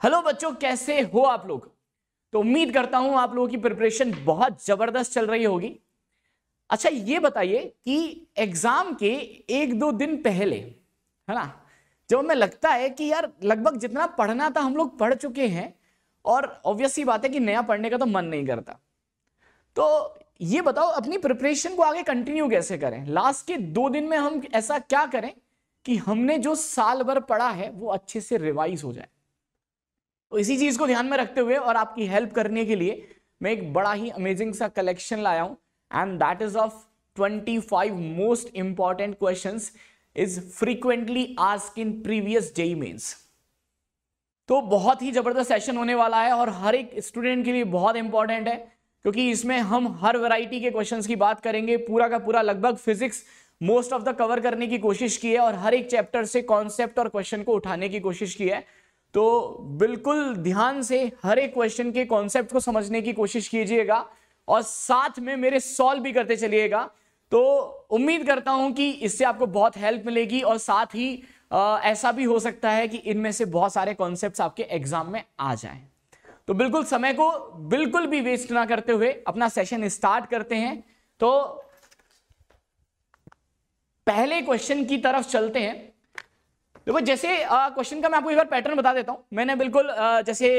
Hello बच्चों, कैसे हो आप लोग। तो उम्मीद करता हूं आप लोगों की प्रिपरेशन बहुत जबरदस्त चल रही होगी। अच्छा ये बताइए कि एग्जाम के एक दो दिन पहले, है ना, जब हमें लगता है कि यार लगभग जितना पढ़ना था हम लोग पढ़ चुके हैं और ऑब्वियस सी बात है कि नया पढ़ने का तो मन नहीं करता, तो ये बताओ अपनी प्रिपरेशन को आगे कंटिन्यू कैसे करें। लास्ट के 2 दिन में हम ऐसा क्या करें कि हमने जो साल भर पढ़ा है वो अच्छे से रिवाइज हो जाए। तो इसी चीज को ध्यान में रखते हुए और आपकी हेल्प करने के लिए मैं एक बड़ा ही अमेजिंग सा कलेक्शन लाया हूं, and that is of 25 most important questions is frequently asked in previous JEE Mains. तो बहुत ही जबरदस्त सेशन होने वाला है और हर एक स्टूडेंट के लिए बहुत इंपॉर्टेंट है, क्योंकि इसमें हम हर वैरायटी के क्वेश्चंस की बात करेंगे। पूरा का पूरा लगभग physics most of the cover करने की कोशिश की है और हर एक चैप्टर से कॉन्सेप्ट और क्वेश्चन को उठाने की कोशिश की है। तो बिल्कुल ध्यान से हर एक क्वेश्चन के कॉन्सेप्ट को समझने की कोशिश कीजिएगा और साथ में मेरे सॉल्व भी करते चलिएगा। तो उम्मीद करता हूं कि इससे आपको बहुत हेल्प मिलेगी और साथ ही ऐसा भी हो सकता है कि इनमें से बहुत सारे कॉन्सेप्ट्स आपके एग्जाम में आ जाएं। तो बिल्कुल समय को बिल्कुल भी वेस्ट ना करते हुए अपना सेशन स्टार्ट करते हैं। तो पहले क्वेश्चन की तरफ चलते हैं। देखो जैसे क्वेश्चन का मैं आपको एक बार पैटर्न बता देता हूं। मैंने बिल्कुल जैसे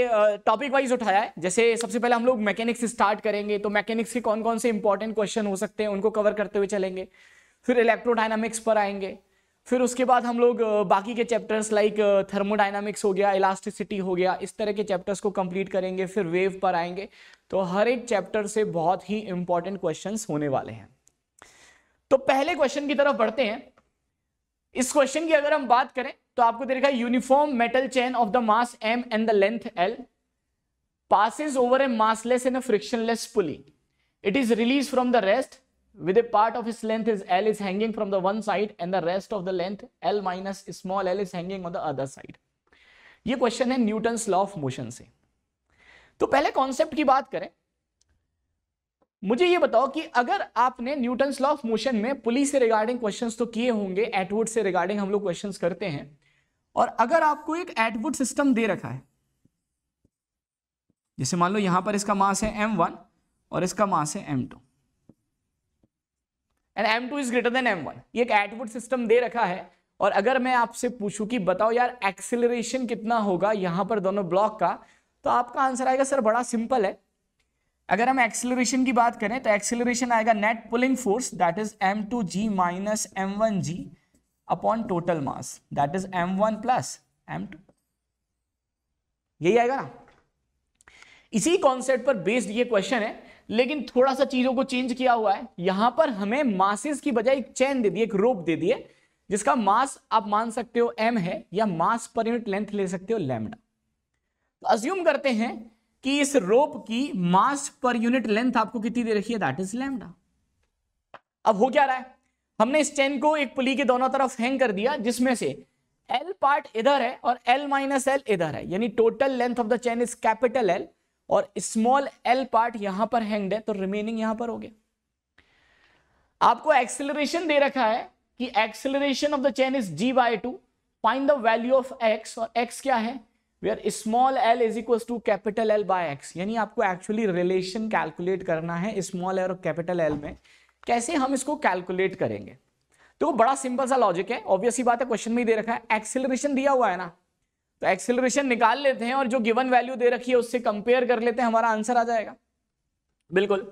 टॉपिक वाइज उठाया है। जैसे सबसे पहले हम लोग मैकेनिक्स से स्टार्ट करेंगे, तो मैकेनिक्स के कौन कौन से इंपॉर्टेंट क्वेश्चन हो सकते हैं उनको कवर करते हुए चलेंगे। फिर इलेक्ट्रोडायनामिक्स पर आएंगे। फिर उसके बाद हम लोग बाकी के चैप्टर्स लाइक थर्मोडायनामिक्स हो गया, इलास्टिसिटी हो गया, इस तरह के चैप्टर्स को कंप्लीट करेंगे। फिर वेव पर आएंगे। तो हर एक चैप्टर से बहुत ही इंपॉर्टेंट क्वेश्चंस होने वाले हैं। तो पहले क्वेश्चन की तरफ बढ़ते हैं। इस क्वेश्चन की अगर हम बात करें तो आपको दे रखा है uniform metal chain of the mass m and the length l passes over a massless and a frictionless pulley. It is released from the rest with a part of its length is l is hanging from the one side and the rest of the length l minus small l is hanging on the other side. ये question है Newton's law of motion से। तो पहले concept की बात करें, मुझे ये बताओ कि अगर आपने न्यूटन्स लॉ ऑफ मोशन में पुली से रिगार्डिंग क्वेश्चंस तो किए होंगे, एटवुड से रिगार्डिंग हम लोग क्वेश्चंस करते हैं, और अगर आपको एक एटवुड सिस्टम दे रखा है, जैसे मान लो यहां पर इसका मास है m1 और इसका मास है m2 and m2 is greater than m1, ये एक एटवुड सिस्टम दे रखा है। और अगर मैं आपसे पूछूं कि बताओ यार एक्सेलरेशन कितना होगा यहां पर दोनों ब्लॉक का, तो आपका आंसर आएगा सर बड़ा सिंपल है। अगर हम एक्सेलरेशन की बात करें तो एक्सेलरेशन आएगा net pulling force that is m2g minus m1g upon total mass that is m1 plus m2, यही आएगा ना। इसी कॉन्सेप्ट पर बेस्ड ये क्वेश्चन है, लेकिन थोड़ा सा चीजों को चेंज किया हुआ है। यहां पर हमें मासेस की बजाय एक चेन दे दी, एक रोप दे दी है, जिसका मास आप मान सकते हो m है या मास पर यूनिट लेंथ ले सकते हो लैम्डा। तो अज्यूम करते हैं कि इस रोप की मास पर यूनिट लेंथ आपको कितनी दे रखी है, दैट इज लैम्डा। अब हो क्या रहा है, हमने इस चेन को एक पुली के दोनों तरफ हैंग कर दिया, जिसमें से L पार्ट इधर है और L माइनस L इधर है, यानी total length of the chain is capital L और स्मॉल L पार्ट यहां पर हैंग्ड है, तो रिमेनिंग यहां पर हो गया। आपको एक्सेलरेशन दे रखा है कि acceleration of the chain is g/2, find the value of x, और x क्या है, where small l is equal to capital L by x। यानी आपको एक्चुअली रिलेशन कैलकुलेट करना है स्मॉल l और कैपिटल L में। कैसे हम इसको कैलकुलेट करेंगे, तो बड़ा सिंपल सा लॉजिक है, ऑब्वियस सी बात है, क्वेश्चन में ही दे रखा है, एक्सेलरेशन दिया हुआ है ना, तो एक्सेलरेशन निकाल लेते हैं और जो गिवन वैल्यू दे रखी है उससे कंपेयर कर लेते हैं, हमारा आंसर आ जाएगा। बिल्कुल।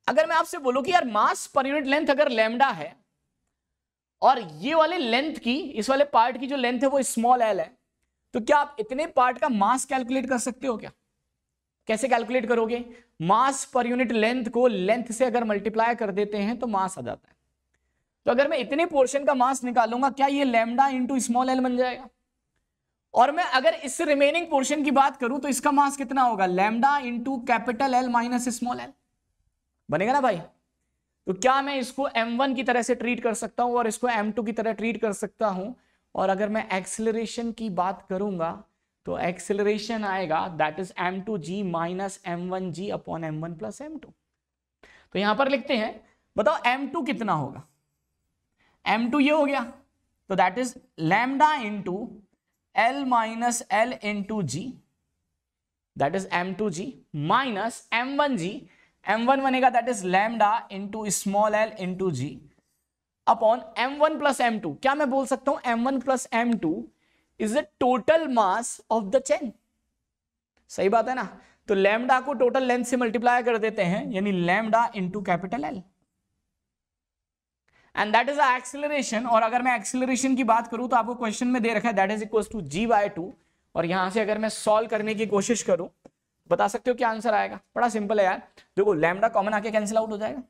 अगर मैं आपसे बोलूं कि यार मास पर यूनिट लेंथ अगर लैम्डा है और ये वाले लेंथ की, इस वाले पार्ट की जो लेंथ है वो स्मॉल l है, तो क्या आप इतने पार्ट का मास कैलकुलेट कर सकते हो क्या? कैसे कैलकुलेट करोगे? मास पर यूनिट लेंथ को लेंथ से अगर मल्टीप्लाई कर देते हैं तो मास आ जाता है। तो अगर मैं इतने पोर्शन का मास निकालूंगा, क्या ये लैम्डा इंटू स्मॉल l बन जाएगा? और मैं अगर इस रिमेनिंग पोर्शन की बात करूं तो इसका मास कितना होगा, lambda into capital L minus small l बनेगा ना भाई। तो क्या मैं इसको m1 की तरह से ट्रीट कर सकता हूं और इसको m2 की तरह ट्रीट कर सकता हूं? और अगर मैं एक्सेलरेशन की बात करूंगा तो एक्सेलरेशन आएगा that is m2g minus m1g upon m1 plus m2। तो यहां पर लिखते हैं, बताओ m2 कितना होगा, m2 ये हो गया, तो that is lambda into L minus L into g, that is M2G minus M1G, M1 बनेगा that is lambda into small l into g upon M1 plus M2। क्या मैं बोल सकता हूं M1 plus M2 is the total mass of the chain. सही बात है ना। तो लैम्डा को टोटल लेंथ से मल्टीप्लाई कर देते हैं, यानी lambda into capital L, and that is acceleration. और अगर मैं एक्सीलरेशन की बात करूं तो आपको क्वेश्चन में दे रखा है that is equal to G/2, और यहां से अगर मैं सॉल्व करने की कोशिश करूं बता सकते हो क्या आंसर आएगा। बड़ा सिंपल है यार, देखो लैम्डा कॉमन आके कैंसिल आउट हो जाएगा,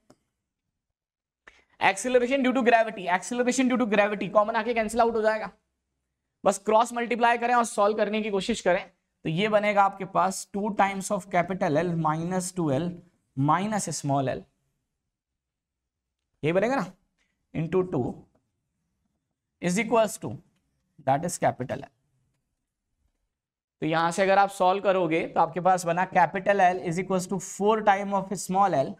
acceleration due to gravity, acceleration due to gravity common आके कैंसिल आउट हो जाएगा। बस क्रॉस मल्टीप्लाई करें और सॉल्व करने की कोशिश करें तो ये बनेगा आपके पास 2 times of capital L minus 2L minus small l, ये बनेगा ना, into 2 is equals to that is capital L। तो यहां से अगर आप सॉल्व करोगे तो आपके पास बना capital L is equals to 4 time of small l,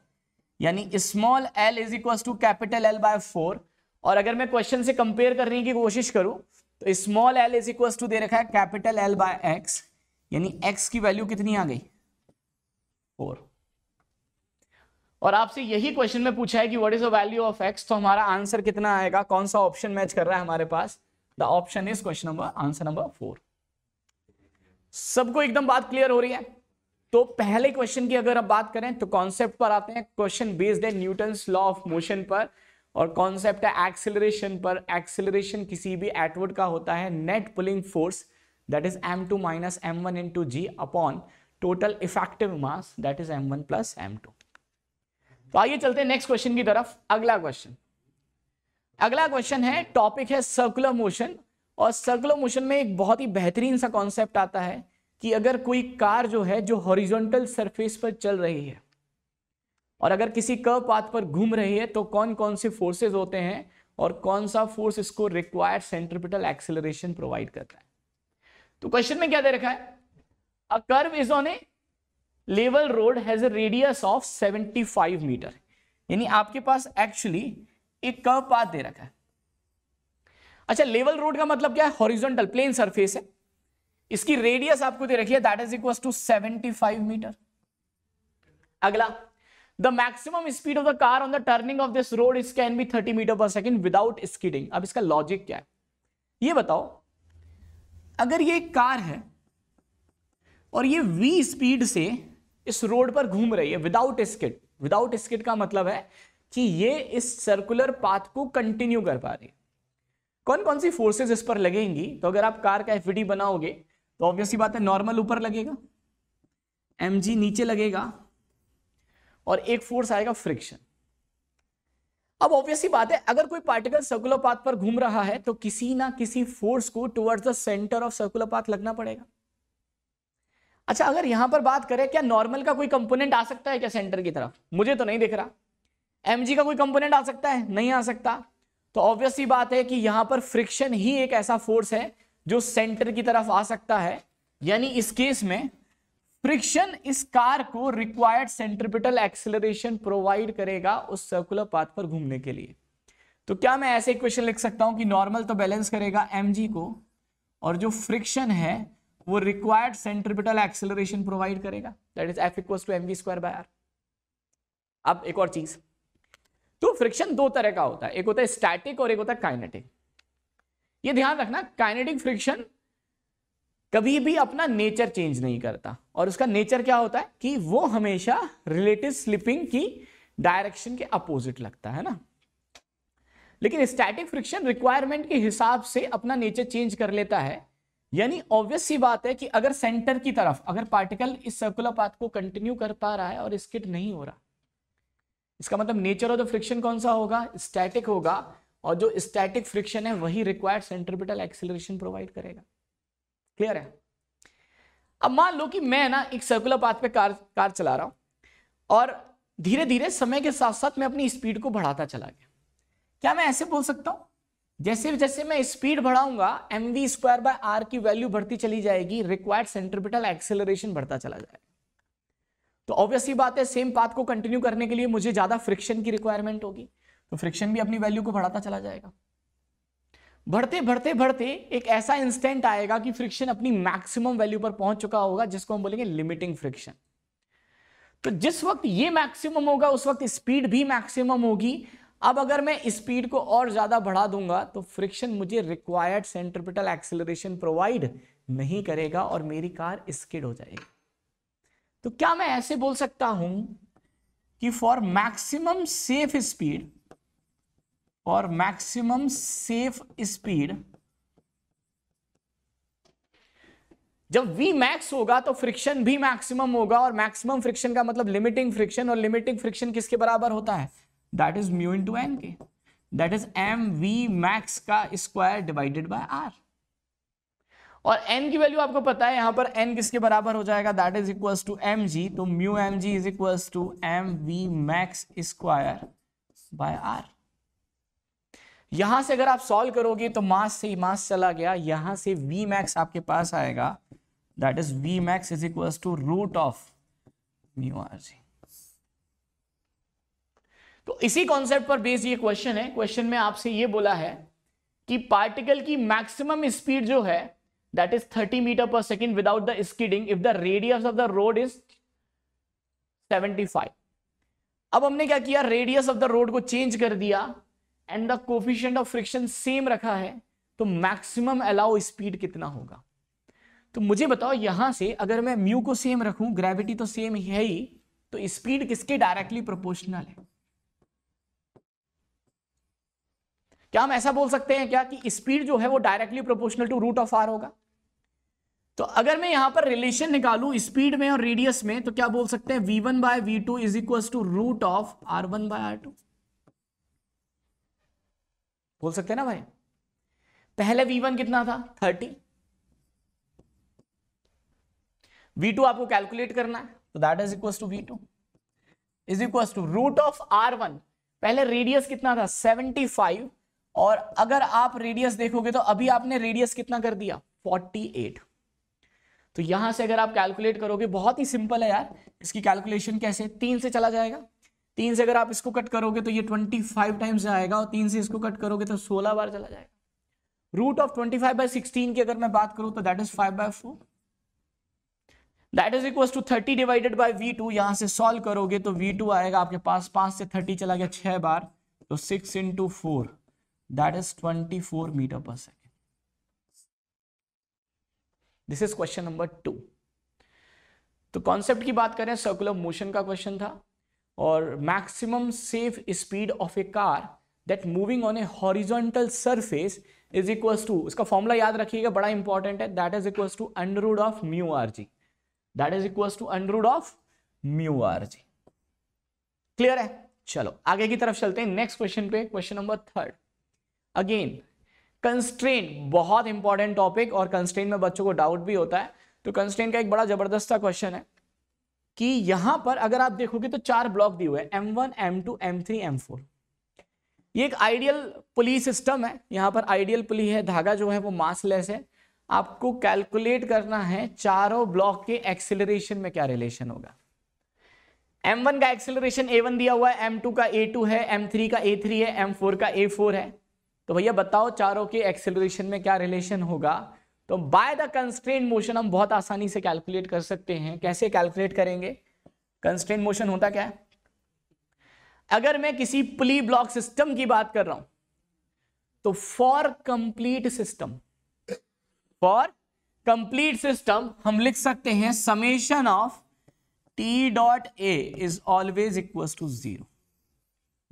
यानी small l is equals to capital L by 4। और अगर मैं क्वेश्चन से कंपेयर करने की कोशिश करूं तो small l is equals to दे रखा है कैपिटल L बाय x, यानी x की वैल्यू कितनी आ गई 4। और आपसे यही क्वेश्चन में पूछा है कि what is the value of x, तो हमारा आंसर कितना आएगा, कौन सा ऑप्शन मैच कर रहा है हमारे पास, the option is question number answer number 4। सबको एकदम बात क्लियर हो रही है। तो पहले क्वेश्चन की अगर आप बात करें तो कॉन्सेप्ट पर आते हैं, क्वेश्चन बेस्ड है न्यूटन्स लॉ ऑफ मोशन पर, और कॉन्सेप्ट है एक्सीलरेशन पर। एक्सीलरेशन किसी भी एटवर्ड का होता है net pulling force that is M2 minus M1 into g upon total effective mass that is M1 plus M2। तो आइए चलते हैं नेक्स्ट क्वेश्चन की तरफ। अगला क्वेश्चन है, टॉपिक है सर्कुलर मोशन, और सर्कुलर मोशन में एक बहुत ही बेहतरीन सा कॉन्सेप्ट आता है कि अगर कोई कार जो है जो हॉरिजॉन्टल सरफेस पर चल रही है और अगर किसी कर्व पाथ पर घूम रही है तो कौन कौन से फोर्सेस होते हैं और कौन सा फोर्स इसको रिक्वायर्ड सेंट्रिपिटल एक्सीलरेशन प्रोवाइड करता है। तो क्वेश्चन में क्या दे रखा है, a curve is on a level road has a radius of 75 metre, यानी आपके पास एक्चुअली एक कर्व पाथ दे रखा है। अच्छा, लेवल रोड का मतलब क्या है, हॉरिजॉन्टल प्लेन सरफेस है, इसकी रेडियस आपको दे रखी है that is equal to 75 metre. अगला, the maximum speed of the car on the turning of this road is can be 30 metre per second without skidding. अब इसका लॉजिक क्या है ये बताओ, अगर ये एक कार है और ये v स्पीड से इस रोड पर घूम रही है विदाउट स्किड, विदाउट स्किड का मतलब है कि ये इस सर्कुलर पाथ को कंटिन्यू कर पा रही है। कौन कौन सी फोर्सेस इस पर लगेंगी, तो अगर आप कार का एफईडी बनाओगे तो ऑब्वियसली बात है नॉर्मल ऊपर लगेगा, mg नीचे लगेगा, और एक फोर्स आएगा फ्रिक्शन। अब ऑब्वियसली बात है अगर कोई पार्टिकल सर्कुलर पाथ पर घूम रहा है तो किसी ना किसी फोर्स को towards the centre of circular path लगना पड़ेगा। अच्छा, अगर यहां पर बात करें क्या नॉर्मल का कोई कंपोनेंट आ सकता है क्या सेंटर की तरफ, मुझे तो नहीं दिख रहा। mg का कोई कंपोनेंट आ सकता है, नहीं आ सकता। तो ऑब्वियसली बात है कि यहां पर फ्रिक्शन ही एक ऐसा फोर्स है जो सेंटर की तरफ आ सकता है, यानी इस केस में फ्रिक्शन इस कार को रिक्वायर्ड सेंट्रिपिटल एक्सीलरेशन प्रोवाइड करेगा उस सर्कुलर पाथ पर घूमने के लिए। तो क्या मैं ऐसे इक्वेशन लिख सकता हूं कि नॉर्मल तो बैलेंस करेगा mg को, और जो फ्रिक्शन है वो रिक्वायर्ड सेंट्रिपिटल एक्सीलरेशन प्रोवाइड करेगा, that is F equals to mv²/r। अब एक और चीज, तो फ्रिक्शन दो तरह का होता है, एक होता है स्टैटिक और एक होता है काइनेटिक। ये ध्यान रखना, काइनेटिक फ्रिक्शन कभी भी अपना नेचर चेंज नहीं करता, और उसका नेचर क्या होता है कि वो हमेशा रिलेटिव स्लिपिंग की डायरेक्शन के अपोजिट लगता है ना। लेकिन स्टैटिक फ्रिक्शन रिक्वायरमेंट के हिसाब से अपना नेचर चेंज कर लेता है, यानी ऑब्वियस सी बात है कि अगर सेंटर की तरफ अगर पार्टिकल इस सर्कुलर पाथ को कंटिन्यू कर पा रहा है और स्किड नहीं हो रहा, इसका मतलब नेचर ऑफ द फ्रिक्शन कौन सा होगा, स्टैटिक होगा, और जो स्टैटिक फ्रिक्शन है वही रिक्वायर्ड सेंट्रिपिटल एक्सीलरेशन प्रोवाइड करेगा। क्लियर है। अब मान लो कि मैं ना एक सर्कुलर पाथ पे कार चला रहा हूं और धीरे धीरे समय के साथ साथ मैं अपनी स्पीड को बढ़ाता चला गया। क्या मैं ऐसे बोल सकता हूं जैसे जैसे मैं स्पीड बढ़ाऊंगा mv²/r की वैल्यू बढ़ती चली जाएगी, रिक्वायर्ड सेंट्रिपिटल एक्सीलरेशन बढ़ता चला जाएगा। तो ऑब्वियसली बात है सेम पाथ को कंटिन्यू करने के लिए मुझे ज्यादा फ्रिक्शन की रिक्वायरमेंट होगी, तो फ्रिक्शन भी अपनी वैल्यू को बढ़ाता चला जाएगा। बढ़ते बढ़ते बढ़ते एक ऐसा इंस्टेंट आएगा कि फ्रिक्शन अपनी मैक्सिमम वैल्यू पर पहुंच चुका होगा, जिसको हम बोलेंगे लिमिटिंग फ्रिक्शन। तो जिस वक्त ये मैक्सिमम होगा उस वक्त स्पीड भी मैक्सिमम होगी। अब अगर मैं स्पीड को और ज्यादा बढ़ा दूंगा तो फ्रिक्शन मुझे रिक्वायर्ड सेंट्रिपिटल एक्सीलरेशन प्रोवाइड नहीं करेगा और मेरी कार स्किड हो जाएगी। तो क्या मैं ऐसे बोल सकता हूं कि फॉर मैक्सिमम सेफ स्पीड, और मैक्सिमम सेफ स्पीड जब V मैक्स होगा तो फ्रिक्शन भी मैक्सिमम होगा, और मैक्सिमम फ्रिक्शन का मतलब लिमिटिंग फ्रिक्शन, और लिमिटिंग फ्रिक्शन किसके बराबर होता है? That is mu into N के, that is M V max का स्क्वायर डिवाइडेड बाय आर। और n की वैल्यू आपको पता है, यहां पर n किसके बराबर हो जाएगा? That is equals to M G, तो mu M G is equals to M V max square by R. यहां से अगर आप सॉल्व करोगे तो मास से मास चला गया, यहां से V मैक्स आपके पास आएगा, that is V max is equals to root of mu r g. तो इसी कॉन्सेप्ट पर बेस्ड ये क्वेश्चन है। क्वेश्चन में आपसे ये बोला है कि पार्टिकल की मैक्सिमम स्पीड जो है that is 30 metre per second without the skidding if the radius of the road is 75। अब हमने क्या किया, रेडियस ऑफ द रोड को चेंज कर दिया and the coefficient of friction same रखा है, तो मैक्सिमम अलाउ स्पीड कितना होगा? तो मुझे बताओ, यहां से अगर मैं म्यू को सेम रखूं, ग्रेविटी तो सेम है ही, तो स्पीड किसके डायरेक्टली प्रोपोर्शनल है? क्या हम ऐसा बोल सकते हैं क्या कि स्पीड जो है वो directly proportional to root of r होगा? तो अगर मैं यहां पर रिलेशन निकालूं स्पीड में और रेडियस में, तो क्या बोल सकते हैं? v1 by v2 is equal to root of r1 by r2। बोल सकते हैं ना भाई? पहले v1 कितना था? 30। v2 आपको कैलकुलेट करना है, तो that is equal to v2 is equal to root of r1। पहले रेडियस कितना था? 75। और अगर आप रेडियस देखोगे तो अभी आपने रेडियस कितना कर दिया? 48। तो यहां से अगर आप कैलकुलेट करोगे, बहुत ही सिंपल है यार, इसकी कैलकुलेशन कैसे? 3 से चला जाएगा, 3 से अगर आप इसको कट करोगे तो ये 25 टाइम्स आएगा, और 3 से इसको कट करोगे तो 16 बार चला जाएगा। रूट ऑफ 25/16 की अगर मैं बात करूं तो that is 5/4, that is equal to 30 divided by v2। यहां से सॉल्व करोगे तो v2 आएगा आपके पास, 5 से 30 चला गया 6 बार, तो 6 into 4 that is 24 metre per second. This is question number 2। तो कॉन्सेप्ट की बात करें, सर्कुलर मोशन का क्वेश्चन था, और maximum safe speed of a car that moving on a horizontal surface is equals to, इसका फॉर्मूला याद रखिएगा, बड़ा इंपॉर्टेंट है, that is equals to under root of mu r g, that is equals to under root of mu r g. Clear है? चलो आगे की तरफ चलते हैं नेक्स्ट क्वेश्चन पे, क्वेश्चन नंबर 3। अगेन कंस्ट्रेंट, बहुत इंपॉर्टेंट टॉपिक, और कंस्ट्रेंट में बच्चों को डाउट भी होता है। तो कंस्ट्रेंट का एक बड़ा जबरदस्त क्वेश्चन है कि यहां पर अगर आप देखोगे तो 4 ब्लॉक दिए हुए हैं, M1 M2 M3 M4। ये एक आइडियल पुली सिस्टम है। यहां पर आइडियल पुली है, धागा जो है वो मासलेस है। आपको कैलकुलेट करना है चारों ब्लॉक के एक्सेलरेशन में क्या रिलेशन होगा। M1 का एक्सेलरेशन A1 दिया हुआ है, M2 का A2 है, M3 का A3 है, M4 का A4 है। तो भैया बताओ चारों के एक्सेलरेशन में क्या रिलेशन होगा? तो बाय द कंस्ट्रेंट मोशन हम बहुत आसानी से कैलकुलेट कर सकते हैं। कैसे कैलकुलेट करेंगे? कंस्ट्रेंट मोशन होता क्या है? अगर मैं किसी पुली ब्लॉक सिस्टम की बात कर रहा हूं तो फॉर कंप्लीट सिस्टम हम लिख सकते हैं summation of T dot a is always equal to 0।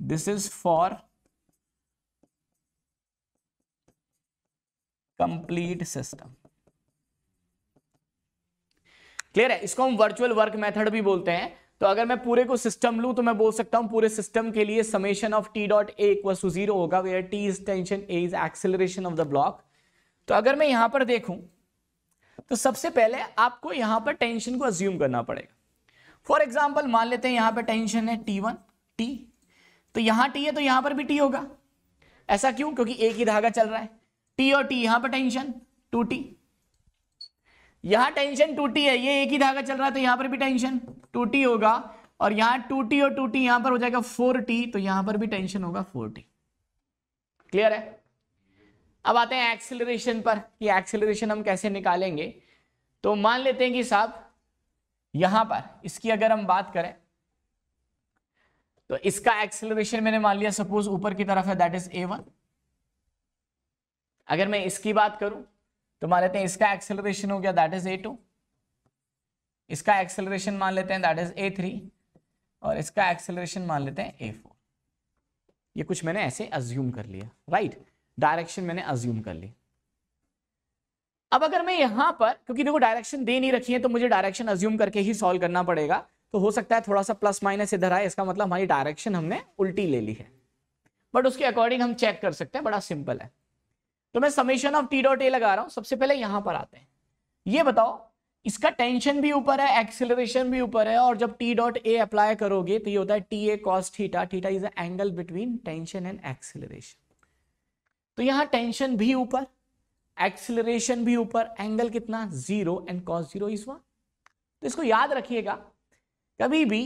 This is for complete system. Clear है? इसको हम वर्चुअल वर्क मेथड भी बोलते हैं। तो अगर मैं पूरे को सिस्टम लूं तो मैं बोल सकता हूं पूरे सिस्टम के लिए summation of T dot a equal to 0 होगा, where T is tension, a is acceleration of the block. तो अगर मैं यहां पर देखूं तो सबसे पहले आपको यहां पर टेंशन को अज्यूम करना पड़ेगा। फॉर एग्जाम्पल मान लेते हैं यहां पर टेंशन है T1 T, तो यहां T है तो यहां पर भी T होगा। ऐसा क्यों? क्योंकि एक ही धागा चल रहा है, T और T, यहां पर टेंशन 2T, यहां टेंशन 2T है, ये एक ही धागा चल रहा है तो यहां पर भी टेंशन 2T होगा, और यहां 2T और 2T यहां पर हो जाएगा 4T, तो यहां पर भी टेंशन होगा 4T। क्लियर है? अब आते हैं एक्सेलरेशन पर कि एक्सेलरेशन हम कैसे निकालेंगे। तो मान लेते हैं कि साहब यहां पर इसकी अगर हम बात करें तो इसका एक्सेलरेशन मैंने मान लिया सपोज ऊपर की तरफ है, दैट इज a1। अगर मैं इसकी बात करूं तो मान लेते हैं इसका एक्सेलरेशन हो गया दैट इज a2, इसका एक्सेलरेशन मान लेते हैं दैट इज a3 और इसका एक्सेलरेशन मान लेते हैं a4। ये कुछ मैंने ऐसे अज्यूम कर लिया, राइट, डायरेक्शन मैंने अज्यूम कर ली। अब अगर मैं यहां पर, क्योंकि देखो डायरेक्शन दे नहीं रखी है तो मुझे डायरेक्शन अज्यूम करके ही सॉल्व करना पड़ेगा, तो हो सकता है थोड़ा सा प्लस माइनस इधर आए, इसका मतलब हमारी डायरेक्शन हमने उल्टी ले ली है, बट उसके अकॉर्डिंग हम चेक कर सकते हैं, बड़ा सिंपल है। तो मैं समेशन ऑफ टी डॉट ए लगा रहा हूं। सबसे पहले यहां पर आते हैं, ये बताओ इसका टेंशन भी ऊपर है, एक्सेलरेशन भी ऊपर है, और जब टी डॉट ए अप्लाई करोगे तो ये होता है T A cos theta, theta is the angle between tension and acceleration. तो यहां टेंशन भी ऊपर, एक्सेलरेशन भी ऊपर, एंगल कितना 0 एंड कॉस 0 इज 1। तो इसको याद रखिएगा, कभी भी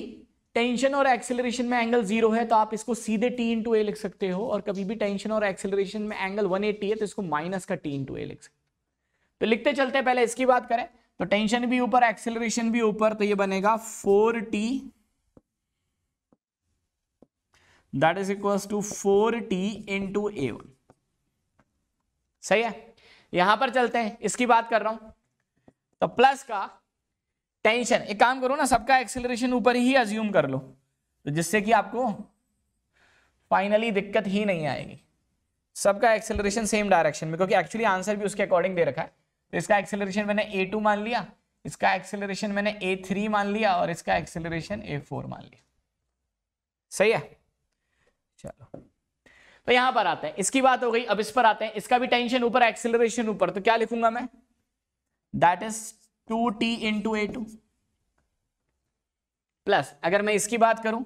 टेंशन और एक्सेलरेशन में एंगल 0 है तो आप इसको सीधे t इंटू ए लिख सकते हो, और कभी भी टेंशन और एक्सेलरेशन में एंगल 180 है तो इसको माइनस का t इंटू ए लिख सकते हो। तो लिखते चलते हैं, पहले इसकी बात करें तो टेंशन भी ऊपर, एक्सेलरेशन भी ऊपर, तो ये बनेगा 4t that is equals to 4t into a1। सही है। यहां पर चलते हैं, इसकी बात कर रहा हूं तो प्लस का टेंशन, एक काम करो ना, सबका एक्सेलरेशन ऊपर ही अज्यूम कर लो, तो जिससे कि आपको फाइनली दिक्कत ही नहीं आएगी। सबका एक्सेलरेशन सेम डायरेक्शन में, क्योंकि एक्चुअली आंसर भी उसके अकॉर्डिंग दे रखा है। तो इसका एक्सेलरेशन मैंने a2 मान लिया, इसका एक्सेलरेशन मैंने a3 मान लिया, और इसका एक्सेलरेशन a4 मान लिया। सही है। चलो तो यहां पर आते हैं, इसकी बात हो गई, अब इस पर आते हैं। इसका भी टेंशन ऊपर, एक्सेलरेशन ऊपर, तो क्या लिखूंगा मैं, that is 2t into a2 plus, अगर मैं इसकी बात करूं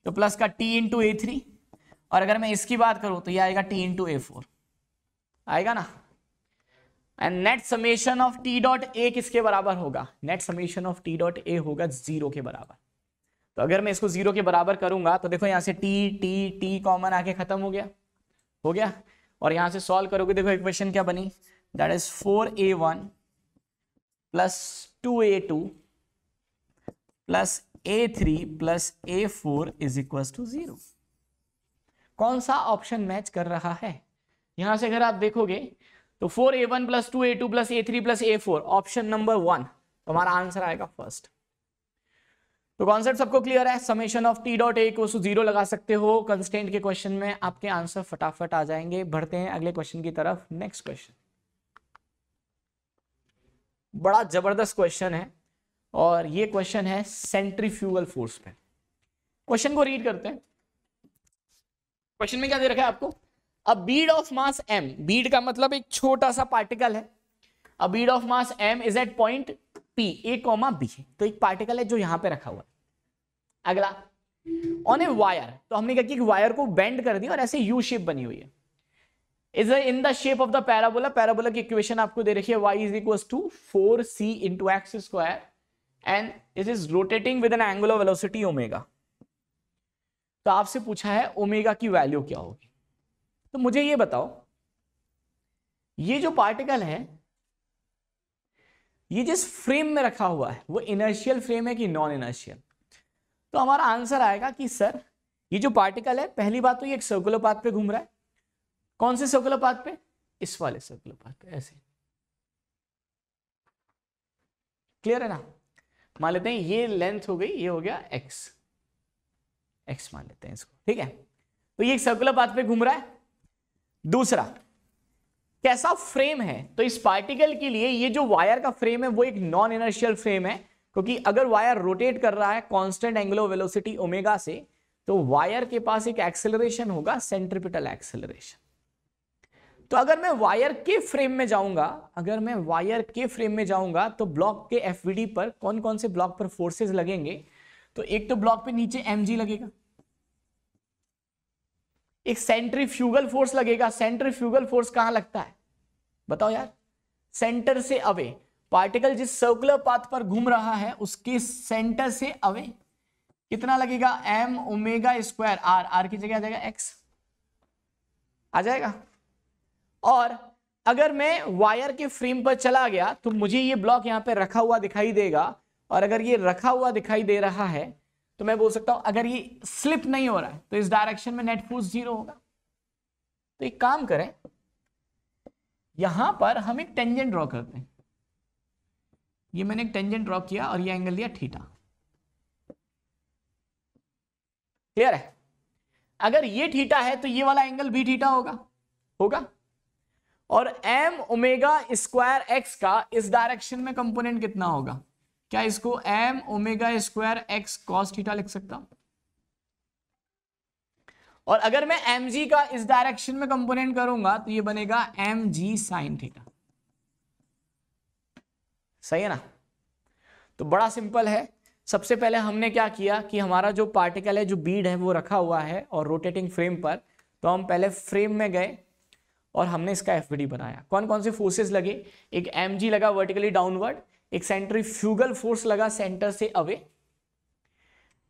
तो प्लस का t इंटू a3, और अगर मैं इसकी बात करूं तो यह आएगा t इंटू a4 आएगा ना। And net summation of t dot a किसके बराबर होगा, net summation of t dot a होगा 0 के बराबर। तो अगर मैं इसको 0 के बराबर करूंगा तो देखो यहां से t कॉमन आके खत्म हो गया, और यहां से सॉल्व करोगे, देखो इक्वेशन क्या बनी, that is 4a1 plus 2a2 plus a3 plus a4 is equal to 0। कौन सा ऑप्शन मैच कर रहा है, यहां से अगर आप देखोगे तो 4a1 plus 2a2 plus a3 plus a4 option number 1, तो हमारा आंसर आएगा फर्स्ट। तो कॉन्सेप्ट सबको क्लियर है, समेशन ऑफ टी डॉट ए को 0 लगा सकते हो कंस्टेंट के क्वेश्चन में, आपके आंसर फटाफट आ जाएंगे। बढ़ते हैं अगले क्वेश्चन की तरफ। नेक्स्ट क्वेश्चन बड़ा जबरदस्त क्वेश्चन है, और ये क्वेश्चन है सेंट्रीफ्यूगल फोर्स पे। क्वेश्चन को रीड करते हैं। क्वेश्चन में क्या दे रखा है आपको, a bead of mass m, bead का मतलब एक छोटा सा पार्टिकल है, a bead of mass m is at point p a, b, तो एक पार्टिकल है जो यहां पे रखा हुआ है। अगला ऑन ए वायर, तो हमने क्या किया, वायर को बेंड कर दिया और ऐसे यू शेप बनी हुई है, is in the shape of the parabola. Parabola की इक्वेशन आपको दे रखी है, y is equal to 4c into x square and it is rotating with an angular velocity omega. तो आपसे पूछा है ओमेगा की वैल्यू क्या होगी। तो मुझे ये बताओ, ये जो पार्टिकल है ये जिस फ्रेम में रखा हुआ है वो इनर्शियल फ्रेम है कि नॉन इनर्शियल। तो हमारा आंसर आएगा कि सर ये जो पार्टिकल है, पहली बात तो ये एक सर्कुलर पाथ पे घूम रहा है। कौन से सर्कुलर पाथ पे, इस वाले सर्कुलर पाथ पे, ऐसे। क्लियर है ना। मान लेते हैं ये लेंथ हो गई, ये हो गया x मान लेते हैं इसको, ठीक है। तो ये एक सर्कुलर पाथ पे घूम रहा है। दूसरा कैसा फ्रेम है, तो इस पार्टिकल के लिए ये जो वायर का फ्रेम है वो एक नॉन इनर्शियल फ्रेम है, क्योंकि अगर वायर रोटेट कर रहा है कांस्टेंट एंगुलर वेलोसिटी ओमेगा से, तो वायर के पास एक एक्सेलरेशन होगा, सेंट्रीपिटल एक्सेलरेशन। तो अगर मैं वायर के फ्रेम में जाऊंगा, तो ब्लॉक के एफवीडी पर कौन कौन से ब्लॉक पर फोर्सेस लगेंगे, तो एक तो ब्लॉक पे नीचे mg लगेगा, एक सेंट्रीफ्यूगल फोर्स लगेगा। सेंट्रीफ्यूगल फोर्स कहां लगता है बताओ यार, सेंटर से अवे। पार्टिकल जिस सर्कुलर पाथ पर घूम रहा है उसके सेंटर से अवे कितना लगेगा, m omega square r, r की जगह आ जाएगा x आ जाएगा। और अगर मैं वायर के फ्रेम पर चला गया तो मुझे ये ब्लॉक यहां पे रखा हुआ दिखाई देगा, और अगर ये रखा हुआ दिखाई दे रहा है तो मैं बोल सकता हूं अगर ये स्लिप नहीं हो रहा है तो इस डायरेक्शन में नेट फोर्स 0 होगा। तो एक काम करें, यहां पर हम एक टेंजेंट ड्रॉ करते हैं। ये मैंने एक टेंजेंट ड्रॉ किया और ये एंगल लिया थीटा। क्लियर है? अगर ये थीटा है तो ये वाला एंगल भी थीटा होगा। और m ओमेगा स्क्वायर x का इस डायरेक्शन में कंपोनेंट कितना होगा? क्या इसको m omega square x cos theta लिख सकता हूं? और अगर मैं mg का इस डायरेक्शन में कंपोनेंट करूंगा तो ये बनेगा mg sin थीटा। सही है ना? तो बड़ा सिंपल है। सबसे पहले हमने क्या किया कि हमारा जो पार्टिकल है, जो बीड है, वो रखा हुआ है और रोटेटिंग फ्रेम पर, तो हम पहले फ्रेम में गए और हमने इसका एफवीडी बनाया। कौन कौन से फोर्सेस लगे? एक mg लगा वर्टिकली डाउनवर्ड, एक सेंट्रीफ्यूगल फोर्स लगा सेंटर से अवे,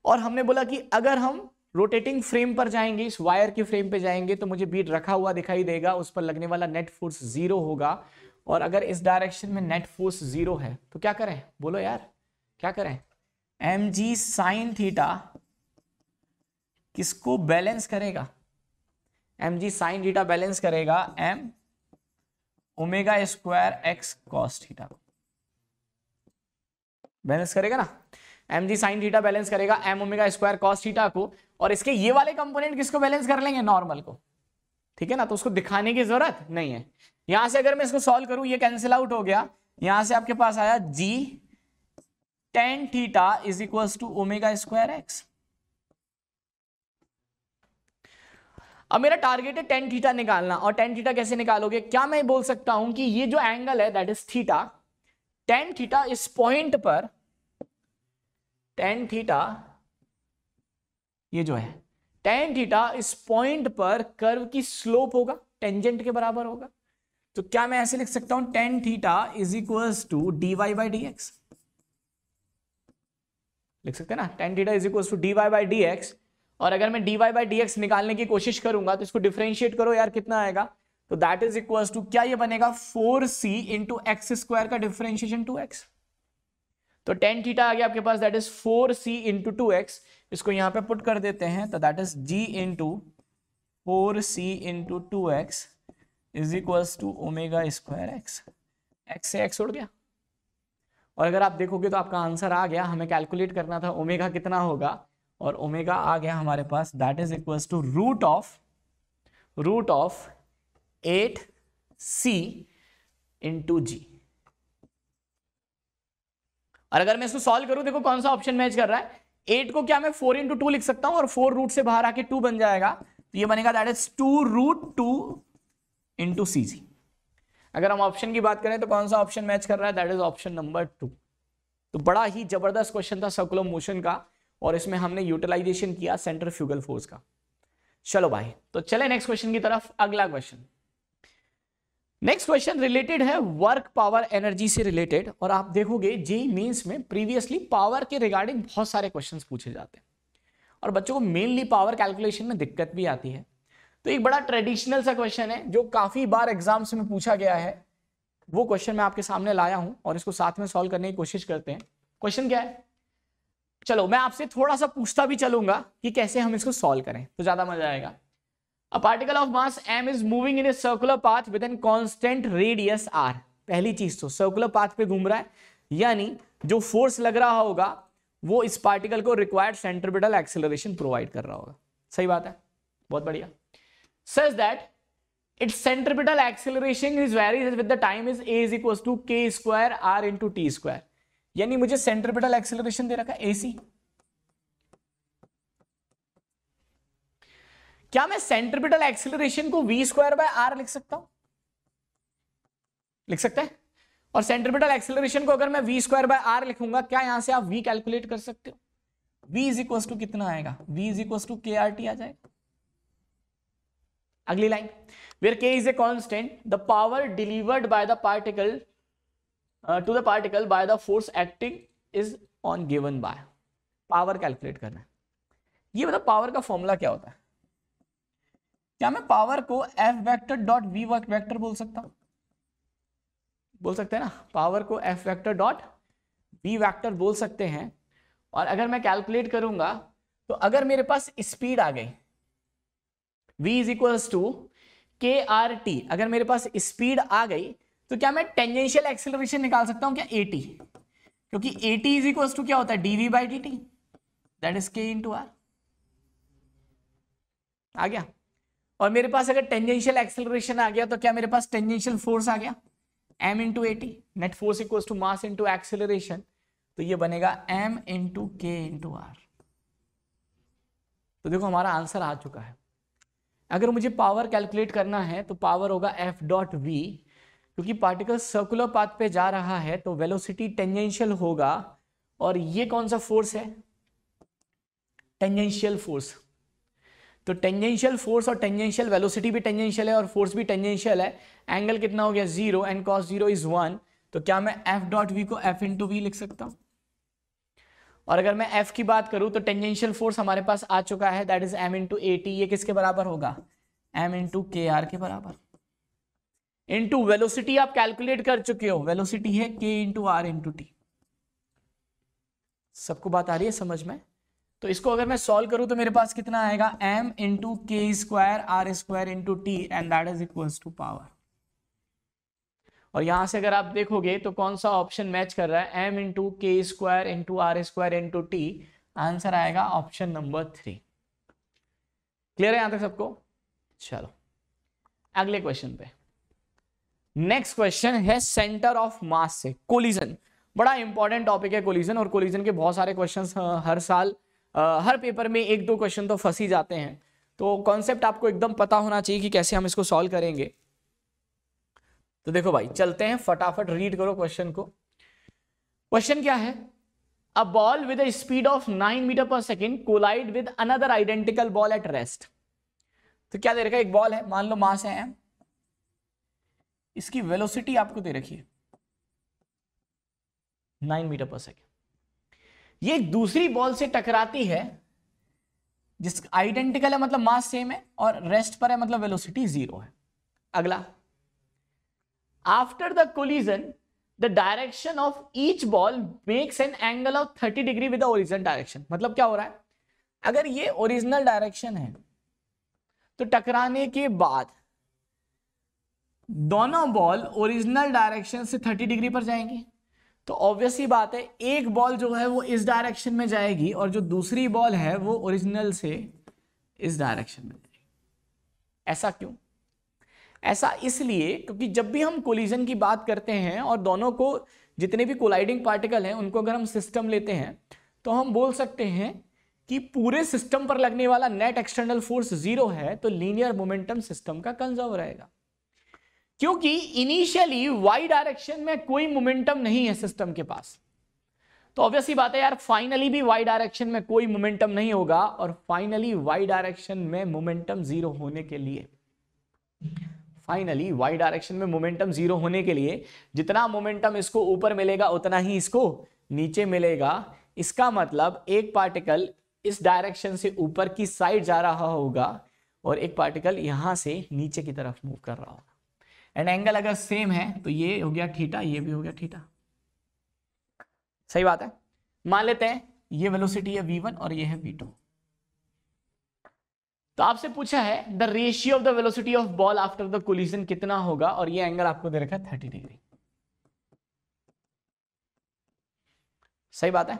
और हमने बोला कि अगर हम रोटेटिंग फ्रेम पर जाएंगे, इस वायर के फ्रेम पे जाएंगे, तो मुझे बीड रखा हुआ दिखाई देगा, उस पर लगने वाला नेट फोर्स 0 होगा। और अगर इस डायरेक्शन में नेट फोर्स 0 है तो क्या करें? बोलो यार, क्या करें? mg sin थीटा किसको बैलेंस करेगा? mg sin थीटा बैलेंस करेगा m omega square x cos theta को। बैलेंस करेगा ना? mg sin थीटा बैलेंस करेगा m omega square cos theta को, और इसके ये वाले कंपोनेंट किसको बैलेंस कर लेंगे? नॉर्मल को। ठीक है ना? तो उसको दिखाने की जरूरत नहीं है। यहां से अगर मैं इसको सॉल्व करूं, ये कैंसिल आउट हो गया, यहां से आपके पास आया g tan theta is equals to omega square x। अब मेरा टारगेट है tan थीटा निकालना, और tan थीटा कैसे निकालोगे? क्या मैं बोल सकता हूं कि ये जो एंगल है that is theta, tan theta इस पॉइंट पर, tan थीटा ये जो है, tan थीटा इस पॉइंट पर कर्व की स्लोप होगा, टेंजेंट के बराबर होगा। तो क्या मैं ऐसे लिख सकता हूं tan theta is equals to dy by dx? लिख सकते हैं ना? tan theta is equals to dy by dx। और अगर मैं dy बाई dx निकालने की कोशिश करूंगा तो इसको डिफरेंशिएट करो यार, कितना आएगा? तो दैट इज इक्वल्स टू, क्या ये बनेगा 4c इंटू एक्स स्क्वायर का डिफरेंशिएशन 2x। तो tan थीटा आ गया आपके पास, that is 4c into 2x। इसको यहां पे पुट कर देते हैं, तो that is g into 4c into 2x is equals to omega square x। x से x उड़ गया, और अगर आप देखोगे तो आपका आंसर आ गया। हमें कैलकुलेट करना था ओमेगा कितना होगा, और ओमेगा आ गया हमारे पास, that is equals to root of 8c into g। और अगर मैं इसको सॉल्व करूं, देखो कौन सा ऑप्शन मैच कर रहा है। 8 को क्या मैं 4 इंटू 2 लिख सकता हूं, और 4 रूट से बाहर आके 2 बन जाएगा, तो ये बनेगा दैट इज 2 रूट 2 इंटू सी जी। अगर हम ऑप्शन की बात करें तो कौन सा ऑप्शन मैच कर रहा है? That is option number 2। तो बड़ा ही जबरदस्त क्वेश्चन था सर्कुलर मोशन का, और इसमें हमने यूटिलाइजेशन किया सेंट्रीफ्यूगल फोर्स का। चलो भाई, तो चले नेक्स्ट क्वेश्चन की तरफ। अगला क्वेश्चन, नेक्स्ट क्वेश्चन रिलेटेड है वर्क पावर एनर्जी से रिलेटेड। और आप देखोगे जेईई मेंस में प्रीवियसली पावर के रिगार्डिंग बहुत सारे क्वेश्चंस पूछे जाते हैं, और बच्चों को मेनली पावर कैलकुलेशन में दिक्कत भी आती है। तो एक बड़ा ट्रेडिशनल सा क्वेश्चन है जो काफी बार एग्जाम्स में पूछा गया है, वो क्वेश्चन मैं आपके सामने लाया हूं, और इसको साथ में सॉल्व करने की कोशिश करते हैं। क्वेश्चन क्या है? चलो मैं आपसे थोड़ा सा पूछता भी चलूंगा कि कैसे हम इसको सॉल्व करें, तो ज्यादा मजा आएगा। A particle of mass m is moving in a circular path with a constant radius r। पहली चीज तो सर्कुलर पाथ पे घूम रहा है, यानी जो फोर्स लग रहा होगा वो इस पार्टिकल को रिक्वायर्ड सेंट्रीपिटल एक्सेलरेशन प्रोवाइड कर रहा होगा। सही बात है, बहुत बढ़िया। Says that its centripetal acceleration is varies with the time is a is equals to k square r into t square। यानी मुझे सेंट्रीपिटल एक्सेलरेशन दे रखा है ac। क्या मैं सेंट्रीपिटल एक्सेलरेशन को v स्क्वायर बाय r लिख सकता हूं? लिख सकते हैं। और सेंट्रीपिटल एक्सेलरेशन को अगर मैं v स्क्वायर बाय r लिखूंगा, क्या यहां से आप v कैलकुलेट कर सकते हो? v इज इक्वल टू कितना आएगा? v is equal to k r t आ जाएगा। अगली line, where k is a constant, the power delivered by the particle to the particle by the force acting is on given by. Power calculate करना है। ये मतलब power का formula क्या होता है? क्या मैं पावर को F vector dot v vector बोल सकता हूं? बोल सकते हैं ना, पावर को F vector dot v vector बोल सकते हैं। और अगर मैं कैलकुलेट करूंगा तो अगर मेरे पास स्पीड आ गई v is equals to k r T, अगर मेरे पास स्पीड आ गई तो क्या मैं टेंजेंशियल एक्सेलरेशन निकाल सकता हूं क्या? at, क्योंकि at इज इक्वल्स टू क्या होता है? dv by dt, that is k into R. आ गया। और मेरे पास अगर टेंजेंशियल एक्सेलरेशन आ गया तो क्या मेरे पास टेंजेंशियल फोर्स आ गया? m into at, net force equals to mass into acceleration, तो ये बनेगा m into k into r. तो देखो हमारा आंसर आ चुका है। अगर मुझे पावर कैलकुलेट करना है तो पावर होगा एफ डॉट वी, क्योंकि पार्टिकल सर्कुलर पाथ पे जा रहा है तो वेलोसिटी टेंजेंशियल होगा। और ये कौन सा फोर्स है? Tangential force. तो टेंजेंशियल फोर्स और टेंजेंशियल वेलोसिटी भी टेंजेंशियल है और फोर्स भी टेंजेंशियल है। एंगल कितना हो गया? 0, एंड cos 0 इज 1। तो क्या मैं एफ डॉट वी को एफ इंटू वी लिख सकता हूं? और अगर मैं एफ की बात करूं तो टेंजेंशियल फोर्स हमारे पास आ चुका है, that is m into a t. ये किसके बराबर होगा? एम इंटू के आर के बराबर। इंटू वेलोसिटी आप कैलकुलेट कर चुके हो, वेलोसिटी है के इंटू आर इंटू टी। सबको बात आ रही है समझ में? तो इसको अगर मैं सॉल्व करूं तो मेरे पास कितना आएगा? M into K square R square into T, and that is equals to power. और यहां से अगर आप देखोगे तो कौन सा ऑप्शन मैच कर रहा है? M into K square into R square into T. Answer आएगा ऑप्शन नंबर 3। क्लियर है यहां तक सबको? चलो अगले क्वेश्चन पे। नेक्स्ट क्वेश्चन है सेंटर ऑफ मास से कोलिजन। बड़ा इंपॉर्टेंट टॉपिक है कोलिजन, और कोलिजन के बहुत सारे क्वेश्चंस हर साल हर पेपर में 1-2 क्वेश्चन तो फंस ही जाते हैं। तो कॉन्सेप्ट आपको एकदम पता होना चाहिए कि कैसे हम इसको सॉल्व करेंगे। तो देखो भाई चलते हैं, फटाफट रीड करो क्वेश्चन को। क्वेश्चन क्या है? A ball with a speed of 9 metre per second collide with another identical ball at rest. तो क्या दे रखा है? एक बॉल है, मान लो मास है m, इसकी वेलोसिटी आपको दे रखी है 9 मीटर पर सेकेंड। ये एक दूसरी बॉल से टकराती है जिस आइडेंटिकल है, मतलब मास सेम है, और रेस्ट पर है मतलब वेलोसिटी 0 है। अगला, after the collision the direction of each ball makes an angle of 30 degree with the original direction. मतलब क्या हो रहा है? अगर ये ओरिजिनल डायरेक्शन है तो टकराने के बाद दोनों बॉल ओरिजिनल डायरेक्शन से 30 डिग्री पर जाएंगी। तो ऑब्वियस ही बात है, एक बॉल जो है वो इस डायरेक्शन में जाएगी और जो दूसरी बॉल है वो ओरिजिनल से इस डायरेक्शन में जाएगी। ऐसा क्यों? ऐसा इसलिए क्योंकि जब भी हम कोलिजन की बात करते हैं और दोनों को, जितने भी कोलाइडिंग पार्टिकल हैं उनको अगर हम सिस्टम लेते हैं तो हम बोल सकते हैं कि पूरे सिस्टम पर लगने वाला नेट एक्सटर्नल फोर्स 0 है, तो लीनियर मोमेंटम सिस्टम का कंजर्व रहेगा। क्योंकि इनिशियली वाई डायरेक्शन में कोई मोमेंटम नहीं है सिस्टम के पास, तो ऑब्वियस ही बात है यार फाइनली भी वाई डायरेक्शन में कोई मोमेंटम नहीं होगा। और फाइनली वाई डायरेक्शन में मोमेंटम 0 होने के लिए, फाइनली वाई डायरेक्शन में मोमेंटम 0 होने के लिए जितना मोमेंटम इसको ऊपर मिलेगा उतना ही इसको नीचे मिलेगा। इसका मतलब एक पार्टिकल इस डायरेक्शन से ऊपर की साइड जा रहा होगा और एक पार्टिकल यहां से नीचे की तरफ मूव कर रहा होगा। एंड एंगल अगर सेम है तो ये हो गया थीटा, ये भी हो गया थीटा। सही बात है। मान लेते हैं ये वेलोसिटी है v1 और ये है v2। तो आपसे पूछा है the ratio of the velocity of ball after the collision कितना होगा, और ये एंगल आपको दे रखा है 30 डिग्री। सही बात है।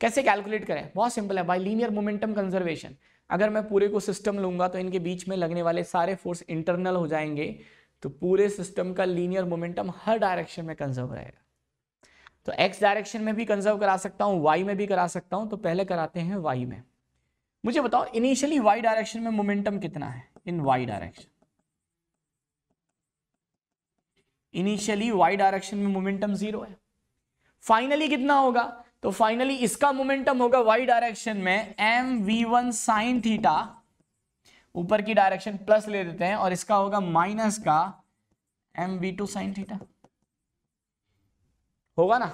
कैसे कैलकुलेट करें? बहुत सिंपल है, बाय लीनियर मोमेंटम कंजर्वेशन। अगर मैं पूरे को सिस्टम लूंगा तो इनके बीच में लगने वाले सारे फोर्स इंटरनल हो जाएंगे, तो पूरे सिस्टम का लीनियर मोमेंटम हर डायरेक्शन में कंजर्व रहेगा। तो एक्स डायरेक्शन में भी कंजर्व करा सकता हूं, वाई में भी करा सकता हूं। तो पहले कराते हैं वाई में। मुझे बताओ इनिशियली वाई डायरेक्शन में मोमेंटम कितना है? In Y direction initially Y direction में मोमेंटम 0 है। फाइनली कितना होगा? तो फाइनली इसका मोमेंटम होगा वाई डायरेक्शन में mv1 sin थीटा, ऊपर की डायरेक्शन प्लस ले देते हैं, और इसका होगा माइनस का mv2 sin थीटा, होगा ना?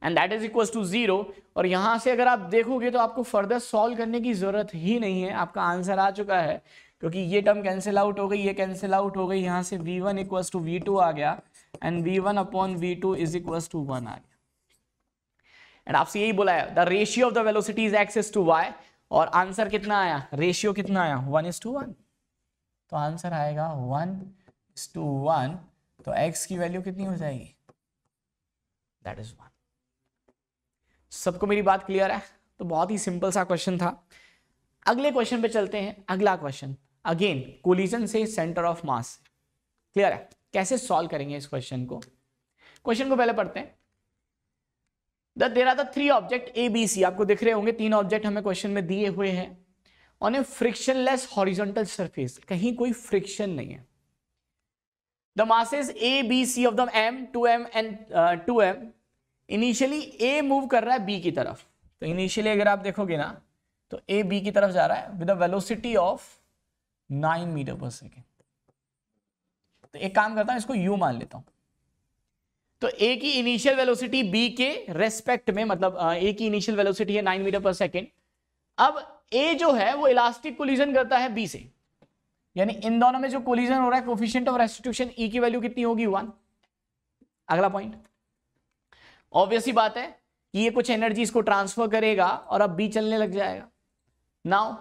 And that is equal to 0। और यहां से अगर आप देखोगे तो आपको फर्दर सॉल्व करने की जरूरत ही नहीं है, आपका आंसर आ चुका है। क्योंकि ये टर्म कैंसिल आउट हो गई, ये कैंसिल आउट हो गई, यहां से v1 इक्वल्स टू v2 आ गया and v1 upon v2 is equals to 1 आ गया। एंड आपसे यही बोला है the ratio of the velocity is x is to y, और आंसर कितना आया, रेशियो कितना आया 1:1, तो आंसर आएगा 1:1, तो x की वैल्यू कितनी हो जाएगी, दैट इज 1। सबको मेरी बात क्लियर है? तो बहुत ही सिंपल सा क्वेश्चन था। अगले क्वेश्चन पे चलते हैं। अगला क्वेश्चन अगेन कोलिजन से सेंटर ऑफ मास। क्लियर है? कैसे सॉल्व करेंगे इस क्वेश्चन को? क्वेश्चन को पहले पढ़ते हैं। There are the 3 object A B C, आपको दिख रहे होंगे 3 ऑब्जेक्ट हमें क्वेश्चन में दिए हुए हैं on a frictionless horizontal surface, कहीं कोई फ्रिक्शन नहीं है। The masses A B C of the m 2m and 2m, initially A move कर रहा है बी की तरफ, तो इनिशियली अगर आप देखोगे ना तो ए बी की तरफ जा रहा है with a velocity of 9 metre per second. तो एक काम करता हूं, इसको यू मान लेता हूं। तो ए की इनिशियल वेलोसिटी बी के रेस्पेक्ट में, मतलब ए की इनिशियल वेलोसिटी है 9 मीटर पर सेकेंड। अब ए जो है वो इलास्टिक कोलिजन करता है बी से, यानी इन दोनों में जो कोलिजन हो रहा है कोफिशिएंट ऑफ रेस्टिट्यूशन ई की वैल्यू कितनी होगी 1। अगला पॉइंट, ऑब्वियस ही बात है कि ये कुछ एनर्जी इसको ट्रांसफर करेगा और अब बी चलने लग जाएगा। Now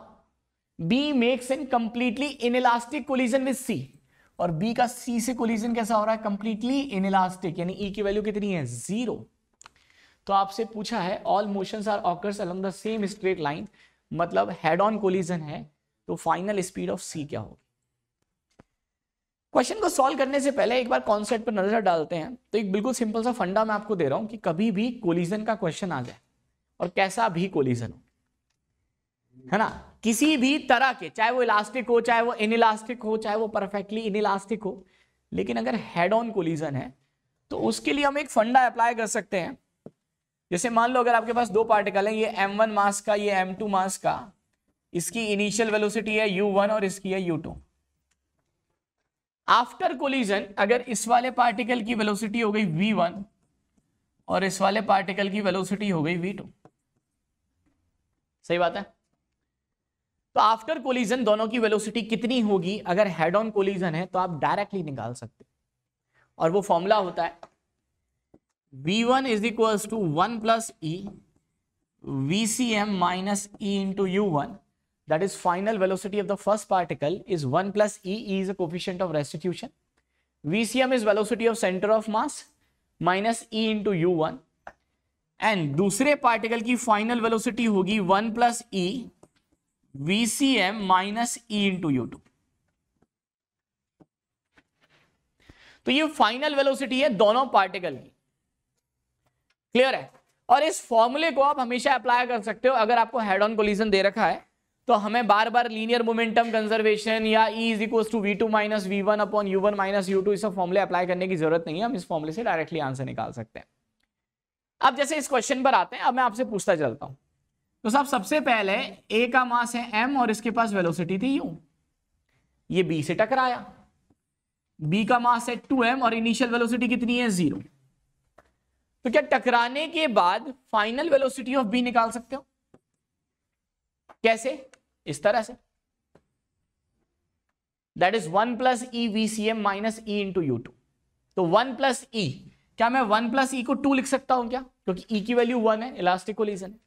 B makes an completely inelastic collision with C, और बी का सी से कोलिजन कैसा हो रहा है, कंप्लीटली इनइलास्टिक, यानी ई की वैल्यू कितनी है 0। तो आपसे पूछा है all motions are occurs along the same straight line, मतलब हेड ऑन कोलिजन है, तो फाइनल स्पीड ऑफ सी क्या होगी? क्वेश्चन को सॉल्व करने से पहले एक बार कॉन्सेप्ट पर नजर डालते हैं। तो एक बिल्कुल सिंपल सा फंडा मैं आपको दे रहा हूं कि कभी भी कोलिजन का क्वेश्चन आ जाए, और कैसा भी कोलिजन हो, है ना, किसी भी तरह के, चाहे वो इलास्टिक हो, चाहे वो इनइलास्टिक हो, चाहे वो परफेक्टली इनइलास्टिक हो, लेकिन अगर हेड ऑन कोलिजन है तो उसके लिए हम एक फंडा अप्लाई कर सकते हैं। जैसे मान लो अगर आपके पास 2 पार्टिकल हैं, ये m1 मास का, ये m2 मास का, इसकी इनिशियल वेलोसिटी है u1 और इसकी है u2। आफ्टर कोलिजन अगर इस वाले पार्टिकल की वेलोसिटी हो गई v1 और इस वाले पार्टिकल की वेलोसिटी हो गई v2, सही बात है? तो आफ्टर कोलिजन दोनों की वेलोसिटी कितनी होगी अगर हेड ऑन कोलिजन है, तो आप डायरेक्टली निकाल सकते हैं, और वो फॉर्मूला होता है v1 is equals to 1 plus E vcm minus E into u1, that is final velocity of the first particle is 1 plus e is a coefficient of restitution, vcm is velocity of center of mass minus e into u1, and दूसरे particle की final velocity होगी 1 plus e vcm minus e into u2। तो ये final velocity है दोनों particle की। Clear है? और इस फॉर्मूले को आप हमेशा अप्लाई कर सकते हो। अगर आपको हेड ऑन कोलिजन दे रखा है तो हमें बार बार लीनियर मोमेंटम कंजर्वेशन या E is equals to v2 minus v1 upon u1 minus u2 इस फॉर्मूले अप्लाई करने की जरूरत नहीं है। हम इस फॉर्मूले से डायरेक्टली आंसर निकाल सकते हैं। अब जैसे इस क्वेश्चन पर आते हैं, अब मैं आपसे पूछता चलता हूं। तो साहब सबसे पहले A का मास है m और इसके पास वेलोसिटी थी u, ये B से टकराया। B का मास है 2m और इनिशियल वेलोसिटी कितनी है 0। तो क्या टकराने के बाद फाइनल वेलोसिटी ऑफ B निकाल सकते हो? कैसे? इस तरह से, that is 1 plus E VCM minus E into u2। तो 1 प्लस ई, क्या मैं 1 प्लस ई को 2 लिख सकता हूं क्या? क्योंकि ई की वैल्यू 1 है, इलास्टिक कोलिजन है।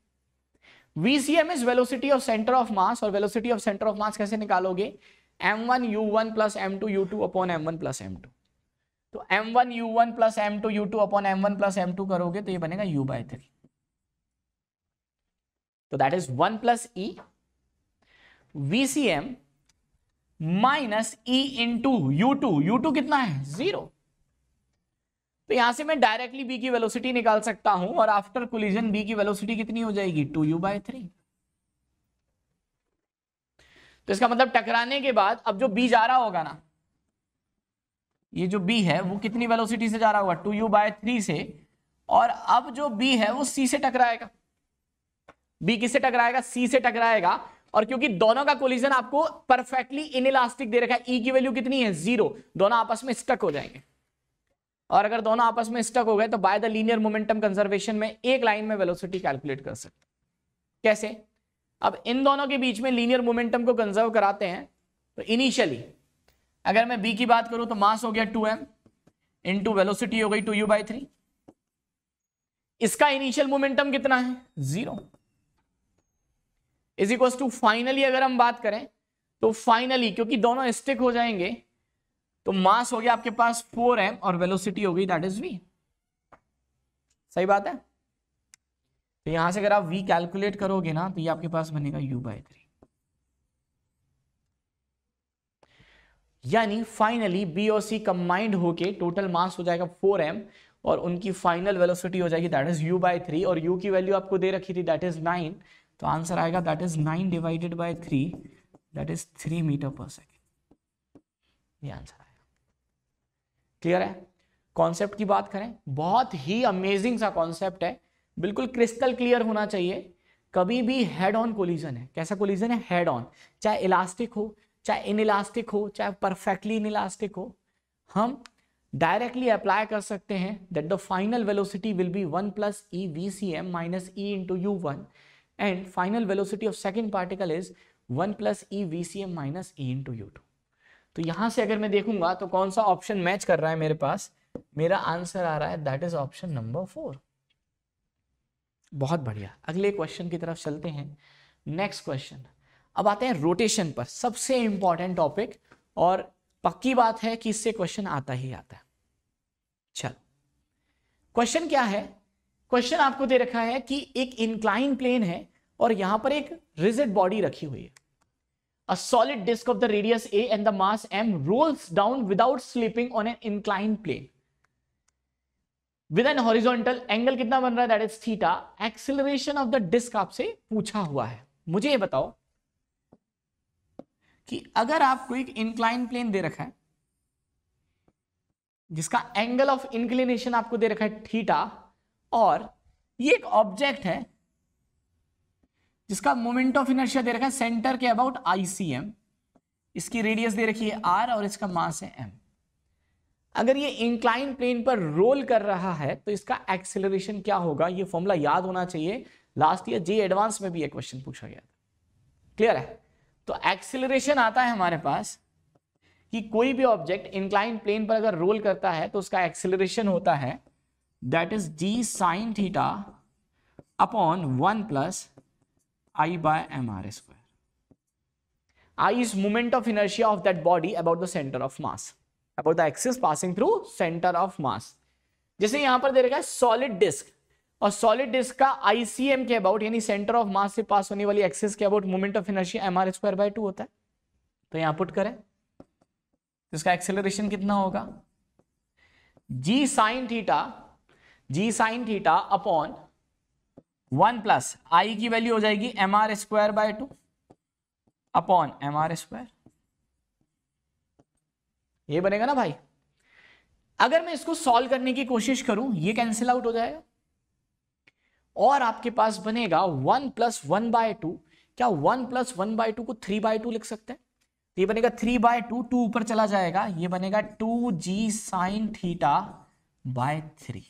VCM is velocity of centre of mass, और velocity of centre of mass कैसे निकालोगे? m1 u1 plus m2 u2 upon m1 plus m2। तो m1 u1 plus m2 u2 upon m1 plus m2 करोगे तो ये बनेगा u/3। तो that is 1 plus E VCM minus E into u2। u2 कितना है 0। तो यहां से मैं डायरेक्टली B की वेलोसिटी निकाल सकता हूं, और आफ्टर कोलिजन B की वेलोसिटी कितनी हो जाएगी 2u/3। तो इसका मतलब टकराने के बाद अब जो B जा रहा होगा ना, ये जो B है वो कितनी वेलोसिटी से जा रहा होगा 2u/3 से, और अब जो B है वो C से टकराएगा। B किससे टकराएगा? C से टकराएगा। और क्योंकि दोनों का कोलिजन आपको परफेक्टली इनइलास्टिक दे रखा है, E की वैल्यू कितनी है 0, दोनों आपस में स्टक हो जाएंगे। और अगर दोनों आपस में स्टक हो गए तो by the linear momentum conservation में एक लाइन में वेलोसिटी कैलकुलेट कर सकते। कैसे? अब इन दोनों के बीच में लीनियर मोमेंटम को कंजर्व कराते हैं, तो इनिशियली अगर मैं b की बात करूं तो मास हो गया 2m इंटू वेलोसिटी हो गई 2u/3। इसका इनिशियल मोमेंटम कितना है 0 इज इक्वल टू फाइनली अगर हम बात करें तो फाइनली क्योंकि दोनों स्टिक हो जाएंगे तो मास हो गया आपके पास 4m और वेलोसिटी हो गई दैट इज v। सही बात है। तो यहां से अगर आप v कैलकुलेट करोगे ना तो ये आपके पास बनेगा u/3। यानी फाइनली b और c कंबाइंड होके टोटल मास हो जाएगा 4m और उनकी फाइनल वेलोसिटी हो जाएगी दैट इज u/3 और u की वैल्यू आपको दे रखी थी दैट इज 9। तो आंसर आएगा that is 9 divided by 3 that is 3 metre per second. ये आंसर आएगा। क्लियर है। कॉन्सेप्ट की बात करें बहुत ही अमेजिंग सा कॉन्सेप्ट है, बिल्कुल क्रिस्टल क्लियर होना चाहिए। कभी भी हेड ऑन कोलिजन है। कैसा कोलिजन है हेड ऑन, चाहे इलास्टिक हो चाहे इनइलास्टिक हो चाहे परफेक्टली इनइलास्टिक हो, हम डायरेक्टली अप्लाई कर सकते हैं that the final velocity will be 1 plus E VCM minus E into u1 and final velocity of second particle is 1 plus E VCM minus E into u2। तो यहां से अगर मैं देखूंगा तो कौन सा ऑप्शन मैच कर रहा है मेरे पास, मेरा आंसर आ रहा है दैट इज ऑप्शन नंबर 4। बहुत बढ़िया। अगले क्वेश्चन की तरफ चलते हैं। नेक्स्ट क्वेश्चन, अब आते हैं रोटेशन पर, सबसे इंपॉर्टेंट टॉपिक और पक्की बात है कि इससे क्वेश्चन आता ही आता है। चलो क्वेश्चन क्या है, क्वेश्चन आपको दे रखा है कि एक इंक्लाइन प्लेन है और यहां पर एक रिजिड बॉडी रखी हुई है। A solid disk of the radius a and the mass m rolls down without slipping on an inclined plane with an horizontal angle कितना बन रहा है that is theta। acceleration of the disk आपसे पूछा हुआ है। मुझे ये बताओ कि अगर आपको एक इंक्लाइन प्लेन दे रखा है जिसका एंगल ऑफ इंक्लिनेशन आपको दे रखा है थीटा और ये एक ऑब्जेक्ट है जिसका मोमेंट ऑफ इनर्शिया दे रखा है सेंटर के अबाउट ICM, इसकी रेडियस दे रखी है r और इसका मास है m। अगर ये इंक्लाइन प्लेन पर रोल कर रहा है तो इसका एक्सेलरेशन क्या होगा, ये फॉर्मूला याद होना चाहिए। लास्ट ईयर जे एडवांस में भी ये क्वेश्चन पूछा गया था। क्लियर है। तो एक्सेलरेशन आता है हमारे पास कि कोई भी ऑब्जेक्ट इंक्लाइन प्लेन पर अगर रोल करता है तो उसका एक्सेलरेशन होता है that is g sin theta upon 1 plus I by mr square। I is moment of inertia of that body about the center of mass, about the axis passing through center of mass। जैसे यहां पर दे रखा है solid disc और solid disc का ICM के about यानी centre of mass से पास होने वाली एक्सिस के about moment of inertia mr²/2 होता है। तो यहां पुट करें तो इसका एक्सेलरेशन कितना होगा g sin theta upon 1 plus I की वैल्यू हो जाएगी mr²/2 अपॉन mr²। ये बनेगा ना भाई। अगर मैं इसको सॉल्व करने की कोशिश करूं ये कैंसिल आउट हो जाएगा और आपके पास बनेगा 1 प्लस 1/2। क्या 1 प्लस 1/2 को 3/2 लिख सकते हैं? तो ये बनेगा 3/2, 2 ऊपर चला जाएगा, ये बनेगा 2g sin थीटा by 3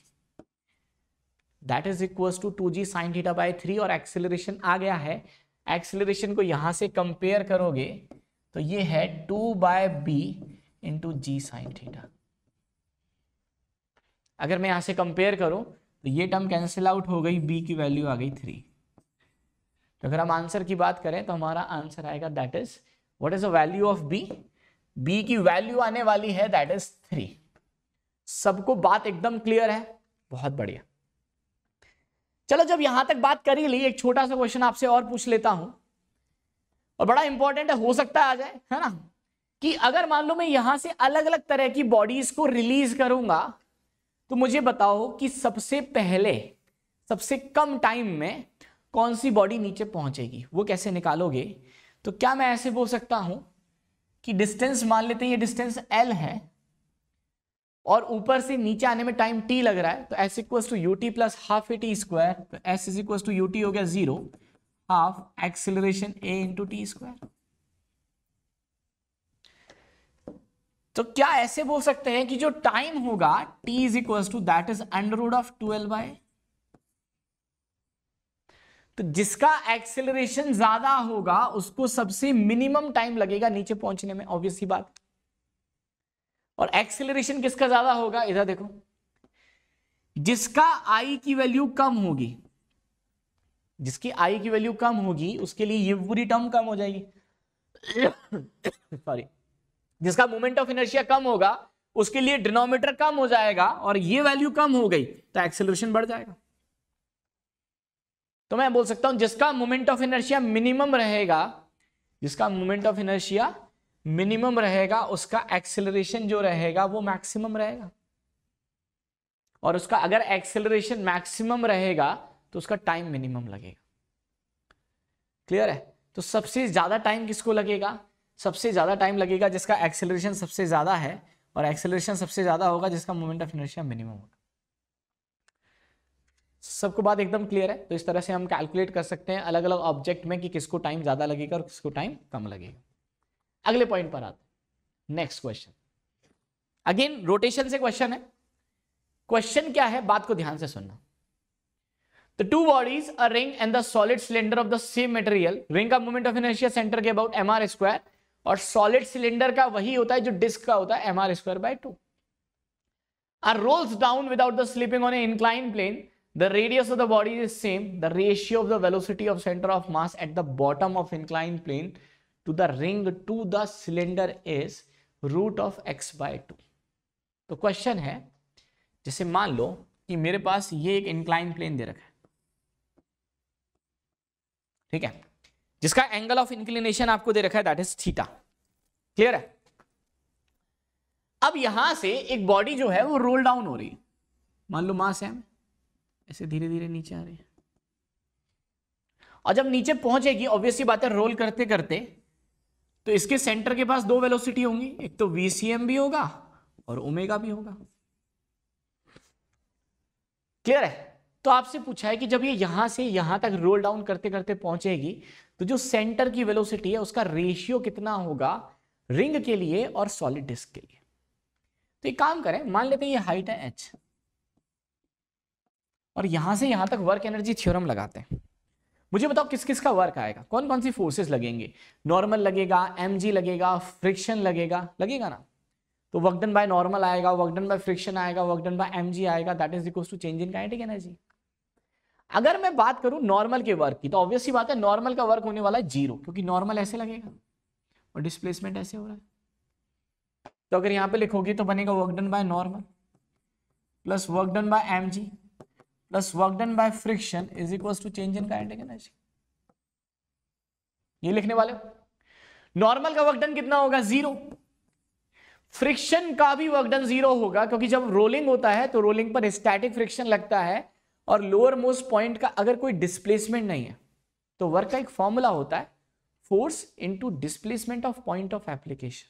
that is equal to 2g sin थीटा बाय 3 और एक्सेलरेशन आ गया है। एक्सेलरेशन को यहां से कंपेयर करोगे तो ये है 2/b into g sin theta. अगर मैं यहां से कंपेयर करूं तो ये टर्म कैंसिल आउट हो गई, b की वैल्यू आ गई 3। तो अगर हम आंसर की बात करें तो हमारा आंसर आएगा that is what is the value of b, b की वैल्यू आने वाली है दैट इज 3। सबको बात एकदम क्लियर है? बहुत बढ़िया। चलो जब यहां तक बात कर ही ली, एक छोटा सा क्वेश्चन आपसे और पूछ लेता हूं और बड़ा इंपॉर्टेंट है, हो सकता है आ जाए, है ना, कि अगर मान लो मैं यहां से अलग अलग तरह की बॉडीज को रिलीज करूंगा तो मुझे बताओ कि सबसे पहले सबसे कम टाइम में कौन सी बॉडी नीचे पहुंचेगी, वो कैसे निकालोगे? तो क्या मैं ऐसे बोल सकता हूं कि डिस्टेंस मान लेते हैं ये डिस्टेंस L है और ऊपर से नीचे आने में टाइम t लग रहा है, तो s equals to ut plus half A T square, तो s is equals to ut हो गया 0 half acceleration a into T square. तो क्या ऐसे बोल सकते हैं कि जो टाइम होगा t is equals to that is under root of 12 by, तो जिसका एक्सेलरेशन ज्यादा होगा उसको सबसे मिनिमम टाइम लगेगा नीचे पहुंचने में, ऑब्वियस सी बात। और एक्सेलरेशन किसका ज्यादा होगा, इधर देखो, जिसका आई की वैल्यू कम होगी, जिसकी आई की वैल्यू कम होगी उसके लिए ये पूरी टर्म कम हो जाएगी सॉरी, जिसका मोमेंट ऑफ इनर्शिया कम होगा उसके लिए डिनोमिनेटर कम हो जाएगा, और ये वैल्यू कम हो गई तो एक्सेलरेशन बढ़ जाएगा। तो मैं बोल सकता हूं जिसका मोमेंट ऑफ इनर्शिया मिनिमम रहेगा, जिसका मोमेंट ऑफ इनर्शिया मिनिमम रहेगा उसका एक्सेलरेशन जो रहेगा वो मैक्सिमम रहेगा, और उसका अगर एक्सेलरेशन मैक्सिमम रहेगा तो उसका टाइम मिनिमम लगेगा। क्लियर है? तो सबसे ज्यादा टाइम किसको लगेगा, सबसे ज्यादा टाइम लगेगा जिसका एक्सेलरेशन सबसे ज्यादा है, और एक्सेलरेशन सबसे ज्यादा होगा जिसका मोमेंट ऑफ इनर्शिया मिनिमम होगा। सबको बात एकदम क्लियर है? तो इस तरह से हम कैलकुलेट कर सकते हैं अलग अलग ऑब्जेक्ट में कि किसको टाइम ज्यादा लगेगा और किसको टाइम कम लगेगा। अगले पॉइंट पर आते हैं, नेक्स्ट क्वेश्चन। अगेन रोटेशन से क्वेश्चन है। क्वेश्चन क्या है, बात को ध्यान से सुनना। The two bodies, a ring and the solid cylinder of the same material, ring का मोमेंट ऑफ इनर्शिया सेंटर के अबाउट mr स्क्वायर, और सॉलिड सिलेंडर का वही होता है जो डिस्क का होता है mr square by 2, are rolls down without the slipping on an inclined plane. The radius of the body is same. The ratio of the velocity of center of mass at the bottom of inclined plane to the ring to the cylinder is root of x by 2. तो question है, जैसे मान लो कि मेरे पास ये एक incline plane दे रखा है, ठीक है, जिसका एंगल ऑफ इंक्लिनेशन आपको दे रखा है दैट इज थीटा। क्लियर है? अब यहां से एक बॉडी जो है वो रोल डाउन हो रही है, मान लो मास है, ऐसे धीरे धीरे नीचे आ रही है, और जब नीचे पहुंचेगी ऑब्वियसली बात है रोल करते करते, तो इसके सेंटर के पास दो वेलोसिटी होंगी, एक तो VCM भी होगा और ओमेगा भी होगा। क्लियर है? तो आपसे पूछा है कि जब ये यहां से यहां तक रोल डाउन करते करते पहुंचेगी तो जो सेंटर की वेलोसिटी है उसका रेशियो कितना होगा रिंग के लिए और सॉलिड डिस्क के लिए। तो एक काम करें, मान लेते हैं ये हाइट है h, और यहां से यहां तक वर्क एनर्जी थ्योरम लगाते हैं। मुझे बताओ किस किस का वर्क आएगा, कौन कौन सी फोर्सेस लगेंगे। नॉर्मल लगेगा, mg लगेगा, फ्रिक्शन लगेगा, लगेगा ना। तो वर्क डन बाय नॉर्मल आएगा, वर्क डन बाय फ्रिक्शन आएगा, वर्क डन बाय mg आएगा, that is equal to change in kinetic energy. अगर मैं बात करूं नॉर्मल के वर्क की तो ऑब्वियस सी बात है नॉर्मल का वर्क होने वाला है 0, क्योंकि नॉर्मल ऐसे लगेगा और डिस्प्लेसमेंट ऐसे हो रहा है। तो अगर यहां पे लिखोगे तो बनेगा work done by normal plus work done by mg plus work done by friction is equal to change in kinetic energy. ये लिखने वाले हो। नॉर्मल का वर्क डन कितना होगा 0, फ्रिक्शन का भी वर्क डन 0 होगा, क्योंकि जब रोलिंग होता है तो रोलिंग पर स्टैटिक फ्रिक्शन लगता है, और लोअर मोस्ट पॉइंट का अगर कोई डिस्प्लेसमेंट नहीं है तो वर्क का एक फॉर्मूला होता है force into displacement of point of application.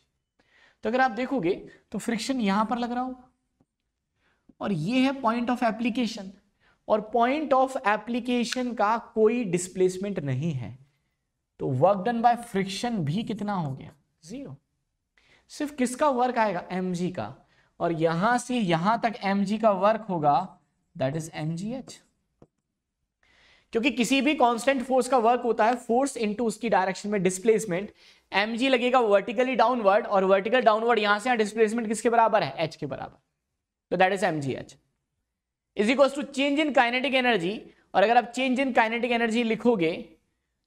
तो अगर आप देखोगे तो फ्रिक्शन यहां पर लग रहा होगा, और ये है पॉइंट ऑफ एप्लीकेशन, और पॉइंट ऑफ एप्लीकेशन का कोई डिस्प्लेसमेंट नहीं है, तो वर्क डन बाय फ्रिक्शन भी कितना हो गया 0। सिर्फ किसका वर्क आएगा mg का, और यहां से यहां तक mg का वर्क होगा दैट इज mgh, क्योंकि किसी भी कांस्टेंट फोर्स का वर्क होता है फोर्स इनटू उसकी डायरेक्शन में डिस्प्लेसमेंट। mg लगेगा वर्टिकली डाउनवर्ड, और वर्टिकल डाउनवर्ड यहां से डिस्प्लेसमेंट किसके बराबर है h के बराबर, तो that is mgh is equals to change in kinetic energy. और अगर आप चेंज इन काइनेटिक एनर्जी लिखोगे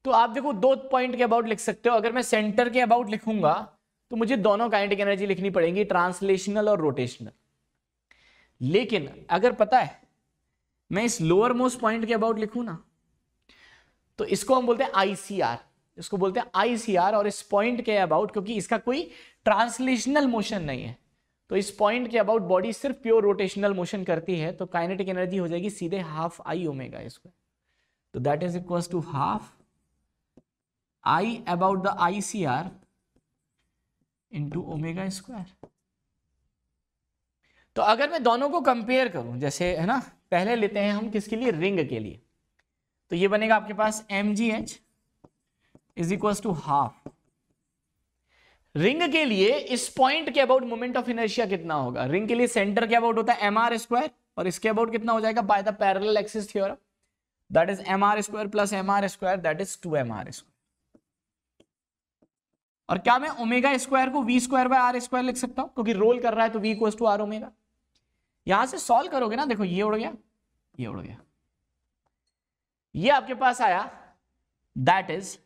तो आप देखो दो पॉइंट के अबाउट लिख सकते हो। अगर मैं सेंटर के अबाउट लिखूंगा तो मुझे दोनों काइनेटिक एनर्जी लिखनी पड़ेगी, ट्रांसलेशनल और रोटेशनल। लेकिन अगर पता है मैं इस लोअर मोस्ट पॉइंट के अबाउट लिखूं ना, तो इसको हम बोलते हैं ICR, इसको बोलते हैं ICR, और इस पॉइंट के अबाउट, क्योंकि इसका कोई ट्रांसलेशनल मोशन नहीं है, तो इस पॉइंट के अबाउट बॉडी सिर्फ प्योर रोटेशनल मोशन करती है, तो काइनेटिक एनर्जी हो जाएगी सीधे हाफ I ओमेगा इसको, तो that is equals to half I about the ICR into omega square. तो अगर मैं दोनों को कंपेयर करूं, जैसे है ना, पहले लेते हैं हम किसके लिए, रिंग के लिए, तो ये बनेगा आपके पास mgh is equals to half. Ring के लिए इस पॉइंट के अबाउट मोमेंट ऑफ इनर्शिया कितना होगा, रिंग के लिए सेंटर के अबाउट होता है mr स्क्वायर, और इसके अबाउट कितना हो जाएगा by the parallel axis theorem, that is mr² plus mr², that is 2mr²। और क्या मैं ओमेगा स्क्वायर को v²/r² लिख सकता हूं, क्योंकि रोल कर रहा है तो v equals to r omega. यहां से सॉल्व करोगे ना, देखो ये उड़ गया, ये उड़ गया, ये आपके पास आया, that is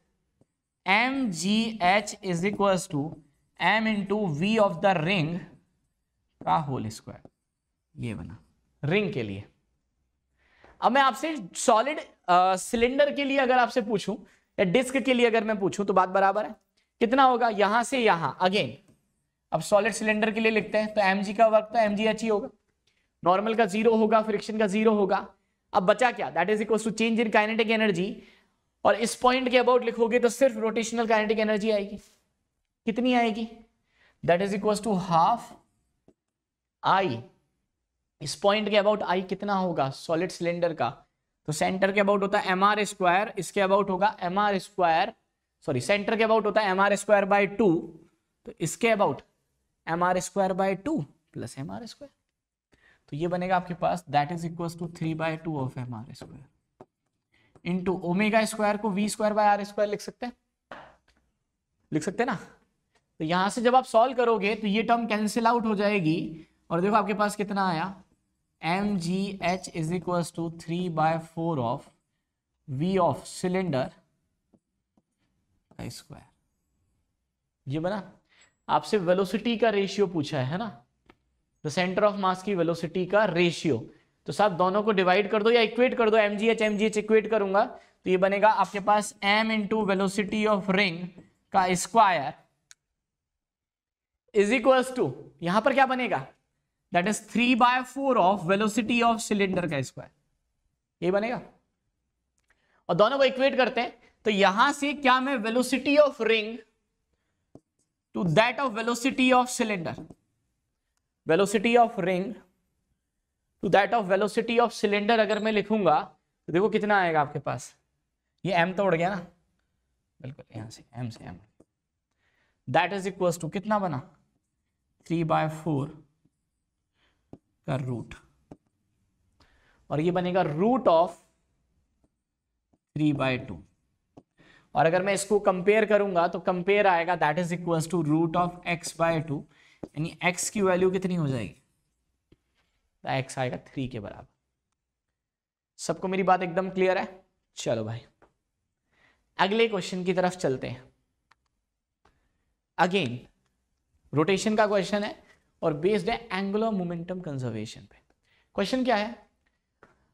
mgh is equals to m into V of the ring का होल स्क्वायर। ये बना रिंग के लिए। अब मैं आपसे सॉलिड सिलेंडर के लिए अगर आपसे पूछूं या डिस्क के लिए अगर मैं पूछूं तो बात बराबर है। कितना होगा यहां से यहां, अगेन अब सॉलिड सिलेंडर के लिए लिखते हैं तो mg का वर्क तो mgh ही होगा, नॉर्मल का 0 होगा, फ्रिक्शन का 0 होगा। अब बचा क्या, that is equal to change in kinetic energy, और इस पॉइंट के अबाउट लिखोगे तो सिर्फ रोटेशनल काइनेटिक एनर्जी आएगी। कितनी आएगी, that is equal to half I. इस पॉइंट के अबाउट आई कितना होगा सॉलिड सिलेंडर का, तो सेंटर के अबाउट होता है mr², इसके अबाउट होगा mr², सॉरी सेंटर के अबाउट होता है mr²/2, तो इसके अबाउट mr²/2 प्लस mr², तो ये बनेगा आपके पास that is equal to 3/2 of mr² into omega square को v²/r² लिख सकते हैं, लिख सकते हैं ना। तो यहां से जब आप सॉल्व करोगे तो ये टर्म कैंसिल आउट हो जाएगी, और देखो आपके पास कितना आया, mgh is equal to 3/4 of v of cylinder square. ये बना। आपसे वेलोसिटी का रेशियो पूछा है ना, द सेंटर ऑफ मास की वेलोसिटी का रेशियो, तो साहब दोनों को डिवाइड कर दो या इक्वेट कर दो, mgh इक्वेट करूंगा तो ये बनेगा आपके पास m into velocity of ring का स्क्वायर इज इक्वल्स टू, यहां पर क्या बनेगा, that is 3/4 of velocity of cylinder का स्क्वायर, ये बनेगा। और दोनों को इक्वेट करते हैं तो यहां से क्या मैं velocity of ring to that of velocity of cylinder, velocity of ring to that of velocity of cylinder अगर मैं लिखूंगा तो देखो कितना आएगा आपके पास, ये m तो उड़ गया ना, बिल्कुल यहां से m से m, that is equal to कितना बना 3/4 का रूट, और ये बनेगा रूट ऑफ 3/2। और अगर मैं इसको कंपेयर करूंगा तो कंपेयर आएगा that is equal to root of x/2, यानी x की वैल्यू कितनी हो जाएगी, x आएगा 3 के बराबर। सबको मेरी बात एकदम क्लियर है। चलो भाई अगले क्वेश्चन की तरफ चलते हैं। अगेन रोटेशन का क्वेश्चन है और बेस्ड है एंगुलर मोमेंटम कंजर्वेशन पे। क्वेश्चन क्या है,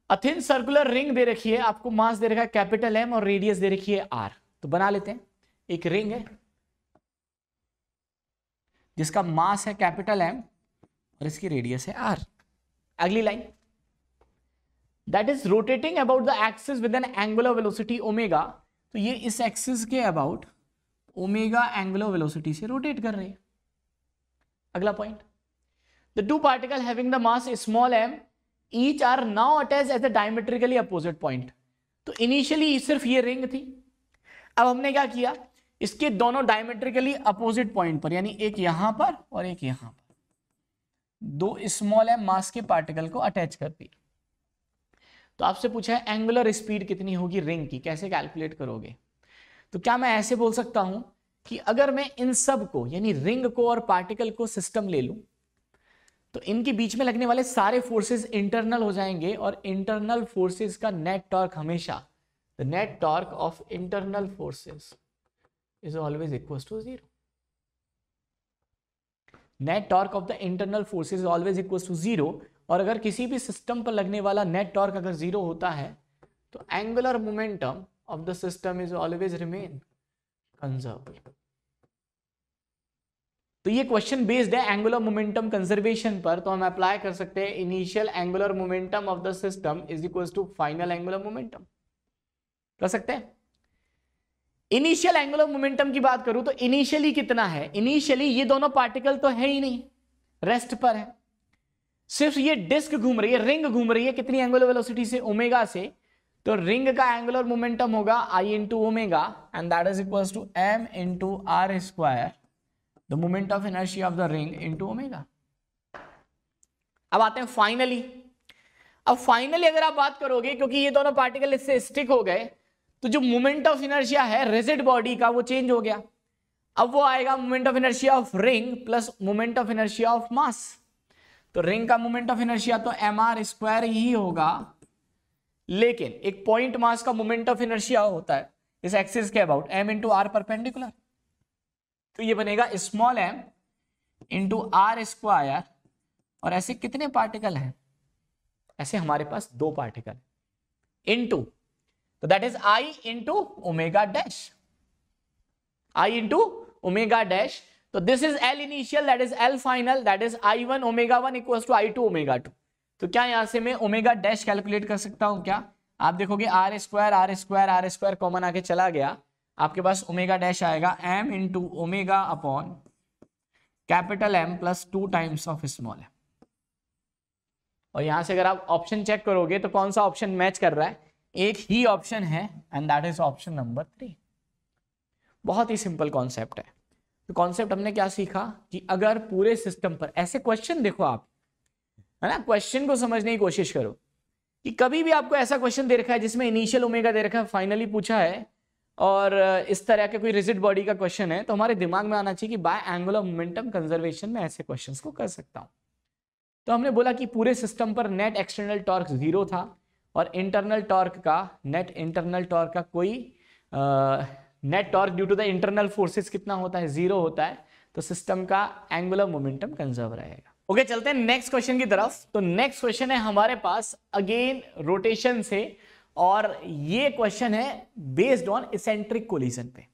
अ थिन सर्कुलर रिंग दे रखी है, आपको मास दे रखा है कैपिटल M और रेडियस दे रखी है R। तो बना लेते हैं, एक रिंग है जिसका मास है कैपिटल M और इसकी रेडियस है R। अगली line, that is rotating about the axis with an angular velocity omega, तो ये इस एक्सिस के अबाउट ओमेगा एंगुलर वेलोसिटी से रोटेट कर रही है। अगला point, the two particle having the mass small m each are now attached at the diametrically opposite point. तो इनिशियली सिर्फ ये रिंग थी, अब हमने क्या किया, इसके दोनों डायमेट्रिकली अपोजिट पॉइंट पर, यानी एक यहां पर और एक यहां पर, दो स्मॉल m मास के पार्टिकल को अटैच कर दिया। तो आपसे पूछा है एंगुलर स्पीड कितनी होगी रिंग की, कैसे कैलकुलेट करोगे। तो क्या मैं ऐसे बोल सकता हूं कि अगर मैं इन सब को यानी रिंग को और पार्टिकल को सिस्टम ले लूं तो इनके बीच में लगने वाले सारे फोर्सेस इंटरनल हो जाएंगे, और इंटरनल फोर्सेस का नेट टॉर्क हमेशा, the net torque of internal forces is always equal to 0। Net torque of the internal forces is always equal to 0, और अगर किसी भी सिस्टम पर लगने वाला नेट टॉर्क अगर 0 होता है तो angular momentum of the system is always remain conserved. तो ये क्वेश्चन बेस्ड है एंगुलर मोमेंटम कंजर्वेशन पर, तो हम अप्लाई कर सकते हैं initial angular momentum of the system is equal to final angular momentum, कर सकते हैं। इनिशियल एंगुलर मोमेंटम की बात करूं तो इनिशियली कितना है, इनिशियली ये दोनों पार्टिकल तो है ही नहीं, रेस्ट पर है, सिर्फ ये डिस्क घूम रही है, रिंग घूम रही है, कितनी एंगुलर वेलोसिटी से, ओमेगा से। तो रिंग का एंगुलर मोमेंटम होगा I into omega, and that is equal to m into R square, the moment of inertia of the ring into omega. अब आते हैं फाइनली, अब फाइनली अगर आप बात करोगे, क्योंकि ये दोनों पार्टिकल इससे स्टिक हो गए, तो जो मोमेंट ऑफ इनर्शिया है रिजिड बॉडी का वो चेंज हो गया। अब वो आएगा moment of inertia of ring plus moment of inertia of mass. तो रिंग का मोमेंट ऑफ इनर्शिया तो mr² ही होगा, लेकिन एक पॉइंट मास का मोमेंट ऑफ इनर्शिया होता है इस एक्सिस के about m into R perpendicular. तो ये बनेगा स्मॉल m इंटू r²। और ऐसे कितने पार्टिकल हैं? ऐसे हमारे पास 2 पार्टिकल इनटू, तो that is I into omega dash, I into omega dash. तो this is L initial, that is L final, that is I1 omega 1 equals to I2 omega 2। तो क्या यहां से मैं ओमेगा डैश कैलकुलेट कर सकता हूं क्या? आप देखोगे r² कॉमन आके चला गया, आपके पास ओमेगा डैश आएगा m into omega upon capital M plus 2 times of small m। और यहां से अगर आप ऑप्शन चेक करोगे तो कौन सा ऑप्शन मैच कर रहा है? एक ही ऑप्शन है, and that is option number 3। बहुत ही सिंपल कॉन्सेप्ट है। तो कॉन्सेप्ट हमने क्या सीखा कि अगर पूरे सिस्टम पर ऐसे क्वेश्चन देखो आप, है ना, क्वेश्चन को समझने की कोशिश करो कि कभी भी आपको ऐसा क्वेश्चन दे रखा है जिसमें इनिशियल ओमेगा दे रखा है, फाइनली पूछा है, और इस तरह के कोई रिजिड बॉडी का क्वेश्चन है, तो हमारे दिमाग में आना चाहिए कि बाय एंगुलर मोमेंटम कंजर्वेशन में ऐसे क्वेश्चंस को कर सकता हूं। तो हमने बोला कि पूरे सिस्टम पर नेट एक्सटर्नल टॉर्क 0 था, और इंटरनल टॉर्क का, नेट इंटरनल टॉर्क का कोई net torque due to the internal forces कितना होता है? 0 होता है। तो सिस्टम का एंगुलर मोमेंटम कंजर्व रहेगा। ओके, चलते हैं नेक्स्ट क्वेश्चन की तरफ। तो नेक्स्ट क्वेश्चन है हमारे पास अगेन रोटेशन से, और ये क्वेश्चन है बेस्ड ऑन इसेंट्रिक कोलिजन पे।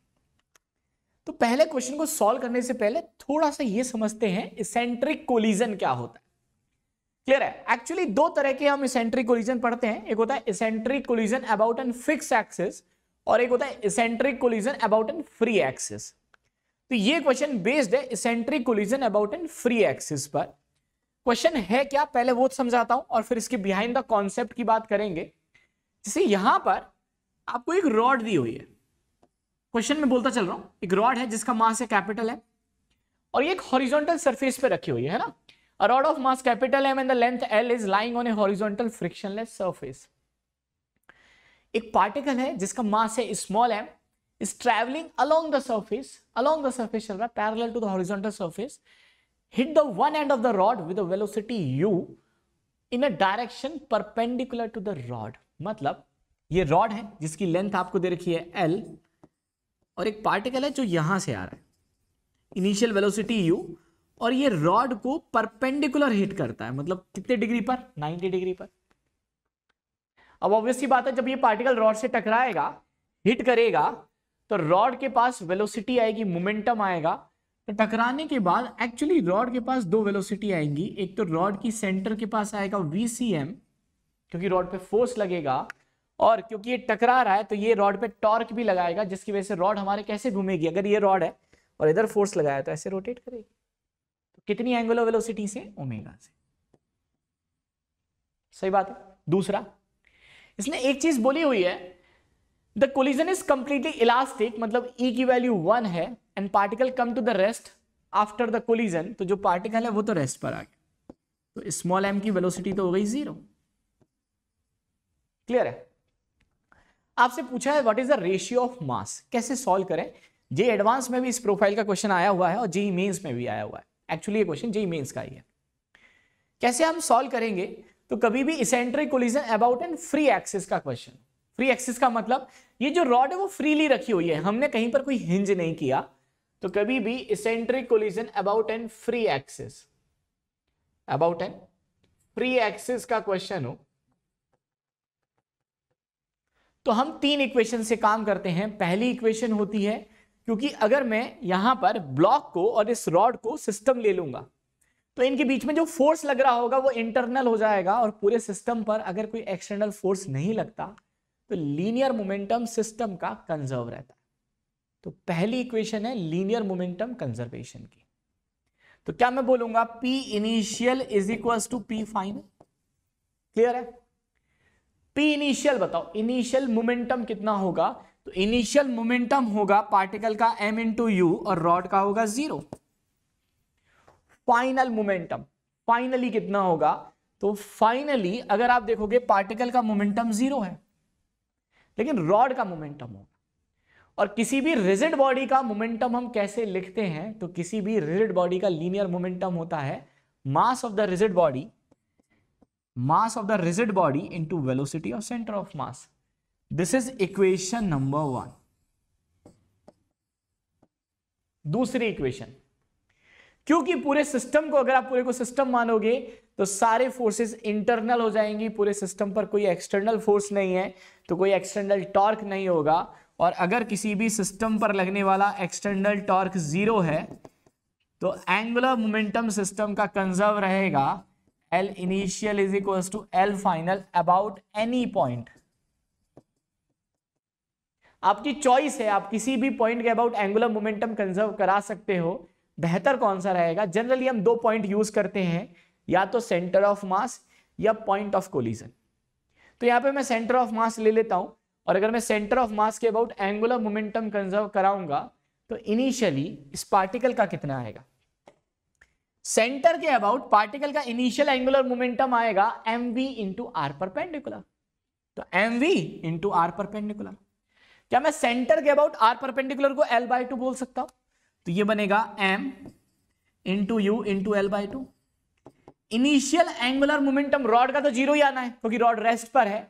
तो पहले क्वेश्चन को सॉल्व करने से पहले थोड़ा सा ये समझते हैं इसेंट्रिक कोलिजन क्या होता है। क्लियर है? एक्चुअली 2 तरह के हम इसेंट्रिक कोलिजन पढ़ते हैं। एक होता है eccentric collision about an fix axis, और एक होता है eccentric collision about an free axis. तो ये क्वेश्चन बेस्ड है eccentric collision about an free axis पर। क्वेश्चन है क्या, पहले वो समझाता हूं, और फिर इसके बिहाइंड द कॉन्सेप्ट की बात करेंगे। जैसे यहां पर आपको एक रॉड दी हुई है, क्वेश्चन में बोलता चल रहा हूं, एक रॉड है जिसका मास है कैपिटल है, और ये एक हॉरिजॉन्टल सरफेस पे रखी हुई है ना। A rod of mass capital M and the length L is lying on a horizontal frictionless surface. एक पार्टिकल है जिसका मास है small m, is traveling along the surface चल रहा है parallel to the horizontal surface, hit the one end of the rod with a velocity u in a direction perpendicular to the rod। मतलब ये rod है जिसकी length आपको दे रखी है L, और एक पार्टिकल है जो यहां से आ रहा है, इनिशियल वेलोसिटी u, और ये रॉड को परपेंडिकुलर हिट करता है। मतलब कितने डिग्री पर? 90 डिग्री पर। अब ऑब्वियसली बात है, जब ये पार्टिकल रॉड से टकराएगा, हिट करेगा, तो रॉड के पास वेलोसिटी आएगी, मोमेंटम आएगा। तो टकराने के बाद एक्चुअली रॉड के पास 2 वेलोसिटी आएंगी। एक तो रॉड की सेंटर के पास आएगा VCM, क्योंकि रॉड पे फोर्स लगेगा, और क्योंकि ये टकरा रहा है तो ये रॉड पे टॉर्क भी लगाएगा, जिसकी वजह से रॉड हमारे कैसे घूमेगी? अगर ये रॉड है और इधर फोर्स लगाया तो ऐसे रोटेट करेगी। कितनी एंगुलर वेलोसिटी से? ओमेगा से। सही बात है। दूसरा, इसने एक चीज बोली हुई है, the collision is completely elastic, मतलब E की वैल्यू 1 है, and particle come to the rest after the collision. तो जो पार्टिकल है वो तो रेस्ट पर आ गया, तो स्मॉल m की वेलोसिटी तो हो गई 0। क्लियर है? आपसे पूछा है what is the ratio of mass, कैसे सॉल्व करें? जे एडवांस में भी इस प्रोफाइल का क्वेश्चन आया हुआ है, और जेईई मेंस में भी आया हुआ है। एक्चुअली ये क्वेश्चन जेईई मेंस का ही है। कैसे हम सॉल्व करेंगे? तो कभी भी eccentric collision about an free axis का क्वेश्चन, फ्री एक्सिस का मतलब ये जो रॉड है वो फ्रीली रखी हुई है, हमने कहीं पर कोई हिंज नहीं किया। तो कभी भी eccentric collision about an free axis, about an free axis का क्वेश्चन हो, तो हम 3 इक्वेशन से काम करते हैं। पहली इक्वेशन होती है, क्योंकि अगर मैं यहां पर ब्लॉक को और इस रॉड को सिस्टम ले लूंगा, तो इनके बीच में जो फोर्स लग रहा होगा वो इंटरनल हो जाएगा, और पूरे सिस्टम पर अगर कोई एक्सटर्नल फोर्स नहीं लगता तो लीनियर मोमेंटम सिस्टम का कंजर्व रहता है। तो पहली इक्वेशन है लीनियर मोमेंटम कंजर्वेशन की। तो क्या मैं बोलूंगा? P initial is equals to P final. Clear है? P इनिशियल बताओ, इनिशियल मोमेंटम कितना होगा? तो इनिशियल मोमेंटम होगा पार्टिकल का m इंटू यू, और रॉड का होगा 0। फाइनल मोमेंटम फाइनली कितना होगा? तो फाइनली अगर आप देखोगे पार्टिकल का मोमेंटम 0 है, लेकिन रॉड का मोमेंटम होगा। और किसी भी रिजिड बॉडी का मोमेंटम हम कैसे लिखते हैं, तो किसी भी रिजिड बॉडी का लीनियर मोमेंटम होता है मास of the rigid body into velocity of centre of mass. This is equation number 1। दूसरी इक्वेशन, क्योंकि पूरे सिस्टम को, अगर आप पूरे को सिस्टम मानोगे तो सारे फोर्सेस इंटरनल हो जाएंगी, पूरे सिस्टम पर कोई एक्सटर्नल फोर्स नहीं है, तो कोई एक्सटर्नल टॉर्क नहीं होगा। और अगर किसी भी सिस्टम पर लगने वाला एक्सटर्नल टॉर्क 0 है तो एंगुलर मोमेंटम सिस्टम का कंजर्व रहेगा L initial is equal to L final about any point. आपकी चॉइस है, आप किसी भी पॉइंट के अबाउट एंगुलर मोमेंटम कंजर्व करा सकते हो। बेहतर कौन सा रहेगा? जनरली हम 2 पॉइंट यूज करते हैं, या तो सेंटर ऑफ मास या पॉइंट ऑफ कोलिजन। तो यहां पे मैं सेंटर ऑफ मास ले लेता हूं, और अगर मैं सेंटर ऑफ मास के अबाउट एंगुलर मोमेंटम कंजर्व कराऊंगा तो इनिशियली इस पार्टिकल का कितना आएगा? सेंटर के अबाउट पार्टिकल का इनिशियल एंगुलर मोमेंटम आएगा mv इंटू आर परपेंडिकुलर। तो mv इंटू आर परपेंडिकुलर, क्या मैं सेंटर के अबाउट आर परपेंडिकुलर को L/2 बोल सकता हूं? तो ये बनेगा m into you into L/2। Initial angular momentum rod का तो 0 ही आना है, क्योंकि रॉड रेस्ट पर है।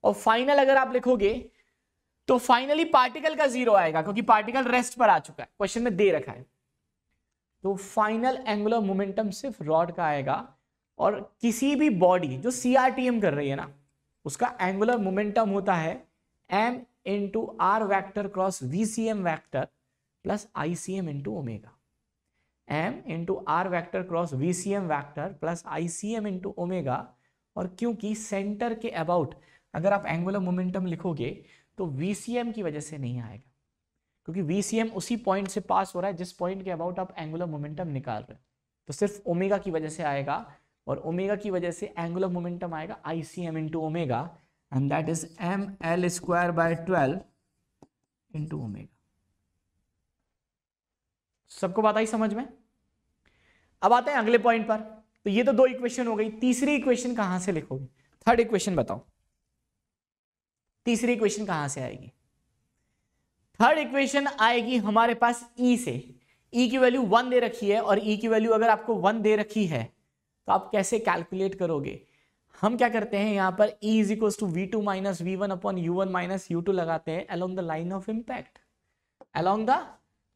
और फाइनल अगर आप लिखोगे तो फाइनली पार्टिकल का 0 आएगा, क्योंकि पार्टिकल रेस्ट पर आ चुका है, क्वेश्चन में दे रखा है। तो फाइनल एंगुलर मोमेंटम सिर्फ रॉड का आएगा। और किसी भी बॉडी जो CRTM कर रही है ना, उसका एंगुलर मोमेंटम होता है m into R vector cross VCM vector plus ICM into omega. m into R vector cross VCM vector plus ICM into omega. और क्योंकि सेंटर के अबाउट अगर आप एंगुलर मोमेंटम लिखोगे तो VCM की वजह से नहीं आएगा, क्योंकि VCM उसी पॉइंट से पास हो रहा है जिस पॉइंट के अबाउट आप एंगुलर मोमेंटम निकाल रहे हैं। तो सिर्फ ओमेगा की वजह से आएगा, और ओमेगा की वजह से एंगुलर मोमेंटम आएगा ICM into omega, and that is mL² into omega. सबको बात आई समझ में? अब आते हैं अगले पॉइंट पर। तो ये तो 2 इक्वेशन हो गई। तीसरी इक्वेशन कहां से लिखोगे? थर्ड इक्वेशन बताओ, तीसरी इक्वेशन कहां से आएगी? थर्ड इक्वेशन आएगी हमारे पास E से। E की वैल्यू 1 दे रखी है, और E की वैल्यू अगर आपको 1 दे रखी है तो आप कैसे कैलकुलेट करोगे? हम क्या करते हैं यहां पर E is equal to V2 minus V1 upon U1 minus U2 लगाते हैं along the line of impact, along the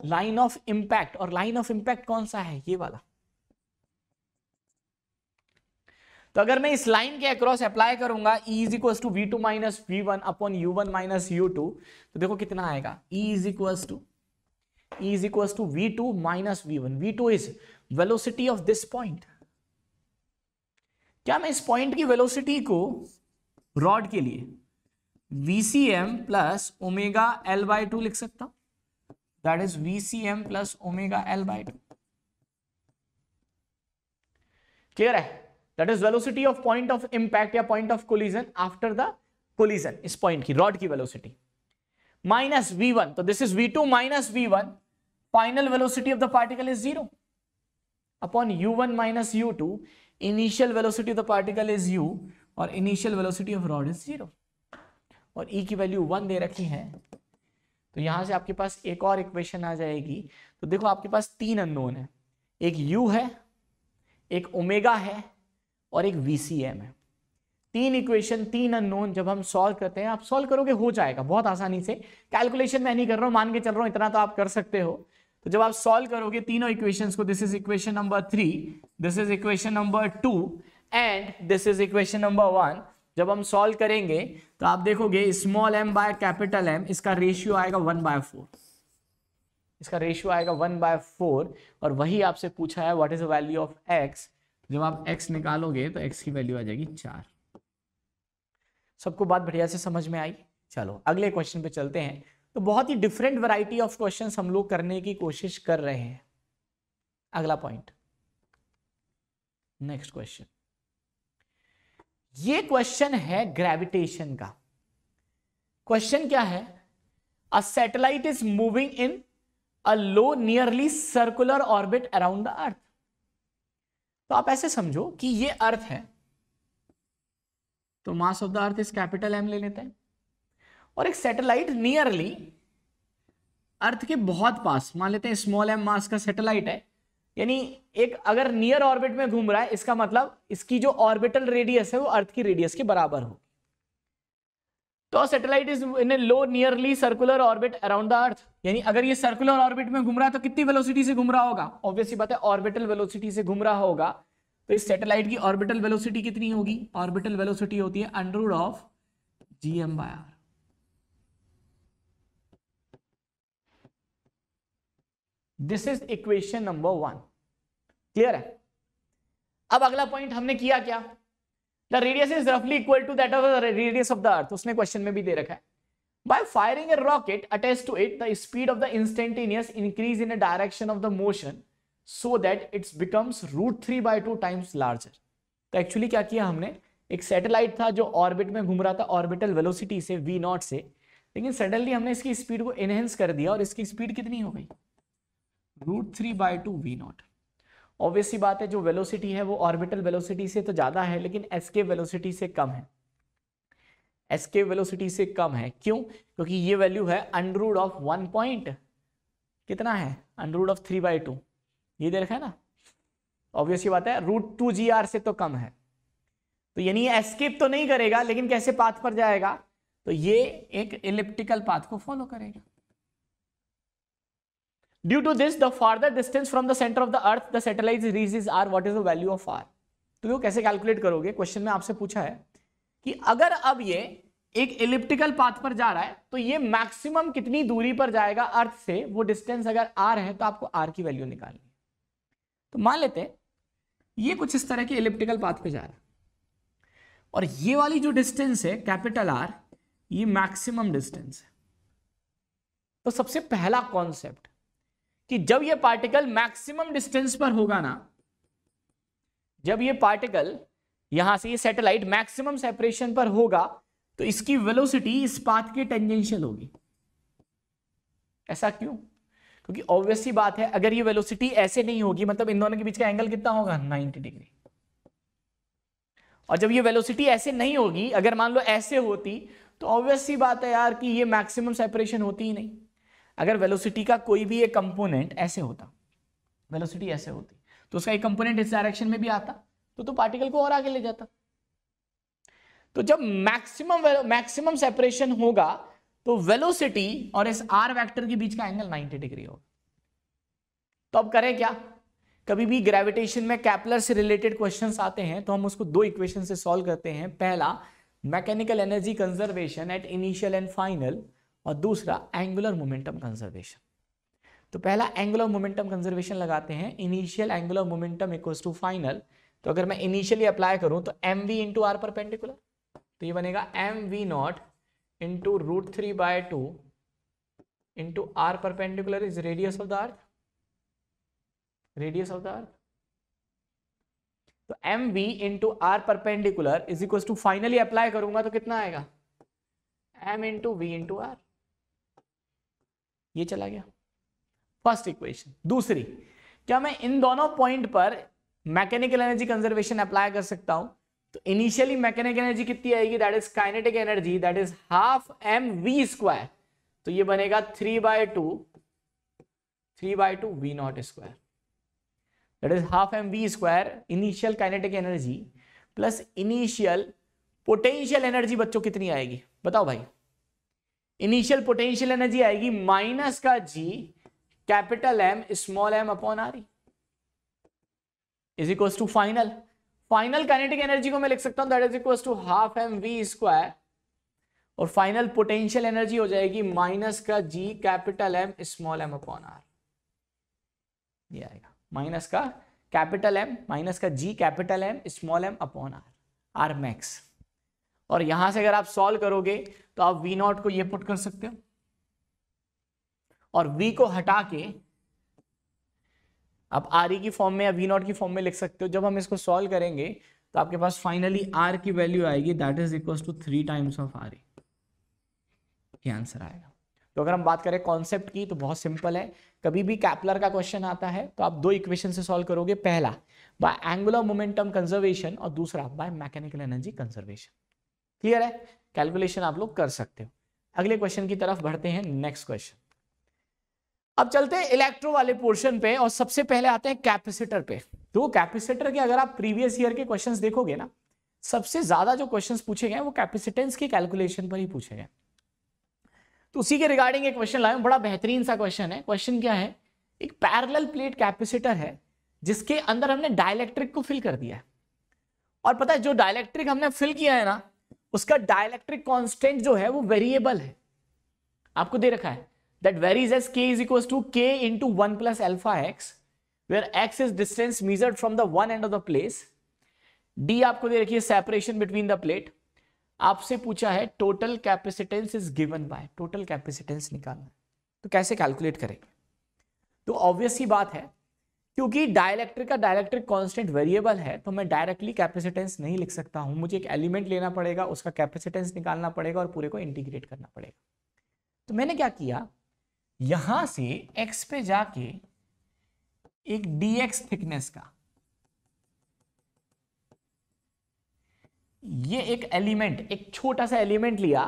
line of impact. और लाइन ऑफ इंपैक्ट कौन सा है? ये वाला। तो अगर मैं इस लाइन के अक्रॉस अप्लाई करूंगा E is equal to V2 minus V1 upon U1 minus U2, तो देखो कितना आएगा। E is equal to V2 minus V1। V2 is velocity of this point. क्या मैं इस पॉइंट की वेलोसिटी को रॉड के लिए VCM प्लस ओमेगा L/2 लिख सकता हूं? That is VCM plus omega L/2। Clear है? That is velocity of point of impact या point of collision after the collision. इस पॉइंट की रॉड की वेलोसिटी माइनस V1, तो this is V2 minus V1। Final velocity of the particle is 0 upon U1 minus U2। Initial velocity of the particle is U, और initial velocity of rod is 0, और E की value 1 दे रखी है। तो यहां से आपके पास एक और इक्वेशन आ जाएगी। तो देखो आपके पास 3 अननोन है, एक U है, एक ओमेगा है, और एक VCM है। 3 इक्वेशन, 3 अननोन। जब हम सॉल्व करते हैं, आप सॉल्व करोगे हो जाएगा बहुत आसानी से। कैलकुलेशन मैं नहीं कर रहा हूं, मान के चल रहा हूं, इतना तो आप कर सकते हो। तो जब आप सॉल्व करोगे तीनों इक्वेशंस को, this is equation number 3, this is equation number 2 and this is equation number 1। जब हम सॉल्व करेंगे तो आप देखोगे small m by capital M, इसका रेशियो आएगा 1/4। इसका रेशियो आएगा 1/4। और वही आपसे पूछा है what is the value of x। जब आप x निकालोगे तो x की वैल्यू आ जाएगी 4। सबको बात बढ़िया से समझ में आई? चलो अगले क्वेश्चन पे चलते हैं। तो बहुत ही डिफरेंट वैरायटी ऑफ क्वेश्चंस हम लोग करने की कोशिश कर रहे हैं। अगला पॉइंट, नेक्स्ट क्वेश्चन। ये क्वेश्चन है ग्रेविटेशन का। क्वेश्चन क्या है? A satellite is moving in a low nearly circular orbit around the earth. तो आप ऐसे समझो कि ये अर्थ है, तो mass of the earth is capital M ले लेते हैं। और एक सैटेलाइट नियरली अर्थ के बहुत पास, मान लेते हैं स्मॉल एम मास का सैटेलाइट है, यानी एक अगर नियर ऑर्बिट में घूम रहा है, इसका मतलब इसकी जो ऑर्बिटल रेडियस है वो अर्थ की रेडियस के बराबर हो। तो satellite is in A low nearly circular orbit around the अर्थ, यानी अगर ये सर्कुलर ऑर्बिट में घूम रहा है तो कितनी वेलोसिटी से घूम रहा होगा? ऑब्वियसली बात है ऑर्बिटल वेलोसिटी से घूम रहा होगा। तो इस सैटेलाइट की ऑर्बिटल वेलोसिटी कितनी होगी? ऑर्बिटल वेलोसिटी होती है under root of gm/r। This is equation number 1। Clear है? अब अगला पॉइंट हमने किया क्या? द रेडियस इज रफली equal to that of the radius of the earth, उसने क्वेश्चन में भी दे रखा है। By firing a rocket attached to it, the speed of the instantaneous increase in a direction of the motion so that it's becomes √3/2 times larger. तो actually क्या किया हमने, एक सैटेलाइट था जो ऑर्बिट में घूम रहा था ऑर्बिटल वेलोसिटी से v0 से, लेकिन सडनली हमने इसकी स्पीड को एनहेंस कर दिया और इसकी स्पीड कितनी हो गई? √3/2 v0। ऑब्वियसली बात है जो वेलोसिटी है वो ऑर्बिटल वेलोसिटी से तो ज्यादा है, लेकिन एस्केप वेलोसिटी से कम है। एस्केप वेलोसिटी से कम है, क्यों? क्योंकि ये वैल्यू है अंडर रूट ऑफ 1 पॉइंट कितना है, अंडर रूट ऑफ 3/2, ये दे रखा है ना। ऑब्वियसली बात है √2gr से तो कम है, तो यानी एस्केप तो नहीं करेगा, लेकिन कैसे पाथ पर जाएगा? तो ये एक इलिप्टिकल पाथ को फॉलो करेगा। Due to this, the farther distance from the center of the earth the satellite reaches r, what is the value of r? तो वो कैसे कैलकुलेट करोगे? क्वेश्चन में आपसे पूछा है कि अगर अब ये एक इलिप्टिकल पाथ पर जा रहा है तो ये मैक्सिमम कितनी दूरी पर जाएगा अर्थ से, वो डिस्टेंस अगर r है तो आपको r की वैल्यू निकालनी है। तो मान लेते हैं ये कुछ इस तरह के इलिप्टिकल पाथ पे जा रहा है और ये वाली जो डिस्टेंस है कैपिटल R, ये मैक्सिमम डिस्टेंस है। तो सबसे पहला कॉन्सेप्ट कि जब ये पार्टिकल मैक्सिमम डिस्टेंस पर होगा ना, जब ये पार्टिकल यहां से ये सैटेलाइट मैक्सिमम सेपरेशन पर होगा तो इसकी वेलोसिटी इस पाथ के टेंजेंशियल होगी। ऐसा क्यों? क्योंकि ऑब्वियसली बात है अगर ये वेलोसिटी ऐसे नहीं होगी, मतलब इन दोनों के बीच का एंगल कितना होगा? 90 डिग्री। और जब ये वेलोसिटी ऐसे नहीं होगी, अगर मान लो ऐसे होती, तो ऑब्वियसली बात है यार कि ये मैक्सिमम सेपरेशन होती ही नहीं। अगर वेलोसिटी का कोई भी एक कंपोनेंट ऐसे होता, वेलोसिटी ऐसे होती, तो उसका एक कंपोनेंट इस डायरेक्शन में भी आता तो पार्टिकल को और आगे ले जाता। तो जब मैक्सिमम सेपरेशन होगा तो वेलोसिटी और इस r वेक्टर के बीच का एंगल 90 डिग्री होगा। तो अब करें क्या? कभी भी ग्रेविटेशन में केपलर से रिलेटेड क्वेश्चंस आते हैं तो हम उसको दो इक्वेशन से सॉल्व करते हैं। पहला mechanical energy conservation at initial and final, और दूसरा एंगुलर मोमेंटम कंजर्वेशन। तो पहला एंगुलर मोमेंटम कंजर्वेशन लगाते हैं, initial angular momentum equals to final. तो अगर मैं इनिशियली अप्लाई करूं तो mv इंटू आर परपेंडिकुलर, तो ये बनेगा mv0 into √3/2 into R perpendicular is radius of the earth, radius of the earth. तो mv into R perpendicular is equals to, finally apply करूंगा तो कितना आएगा? m into V into R. ये चला गया फर्स्ट इक्वेशन। दूसरी, क्या मैं इन दोनों पॉइंट पर मैकेनिकल एनर्जी कंजर्वेशन अप्लाई कर सकता हूं? तो इनिशियली मैकेनिकल एनर्जी कितनी आएगी? That is kinetic energy, that is half mv²। तो ये बनेगा 3/2 v0², that is half mv² initial kinetic energy plus initial potential energy. बच्चों कितनी आएगी बताओ भाई? इनिशियल पोटेंशियल एनर्जी आएगी माइनस का g capital M small m upon r is equals to final kinetic energy को मैं लिख सकता हूं that is equals to half mv², और फाइनल पोटेंशियल एनर्जी हो जाएगी माइनस का g capital M small m upon r। ये आएगा माइनस का कैपिटल M माइनस का g capital M small m upon r max. और यहां से अगर आप सॉल्व करोगे तो आप v0 को ये पुट कर सकते हो और v को हटा के आप re की फॉर्म में या v0 की फॉर्म में लिख सकते हो। जब हम इसको सॉल्व करेंगे तो आपके पास फाइनली r की वैल्यू आएगी that is equals to 3 times of re। ये आंसर आएगा। तो अगर हम बात करें कॉन्सेप्ट की तो बहुत सिंपल है। कभी भी कैपलर का क्वेश्चन आता है तो आप दो इक्वेशन से सॉल्व करोगे, पहला बाय एंगुलर मोमेंटम कंजर्वेशन और दूसरा by mechanical energy conservation. Clear है? कैलकुलेशन आप लोग कर सकते हो। अगले क्वेश्चन की तरफ बढ़ते हैं, नेक्स्ट क्वेश्चन। अब चलते हैं इलेक्ट्रो वाले पोर्शन पे और सबसे पहले आते हैं कैपेसिटर पे। तो कैपेसिटर के अगर आप प्रीवियस ईयर के क्वेश्चंस देखोगे ना, सबसे ज्यादा जो क्वेश्चंस पूछे गए वो कैपेसिटेंस की कैलकुलेशन पर ही पूछे गए। तो उसी के रिगार्डिंग एक क्वेश्चन लाया हूं, बड़ा बेहतरीन सा क्वेश्चन है। क्वेश्चन क्या है, एक पैरेलल प्लेट कैपेसिटर है जिसके अंदर हमने डाइलेक्ट्रिक को फिल कर दिया है, और पता है जो डाइलेक्ट्रिक हमने फिल किया है ना, उसका डाइलेक्ट्रिक कांस्टेंट जो है वो वेरिएबल है, आपको दे रखा है that varies as k is equals to k into 1 plus alpha x, where x is distance measured from the one end of the place, d आपको दे रखी है separation between the plate। आपसे पूछा है total capacitance is given by, total capacitance निकालना है, तो कैसे कैलकुलेट करेंगे? तो ऑब्वियस ही बात है, क्योंकि डाइलेक्ट्रिक का डाइलेक्ट्रिक कांस्टेंट वेरिएबल है, तो मैं डायरेक्टली कैपेसिटेंस नहीं लिख सकता हूं, मुझे एक एलिमेंट लेना पड़ेगा, उसका कैपेसिटेंस निकालना पड़ेगा और पूरे को इंटीग्रेट करना पड़ेगा। तो मैंने क्या किया, यहां से x पे जाके एक dx थिकनेस का ये एक एलिमेंट, एक छोटा सा एलिमेंट लिया,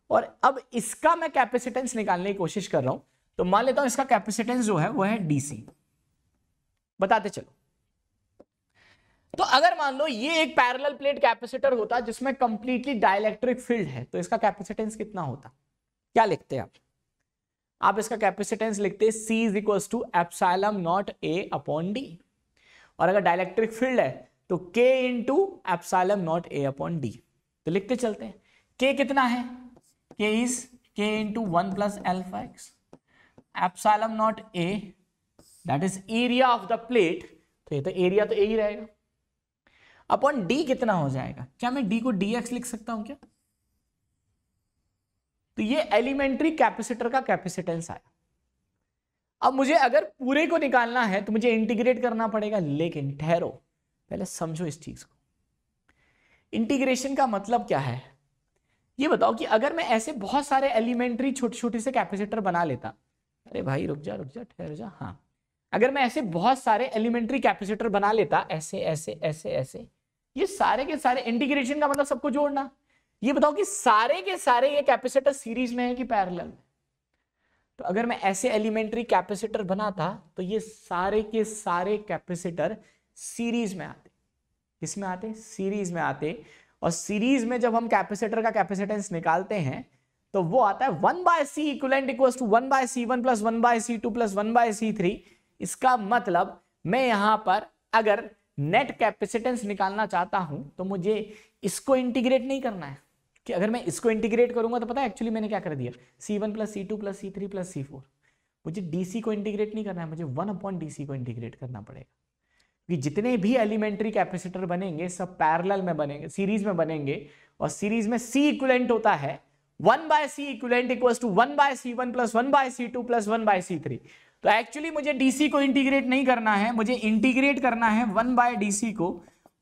और अब इसका मैं कैपेसिटेंस निकालने की कोशिश कर रहा हूं। तो मान लेता हूं इसका कैपेसिटेंस जो है वो है dc, बताते चलो। तो अगर मान लो ये एक पैरेलल प्लेट कैपेसिटर होता जिसमें कंप्लीटली डाइलेक्ट्रिक फील्ड है, तो इसका कैपेसिटेंस कितना होता? क्या लिखते हैं आप इसका कैपेसिटेंस लिखते C is equal to epsilon not A upon D, और अगर डाइलेक्ट्रिक फील्ड है तो K into epsilon not A upon D। तो लिखते चलते हैं, K कितना है, K is K into 1 plus alpha x, epsilon not A that is area of the plate, तो ये तो एरिया तो A ही रहेगा, अपॉन D कितना हो जाएगा? क्या मैं D को dx लिख सकता हूं क्या? तो ये एलिमेंट्री कैपेसिटर का कैपेसिटेंस आया। अब मुझे अगर पूरे को निकालना है तो मुझे इंटीग्रेट करना पड़ेगा, लेकिन ठहरो, पहले समझो इस चीज को। इंटीग्रेशन का मतलब क्या है ये बताओ, कि अगर मैं ऐसे बहुत सारे एलिमेंट्री छोटे छोटे से कैपेसिटर बना लेता, अरे भाई रुक जा ठहर जा, हाँ, अगर मैं ऐसे बहुत सारे एलिमेंट्री कैपेसिटर बना लेता, ऐसे ऐसे ऐसे ऐसे, ये सारे के सारे, इंटीग्रेशन का मतलब सबको जोड़ना, ये बताओ कि सारे के सारे ये कैपेसिटर सीरीज में है कि पैरेलल में? तो अगर मैं ऐसे एलिमेंट्री कैपेसिटर बनाता तो ये सारे के सारे कैपेसिटर सीरीज में आते। किस में आते? सीरीज में आते। और सीरीज में जब हम कैपेसिटर का कैपेसिटेंस निकालते हैं तो वो आता है 1/c equivalent equals to 1/c1 plus 1/c2 plus 1/c3। इसका मतलब मैं यहां पर अगर नेट कैपेसिटेंस निकालना चाहता हूं तो मुझे इसको इंटीग्रेट नहीं करना है, कि अगर मैं इसको इंटीग्रेट करूंगा तो पता है एक्चुअली मैंने क्या कर दिया, C1 plus C2 plus C3 plus C4। मुझे DC को इंटीग्रेट नहीं करना है, मुझे 1 अपॉन DC को इंटीग्रेट करना पड़ेगा, क्योंकि जितने भी एलिमेंट्री कैपेसिटर बनेंगे सब पैरेलल में बनेंगे, सीरीज में बनेंगे, और सीरीज में C इक्विवेलेंट होता है 1/c equivalent equals to 1/c1 plus 1/c2 plus 1/c3। तो एक्चुअली मुझे DC को इंटीग्रेट नहीं करना है, मुझे इंटीग्रेट करना है 1/DC को,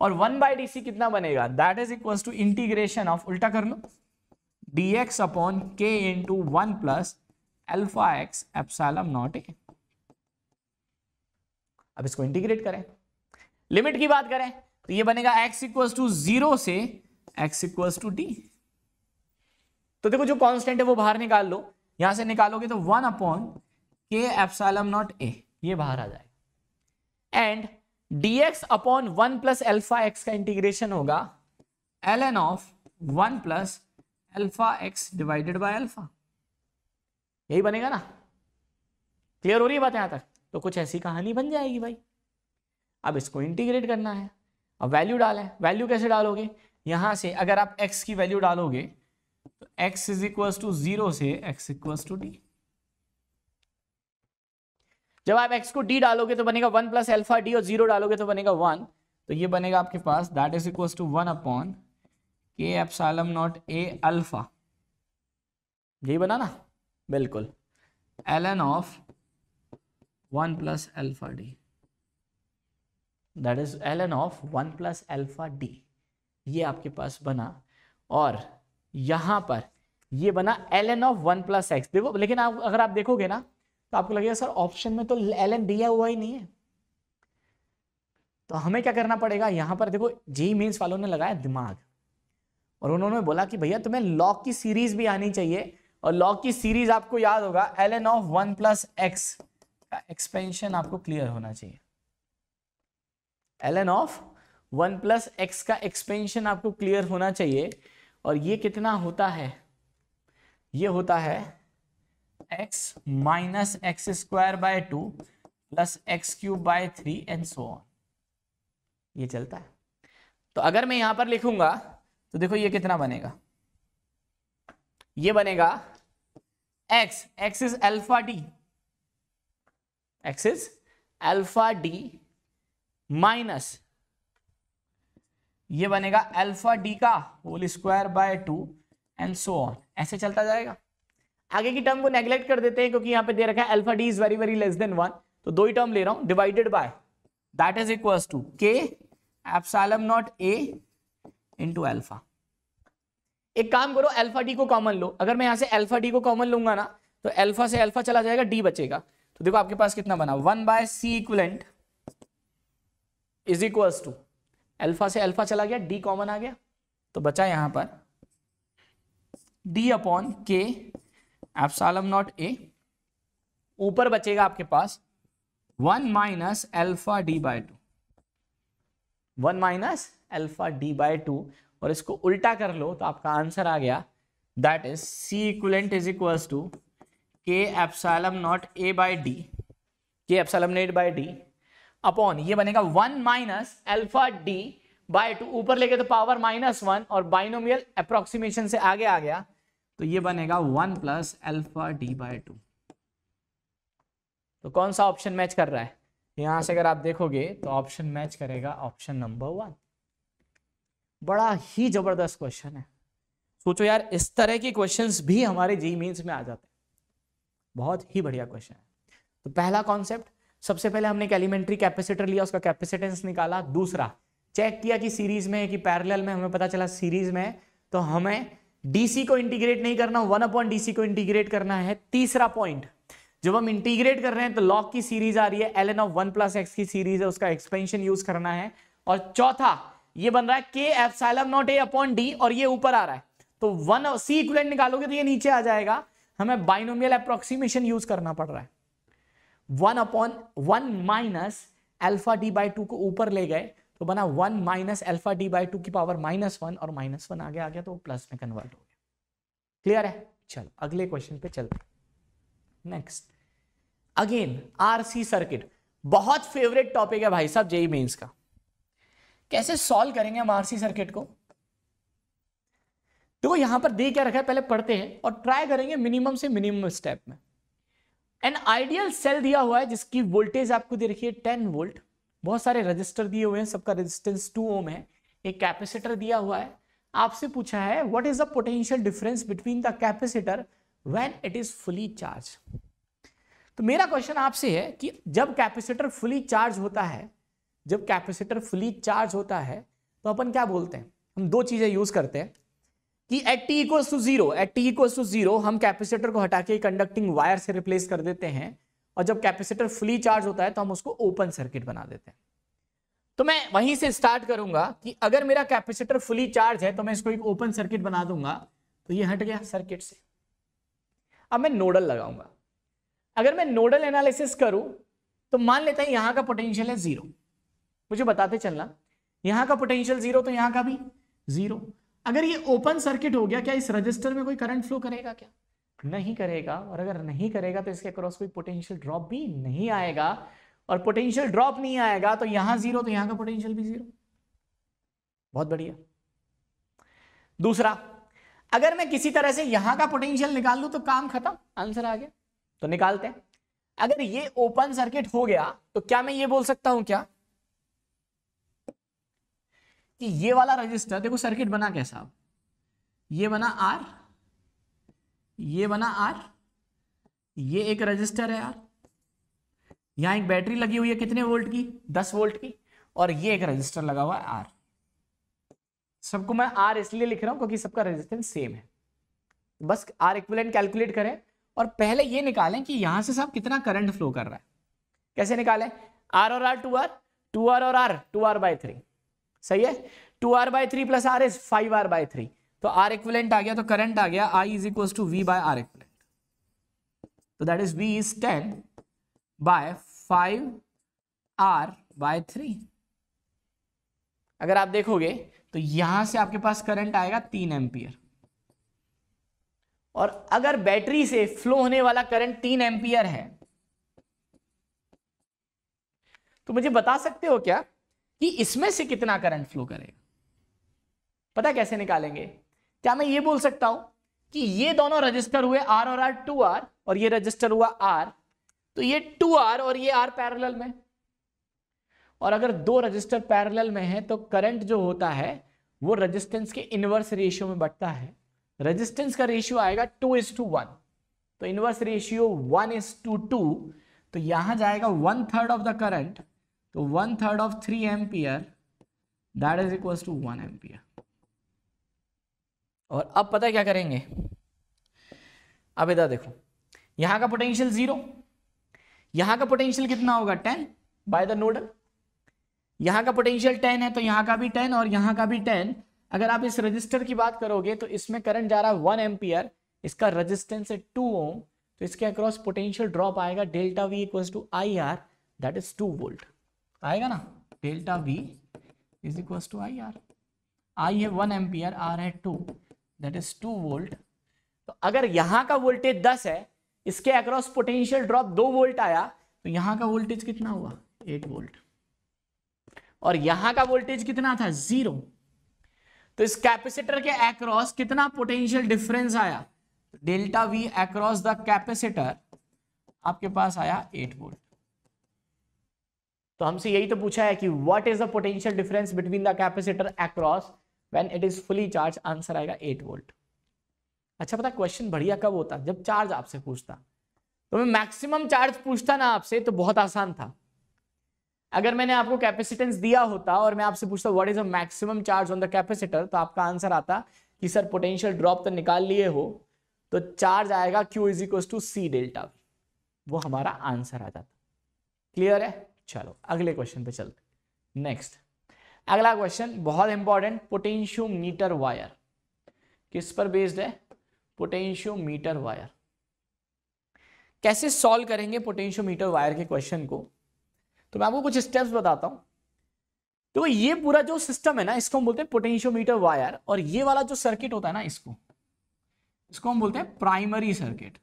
और 1/DC कितना बनेगा, that is equals to integration of, उल्टा कर लो, dx upon k into 1 plus alpha x epsilon not A। अब इसको इंटीग्रेट करें, लिमिट की बात करें तो ये बनेगा x इक्वल्स टू 0 से x इक्वल्स टू d। तो देखो जो कांस्टेंट है वो बाहर निकाल लो, यहां से निकालोगे तो 1 upon k epsilon not A, ये बाहर आ जाएगा, and dx upon 1 plus alpha x का इंटीग्रेशन होगा ln of 1 plus alpha x divided by alpha, यही बनेगा ना? क्लियर हो रही है बात यहां तक? तो कुछ ऐसी कहानी बन जाएगी भाई। अब इसको इंटीग्रेट करना है, अब वैल्यू डालें, वैल्यू कैसे डालोगे, यहां से अगर आप x की वैल्यू डालोगे तो x इज इक्वल टू 0 से x इक्वल टू d। जब आप x को d डालोगे तो बनेगा 1 प्लस अल्फा d, और 0 डालोगे तो बनेगा 1, तो ये बनेगा आपके पास that is equal to 1 upon k epsilon not A alpha, यही बना ना? बिल्कुल, ln of 1 plus alpha d, that is ln of 1 plus alpha d, ये आपके पास बना, और यहां पर ये बना ln ऑफ 1 प्लस एक्स। देखो, लेकिन आप अगर आप देखोगे ना तो आपको लगेगा सर ऑप्शन में तो ln दिया हुआ ही नहीं है, तो हमें क्या करना पड़ेगा, यहां पर देखो जेईई मेंस वालों ने लगाया दिमाग, और उन्होंने बोला कि भैया तुम्हें लॉग की सीरीज भी आनी चाहिए, और लॉग की सीरीज आपको याद होगा ln ऑफ 1 प्लस एक्स का एक्सपेंशन आपको क्लियर होना चाहिए। ln ऑफ 1 प्लस एक्स का एक्सपेंशन आपको क्लियर होना चाहिए, और ये कितना होता है, ये होता है x minus x square by 2 plus x cube by 3 and so on, ये चलता है। तो अगर मैं यहां पर लिखूंगा तो देखो ये कितना बनेगा, ये बनेगा x is alpha D, x is alpha D minus ये बनेगा अल्फा डी का whole square by 2 and so on, ऐसे चलता जाएगा। आगे की टर्म को नेग्लेक्ट कर देते हैं क्योंकि यहां पे दे रखा है alpha D is very very less than 1, तो दो ही टर्म ले रहा हूं, divided by that is equals to k epsilon not a into alpha. एक काम करो, अल्फा डी को कॉमन लो, अगर मैं यहां से अल्फा डी को कॉमन लूंगा ना तो अल्फा से अल्फा चला जाएगा, डी बचेगा। तो देखो आपके पास कितना बना, 1 by C equivalent is equals to alpha से अल्फा चला गया, डी कॉमन आ गया, तो बचा यहां पर D upon K epsilon not A, ऊपर बचेगा आपके पास 1 minus alpha D by 2, 1 minus alpha D by 2, और इसको उल्टा कर लो तो आपका आंसर आ गया, that is C equivalent is equals to K epsilon not A by D, K epsilon not by D upon ये बनेगा 1 माइनस अल्फा डी बाय 2, ऊपर लेके तो पावर -1 और बाइनोमियल अप्रोक्सीमेशन से आगे आ गया, तो ये बनेगा 1 प्लस अल्फा डी बाय 2। तो कौन सा ऑप्शन मैच कर रहा है, यहां से अगर आप देखोगे तो ऑप्शन मैच करेगा ऑप्शन नंबर 1। बड़ा ही जबरदस्त क्वेश्चन है, सोचो यार इस तरह के क्वेश्चंस भी हमारे जेईई मेंस में आ जाते हैं, बहुत ही बढ़िया क्वेश्चन है। तो पहला कॉन्सेप्ट, सबसे पहले हमने एक एलिमेंट्री कैपेसिटर लिया, उसका कैपेसिटेंस निकाला। दूसरा, चेक किया कि सीरीज में है कि पैरेलल में, हमें पता चला सीरीज में है, तो हमें डीसी को इंटीग्रेट नहीं करना, 1 अपॉन डीसी को इंटीग्रेट करना है। तीसरा पॉइंट, जब हम इंटीग्रेट कर रहे हैं तो लॉग की सीरीज आ रही है, ln ऑफ 1 प्लस एक्स की सीरीज है, उसका एक्सपेंशन यूज करना है। और चौथा ये बन रहा है के epsilon not a upon D, और ये ऊपर आ रहा है, तो 1 सी इक्विवेलेंट निकालोगे तो ये नीचे आ जाएगा, हमें बाइनोमियल अप्रोक्सीमेशन यूज करना पड़ रहा है। 1 upon 1 minus alpha D by 2 को ऊपर ले गए तो बना 1 माइनस अल्फा डी बाई 2 की पावर -1, और -1 आगे आ गया तो प्लस में कन्वर्ट हो गया। क्लियर है? चलो अगले क्वेश्चन पे चलते हैं। नेक्स्ट, अगेन आरसी सर्किट, बहुत फेवरेट टॉपिक है भाई साहब जेईई मेंस का। कैसे सॉल्व करेंगे हम आरसी सर्किट को? देखो यहां पर दे क्या रखा है, पहले पढ़ते हैं और ट्राई करेंगे मिनिमम से मिनिमम स्टेप में। एन आइडियल सेल दिया हुआ है जिसकी वोल्टेज आपको दे रखी है 10 वोल्ट, बहुत सारे रजिस्टर दिए हुए हैं, सबका रेजिस्टेंस 2 ओम है, एक कैपेसिटर दिया हुआ है। आपसे पूछा है what is the potential difference between the capacitor when it is fully charge. तो मेरा क्वेश्चन आपसे है कि जब कैपेसिटर फुली चार्ज होता है, जब कैपेसिटर फुली चार्ज होता है तो अपन क्या बोलते हैं, हम दो चीजें यूज करते हैं कि at T equals to zero हम कैपेसिटर को हटा के कंडक्टिंग वायर से रिप्लेस कर देते हैं, और जब कैपेसिटर फुली चार्ज होता है तो हम उसको ओपन सर्किट बना देते हैं। तो मैं वहीं से स्टार्ट करूंगा कि अगर मेरा कैपेसिटर फुली चार्ज है तो मैं इसको एक ओपन सर्किट बना दूंगा, तो ये हट गया सर्किट से। अब मैं नोडल लगाऊंगा। अगर मैं नोडल एनालिसिस करूं तो मान लेते हैं यहां का पोटेंशियल है 0, मुझे बताते चलना, यहां का पोटेंशियल 0 तो यहां का भी 0। अगर ये ओपन सर्किट हो गया, क्या इस रजिस्टर में कोई करंट फ्लो करेगा? क्या नहीं करेगा, और अगर नहीं करेगा तो इसके अक्रॉस कोई पोटेंशियल ड्रॉप भी नहीं आएगा, और पोटेंशियल ड्रॉप नहीं आएगा तो यहां 0 तो यहां का पोटेंशियल भी 0। बहुत बढ़िया। दूसरा, अगर मैं किसी तरह से यहां का पोटेंशियल निकाल लूं तो काम खत्म, आंसर आ गया। तो निकालते हैं। अगर ये ओपन सर्किट हो गया तो क्या मैं ये बोल सकता हूं क्या कि ये वाला रजिस्टर, देखो सर्किट बना कैसा, ये बना R, ये बना R, ये एक रजिस्टर है R, यहां एक बैटरी लगी हुई है कितने वोल्ट की, 10 वोल्ट की, और ये एक रजिस्टर लगा हुआ है R। सबको मैं R इसलिए लिख रहा हूं क्योंकि सबका रेजिस्टेंस सेम है। बस R इक्विवेलेंट कैलकुलेट करें और पहले ये निकालें कि यहां से साहब कितना करंट फ्लो कर रहा है। कैसे निकालें? R और R 2R, 2R और R 2R by 3, सही है। 2R by 3 plus R is 5R by 3, तो आर इक्विवेलेंट आ गया, तो करंट आ गया I is equal to V by R equivalent. तो that is V is 10 by 5 R by 3। अगर आप देखोगे तो यहां से आपके पास करंट आएगा 3 एम्पियर, और अगर बैटरी से फ्लो होने वाला करंट 3 एम्पियर है तो मुझे बता सकते हो क्या कि इसमें से कितना करंट फ्लो करेगा? पता कैसे निकालेंगे? क्या मैं ये बोल सकता हूं कि ये दोनों रजिस्टर हुए R और R, 2R, और ये रजिस्टर हुआ R, तो ये 2R और ये R पैरेलल में, और अगर दो रजिस्टर पैरेलल में है तो करंट जो होता है वो रेजिस्टेंस के इनवर्स रेशियो में बढ़ता है। रेजिस्टेंस का रेशियो आएगा 2:1, तो इनवर्स रेशियो 1:2, तो यहां जाएगा 1/3 ऑफ द करंट, तो 1/3 of 3 ampere that is equal to 1 ampere. और अब पता है क्या करेंगे? अब इधर देखो, यहां का पोटेंशियल 0, यहां का पोटेंशियल कितना होगा 10 बाय द नोडल, यहां का पोटेंशियल 10 है तो यहां का भी 10 और यहां का भी 10। अगर आप इस रजिस्टर की बात करोगे तो इसमें करंट जा रहा है 1 एम्पियर, इसका रेजिस्टेंस है 2 ओम, तो इसके अक्रॉस पोटेंशियल ड्रॉप आएगा delta V equals to IR that is 2 volt आएगा ना। Delta V is equals to IR, I है 1 एम्पियर, R है 2 दैट इज 2 वोल्ट। तो अगर यहां का वोल्टेज 10 है, इसके अक्रॉस पोटेंशियल ड्रॉप 2 वोल्ट आया, तो यहां का वोल्टेज कितना हुआ 8 वोल्ट, और यहां का वोल्टेज कितना था 0, तो इस कैपेसिटर के अक्रॉस कितना पोटेंशियल डिफरेंस आया? Delta V across the capacitor आपके पास आया 8 वोल्ट। तो हमसे यही तो पूछा है कि what is the potential difference between the capacitor across when it is fully charge, answer आएगा 8 वोल्ट। अच्छा पता क्वेश्चन बढ़िया कब होता? जब चार्ज आपसे पूछता। तो मैं मैक्सिमम चार्ज पूछता ना आपसे तो बहुत आसान था। अगर मैंने आपको कैपेसिटेंस दिया होता और मैं आपसे पूछता what is the maximum charge on the capacitor, तो आपका आंसर आता कि सर पोटेंशियल ड्रॉप तो निकाल लिए हो, तो चार्ज आएगा Q is equal to C delta V, वो हमारा आंसर आ जाता। क्लियर है? चलो अगले क्वेश्चन पे चलते। नेक्स्ट अगला क्वेश्चन बहुत इंपॉर्टेंट, पोटेंशियोमीटर वायर। किस पर बेस्ड है? Potentiometer wire. कैसे सॉल्व करेंगे पोटेंशियोमीटर वायर के क्वेश्चन को? तो मैं आपको कुछ स्टेप्स बताता हूं। तो ये पूरा जो सिस्टम है ना, इसको हम बोलते हैं पोटेंशियोमीटर वायर, और ये वाला जो सर्किट होता है ना, इसको हम बोलते हैं प्राइमरी सर्किट,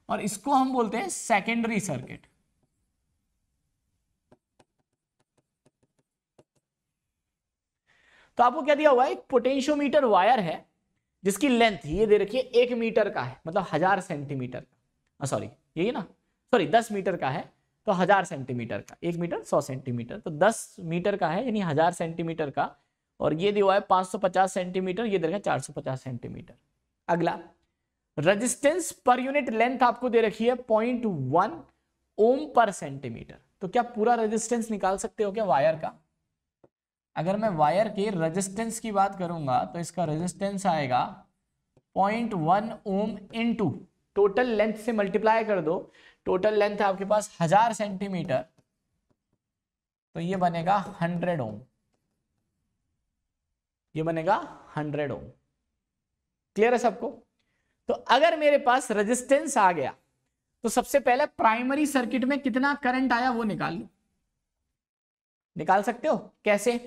और इसको हम बोलते हैं सेकेंडरी सर्किट। तो आपको क्या दिया हुआ है? एक पोटेंशियोमीटर वायर है जिसकी लेंथ ये दे रखी है 1 मीटर का है, मतलब 1000 सेंटीमीटर का, सॉरी यही ना, सॉरी 10 मीटर का है तो 1000 सेंटीमीटर का, 1 मीटर 100 सेंटीमीटर, तो 10 मीटर का है यानी 1000 सेंटीमीटर का, और ये दिया हुआ है 550 सेंटीमीटर, ये दे रखा है 450 सेंटीमीटर। अगला रेजिस्टेंस पर यूनिट लेंथ आपको दे रखी है 0.1 ओम पर सेंटीमीटर। तो क्या पूरा रेजिस्टेंस निकाल सकते हो क्या वायर का? अगर मैं वायर के रेजिस्टेंस की बात करूंगा तो इसका रेजिस्टेंस आएगा 0.1 ओम इनटू टोटल लेंथ से मल्टीप्लाई कर दो, टोटल लेंथ है आपके पास 1000 सेंटीमीटर, तो ये बनेगा 100 ओम, ये बनेगा 100 ओम। क्लियर है सबको? तो अगर मेरे पास रेजिस्टेंस आ गया तो सबसे पहले प्राइमरी सर्किट में कितना करंट आया वो निकाल लो। निकाल सकते हो कैसे?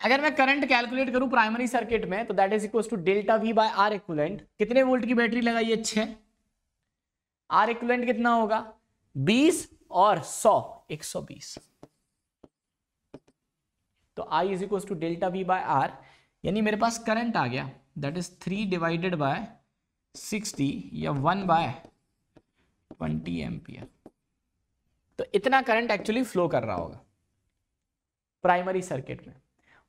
अगर मैं करंट कैलकुलेट करूं प्राइमरी सर्किट में तो that is equal to delta V by R equivalent. कितने वोल्ट की बैटरी लगाई है? 6। आर इक्विवेलेंट कितना होगा? 20 और 100 120। तो I is equal to delta V by R, यानी मेरे पास करंट आ गया दैट इज 3 डिवाइडेड बाय 60 या 1 बाय 20 एम्पियर। तो इतना करंट एक्चुअली फ्लो कर रहा होगा प्राइमरी सर्किट में।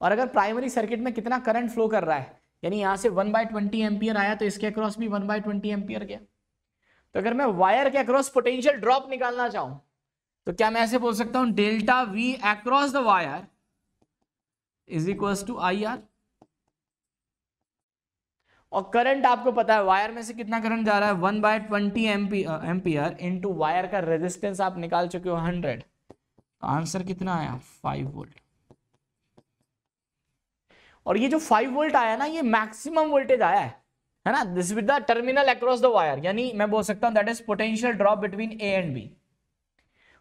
और अगर प्राइमरी सर्किट में कितना करंट फ्लो कर रहा है, यानी यहां से 1/20 एम्पियर आया तो इसके अक्रॉस भी 1/20 एम्पियर गया। तो अगर मैं वायर के अक्रॉस पोटेंशियल ड्रॉप निकालना चाहूं तो क्या मैं ऐसे बोल सकता हूं delta V across the wire is equal to IR। और करंट आपको पता है वायर में से कितना करंट जा रहा है 1/20 एम्पियर इनटू वायर का रेजिस्टेंस आप निकाल चुके हो 100। आंसर कितना आया 5 वोल्ट। और ये जो 5 वोल्ट आया ना, ये मैक्सिमम वोल्टेज आया है ना, this with the terminal across the wire, यानी मैं बोल सकता हूं that is potential drop between A and B.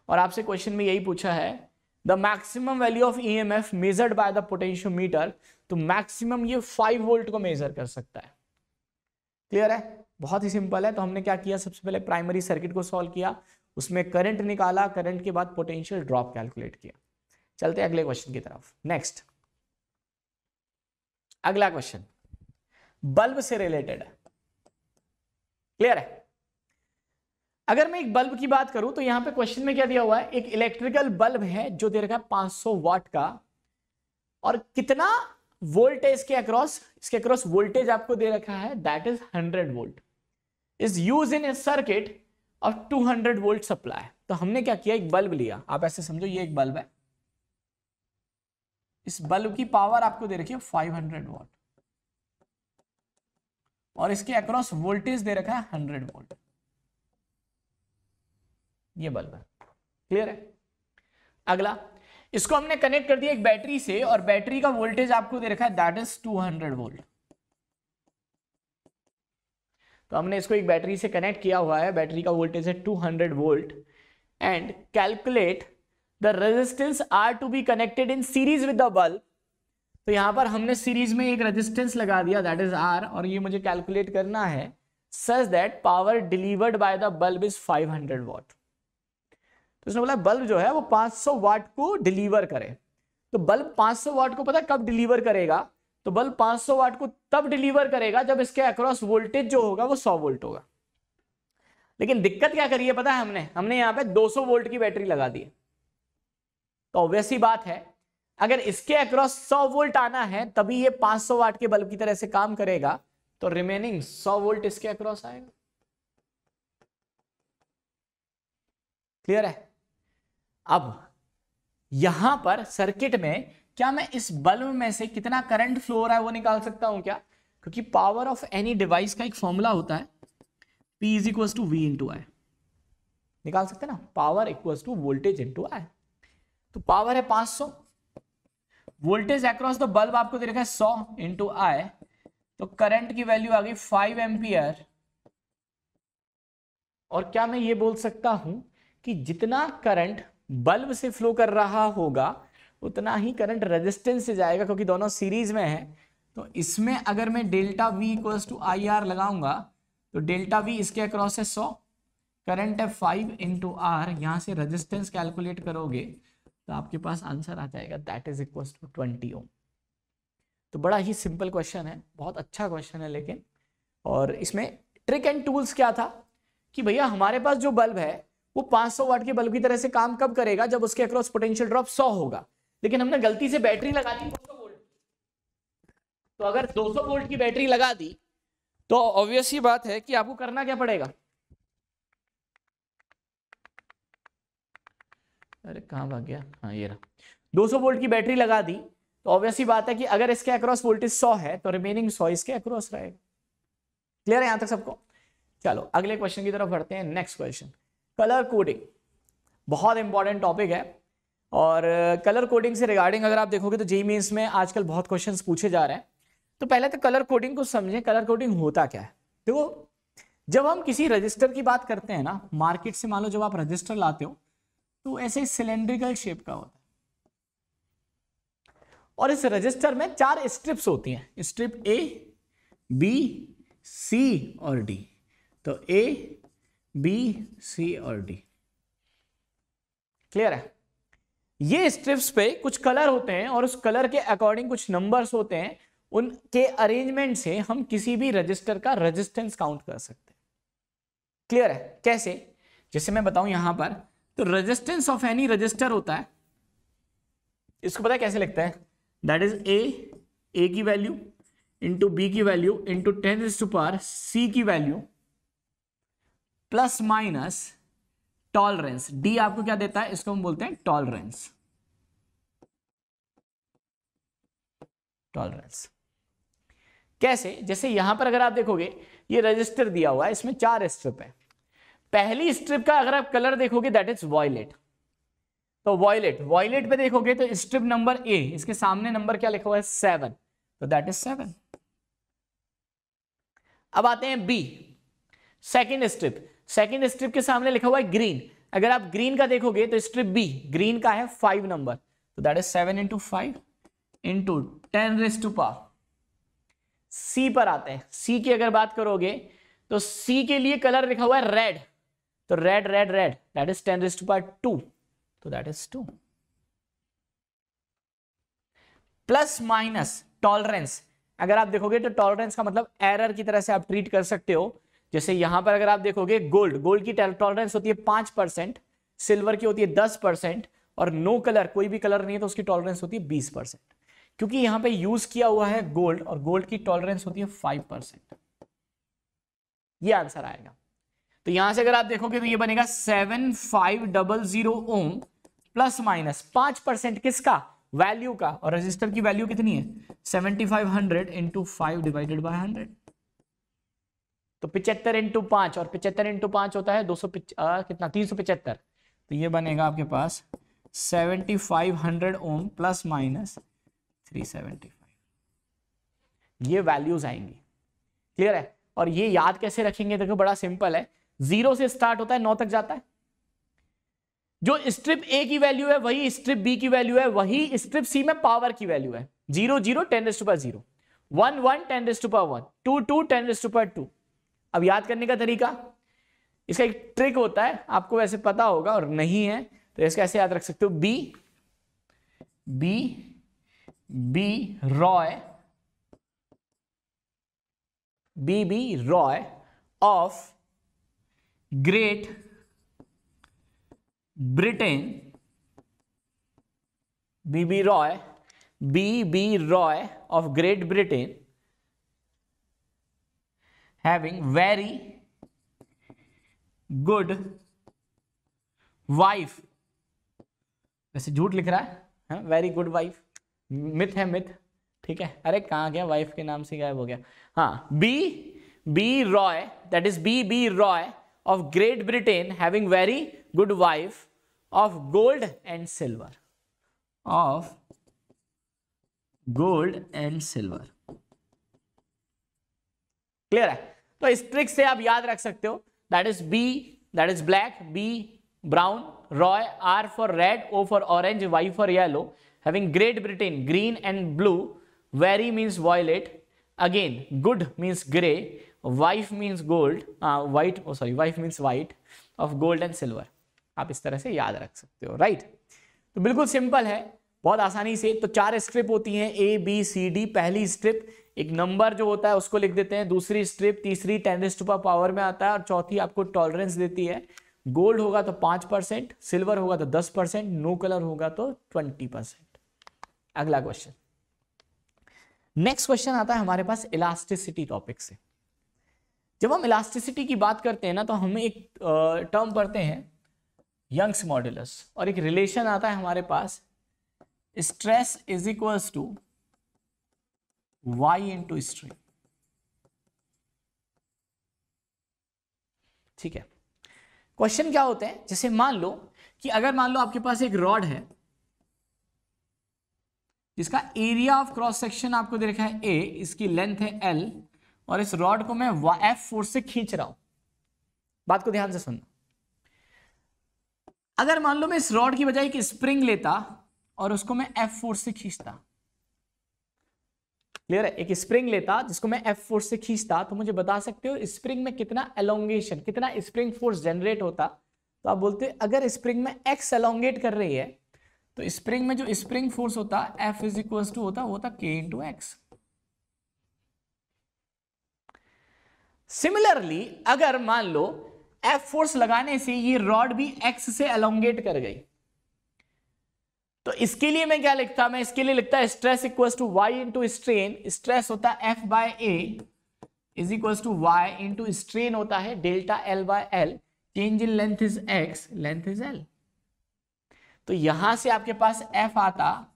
और आपसे क्वेश्चन में यही पूछा है the maximum value of EMF measured by the potentiometer, तो मैक्सिमम ये 5 वोल्ट को मेजर कर सकता है। क्लियर है, बहुत ही सिंपल है। तो हमने क्या किया, सबसे पहले प्राइमरी सर्किट को सॉल्व किया, उसमें करंट निकाला, करंट के बाद पोटेंशियल ड्रॉप कैलकुलेट किया। चलते हैं अगले क्वेश्चन की तरफ। नेक्स्ट, अगला क्वेश्चन बल्ब से रिलेटेड है। क्लियर है, अगर मैं एक बल्ब की बात करूं तो यहां पे क्वेश्चन में क्या दिया हुआ है, एक इलेक्ट्रिकल बल्ब है जो दे रखा है 500 वाट का, और कितना वोल्ट है इसके अक्रॉस वोल्टेज आपको दे रखा है that is 100 volt, is use in A circuit of 200 volt supply. तो हमने क्या किया, एक बल्ब लिया, आप ऐसे समझो ये एक बल्ब है, इस बल्ब की पावर आपको दे रखी है 500 वाट, और इसके अक्रॉस वोल्टेज दे रखा है 100 वोल्ट। ये बल्ब है। क्लियर है, अगला, इसको हमने कनेक्ट कर दिया एक बैटरी से, और बैटरी का वोल्टेज आपको दे रखा है दैट इज 200 वोल्ट। तो हमने इसको एक बैटरी से कनेक्ट किया हुआ है, बैटरी का वोल्टेज है 200 volt, and calculate the resistance R to be connected in series with the bulb. तो यहां पर हमने सीरीज में एक रेजिस्टेंस लगा दिया दैट इज आर, और ये मुझे कैलकुलेट करना है such that power delivered by the bulb is 500 वाट। तो उसने बोला बल्ब जो है वो 500 वाट को डिलीवर करे। तो बल्ब 500 वाट को पता है कब डिलीवर करेगा, तो बल्ब 500 वाट को तब डिलीवर करेगा जब इसके अक्रॉस वोल्टेज जो होगा वो 100 वोल्ट होगा। लेकिन दिक्कत क्या करी है पता है, हमने यहां पे 200 वोल्ट की बैटरी लगा दी है। तो ऑब्वियस ही बात है, अगर इसके अक्रॉस 100 वोल्ट आना है तभी ये 500 वाट के बल्ब की तरह से काम करेगा, तो रिमेनिंग 100 वोल्ट इसके अक्रॉस आएगा। क्लियर है, अब यहां पर सर्किट में क्या मैं इस बल्ब में से कितना करंट फ्लो हो रहा है वो निकाल सकता हूं क्या? क्योंकि पावर ऑफ एनी डिवाइस का एक फॉर्मूला होता है P is equal to V into I. निकाल सकते हैं ना, power equal to voltage into I. तो पावर है 500, वोल्टेज अक्रॉस द बल्ब आपको दे रखा है 100 इंटू आई, तो करंट की वैल्यू आ गई 5 एम्पियर। और क्या मैं ये बोल सकता हूं कि जितना करंट बल्ब से फ्लो कर रहा होगा उतना ही करंट रेजिस्टेंस से जाएगा, क्योंकि दोनों सीरीज में है। तो इसमें अगर मैं delta V equals to I R लगाऊंगा तो डेल्टा V इसके अक्रॉस है 100, करंट है 5 इंटू आर, यहां से रेजिस्टेंस कैलकुलेट करोगे तो आपके पास आंसर आ जाएगा दैट इज इक्वल्स टू 20 ओम। तो बड़ा ही सिंपल क्वेश्चन है, बहुत अच्छा क्वेश्चन है लेकिन, और इसमें ट्रिक एंड टूल्स क्या था कि भैया हमारे पास जो बल्ब है वो 500 वाट के बल्ब की तरह से काम कब करेगा, जब उसके अक्रॉस पोटेंशियल ड्रॉप 100 होगा। लेकिन हमने गलती से बैटरी लगा दी 200 वोल्ट। तो अगर 200 वोल्ट की बैटरी लगा दी तो ऑब्वियस ही बात है कि आपको करना क्या पड़ेगा, अरे कहां भाग गया, हाँ ये रहा, 200 वोल्ट की बैटरी लगा दी तो ऑब्वियस ही बात है कि अगर इसके अक्रॉस वोल्टेज 100 है तो रिमेनिंग 100 इसके अक्रॉस रहेगा। क्लियर है यहां तक सबको? चलो अगले क्वेश्चन की तरफ बढ़ते हैं। नेक्स्ट क्वेश्चन, कलर कोडिंग, बहुत इंपॉर्टेंट टॉपिक है। और कलर कोडिंग से रिगार्डिंग अगर आप देखोगे तो जेईई मेंस में आजकल बहुत क्वेश्चंस पूछे जा रहे हैं। तो पहले तो कलर कोडिंग को समझें, कलर कोडिंग होता क्या है। देखो जब हम किसी रजिस्टर की बात करते हैं ना, मार्केट से मान लो जब आप रजिस्टर लाते हो तो ऐसे सिलेंड्रिकल शेप का होता है, और इस रजिस्टर में 4 स्ट्रिप्स होती हैं, स्ट्रिप A, B, C और D। तो A, B, C और D। क्लियर है, ये स्ट्रिप्स पे कुछ कलर होते हैं और उस कलर के अकॉर्डिंग कुछ नंबर्स होते हैं, उनके अरेंजमेंट से हम किसी भी रजिस्टर का रेजिस्टेंस काउंट कर सकते हैं। क्लियर है, कैसे? जैसे मैं बताऊं यहां पर, तो रेजिस्टेंस ऑफ एनी रजिस्टर होता है, इसको पता है कैसे लिखता है, दैट इज ए की वैल्यू इंटू बी की वैल्यू इंटू 10⁻⁴ सी की value plus minus tolerance. D आपको क्या देता है, इसको हम बोलते हैं टॉलरेंस। टॉलरेंस कैसे? जैसे यहां पर अगर आप देखोगे ये रजिस्टर दिया हुआ है, इसमें 4 स्ट्रिप है। पहली स्ट्रिप का अगर आप कलर देखोगे दैट इज वॉयलेट। तो वॉयलेट पे देखोगे तो स्ट्रिप नंबर A, इसके सामने नंबर क्या लिखा हुआ है 7, तो दैट इज 7। अब आते हैं B, second strip. Second strip के सामने लिखा हुआ है ग्रीन। अगर आप ग्रीन का देखोगे तो स्ट्रिप बी ग्रीन का है 5 नंबर, तो दैट इज 7 इंटू 5 इंटू 10⁻⁴। सी पर आते हैं। सी की अगर बात करोगे तो सी के लिए कलर लिखा हुआ है रेड, तो red red red, that is 10⁻², तो that is 2। Plus minus tolerance, अगर आप देखोगे तो टॉलरेंस का मतलब एरर की तरह से आप ट्रीट कर सकते हो। जैसे यहां पर अगर आप देखोगे गोल्ड की टॉलरेंस होती है 5%, सिल्वर की होती है 10%, और नो कलर, कोई भी कलर नहीं है तो उसकी टॉलरेंस होती है 20%। क्योंकि यहां पे यूज किया हुआ है गोल्ड, और गोल्ड की टॉलरेंस होती है 5%। ये आंसर आएगा। तो यहां से अगर आप देखोगे तो ये बनेगा 7500 ओम प्लस माइनस 5% किसका, वैल्यू का, और रजिस्टर की वैल्यू कितनी है 7500 इंटू 5 डिवाइडेड बाय 100, तो 75 इंटू 5, और 75 इंटू 5 होता है 200 कितना 375, तो ये बनेगा आपके पास 7500 ओम प्लस माइनस 375, ये वैल्यूज आएंगी। क्लियर है? और ये याद कैसे रखेंगे, देखो बड़ा सिंपल है, 0 से स्टार्ट होता है 9 तक जाता है। जो स्ट्रिप ए की वैल्यू है वही स्ट्रिप बी की वैल्यू है, वही स्ट्रिप सी में पावर की वैल्यू है। 0 0 10⁻0, 1 1 10⁻1, 2 2 10⁻2। अब याद करने का तरीका, इसका एक ट्रिक होता है, आपको वैसे पता होगा और नहीं है तो इसका ऐसे याद रख सकते हो, B Roy of Great Britain, B Roy of Great Britain having very good wife, वैसे झूठ लिख रहा है, वेरी गुड वाइफ, मिथ है मिथ, ठीक है। अरे कहां गया, वाइफ के नाम से गायब हो गया। हाँ, B Roy, that is B Roy of Great Britain having very good wife of gold and silver, of gold and silver. Clear है? तो इस ट्रिक से आप याद रख सकते हो, that is B, that is black, B brown, Roy R for red, O for orange, Y for yellow, having Great Britain green and blue, very means violet, again good means grey, wife means gold, white, sorry wife means white, of gold and silver. आप इस तरह से याद रख सकते हो, right? तो बिल्कुल सिंपल है, बहुत आसानी से। तो 4 स्ट्रिप होती हैं ए बी सी डी। पहली स्ट्रिप एक नंबर जो होता है उसको लिख देते हैं, दूसरी स्ट्रिप, तीसरी 10⁻⁴ में आता है, और चौथी आपको टॉलरेंस देती है। गोल्ड होगा तो 5%, सिल्वर होगा तो 10%, नो कलर होगा तो 20%। अगला क्वेश्चन, नेक्स्ट क्वेश्चन आता है हमारे पास इलास्टिसिटी टॉपिक से। जब हम इलास्टिसिटी की बात करते हैं ना, तो हम एक टर्म पढ़ते हैं यंग्स मॉड्यूलस, और एक रिलेशन आता है हमारे पास, stress is equals to y into strain. ठीक है, क्वेश्चन क्या होते हैं, जैसे मान लो कि अगर मान लो आपके पास एक रॉड है जिसका एरिया ऑफ क्रॉस सेक्शन आपको दे रखा है a, इसकी लेंथ है l, और इस रॉड को मैं F फोर्स से खींच रहा हूं। बात को ध्यान से सुनना। अगर मान लो मैं इस रॉड की बजाय एक स्प्रिंग लेता और उसको मैं F फोर्स से खींचता, क्लियर है? एक स्प्रिंग लेता जिसको मैं F फोर्स से खींचता, तो मुझे बता सकते हो स्प्रिंग में कितना एलोंगेशन, कितना स्प्रिंग फोर्स जनरेट होता। तो आप बोलते अगर स्प्रिंग में x एलोंगेट कर रही है तो स्प्रिंग में जो स्प्रिंग फोर्स होता F इज इक्वल टू होता K इंटू एक्स। सिमिलरली अगर मान लो F फोर्स लगाने से ये रॉड भी x से एलोंगेट कर गई, तो इसके लिए मैं क्या लिखता, मैं इसके लिए लिखता stress equals to y into strain. Stress होता है F बाय A is equals to y into strain होता है delta L by L, change in length is x, length is L। तो यहां से आपके पास F आता,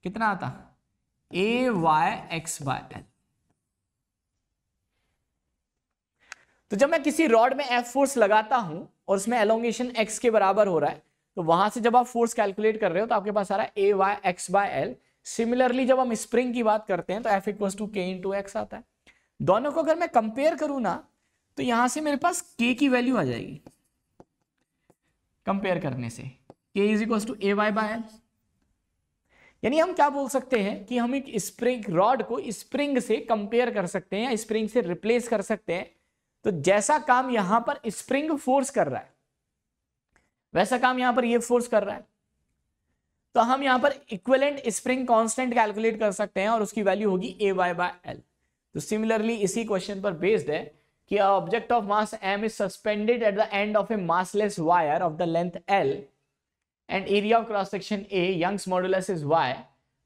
कितना आता, AY x बाय L। तो जब मैं किसी रॉड में F फोर्स लगाता हूं और उसमें एलोंगेशन x के बराबर हो रहा है, तो वहां से जब आप फोर्स कैलकुलेट कर रहे हो तो आपके पास आ रहा है AY x by L। Similarly जब हम स्प्रिंग की बात करते हैं तो F equals to K into x आता है। दोनों को अगर मैं कंपेयर करूं ना तो यहां से मेरे पास K की वैल्यू आ जाएगी कंपेयर करने से, K is equals to A Y by L. यानी हम क्या बोल सकते हैं कि हम एक स्प्रिंग रॉड को स्प्रिंग से कंपेयर कर सकते हैं या स्प्रिंग से रिप्लेस कर सकते हैं। तो जैसा काम यहां पर स्प्रिंग फोर्स कर रहा है वैसा काम यहां पर ये फोर्स कर रहा है। तो हम यहां पर इक्विवेलेंट स्प्रिंग कांस्टेंट कैलकुलेट कर सकते हैं और उसकी वैल्यू होगी ए वाई बाय एल। तो सिमिलरली इसी क्वेश्चन पर बेस्ड है कि object of mass m is suspended at the end of A massless wire of the length l and area of cross section A, Young's modulus is y,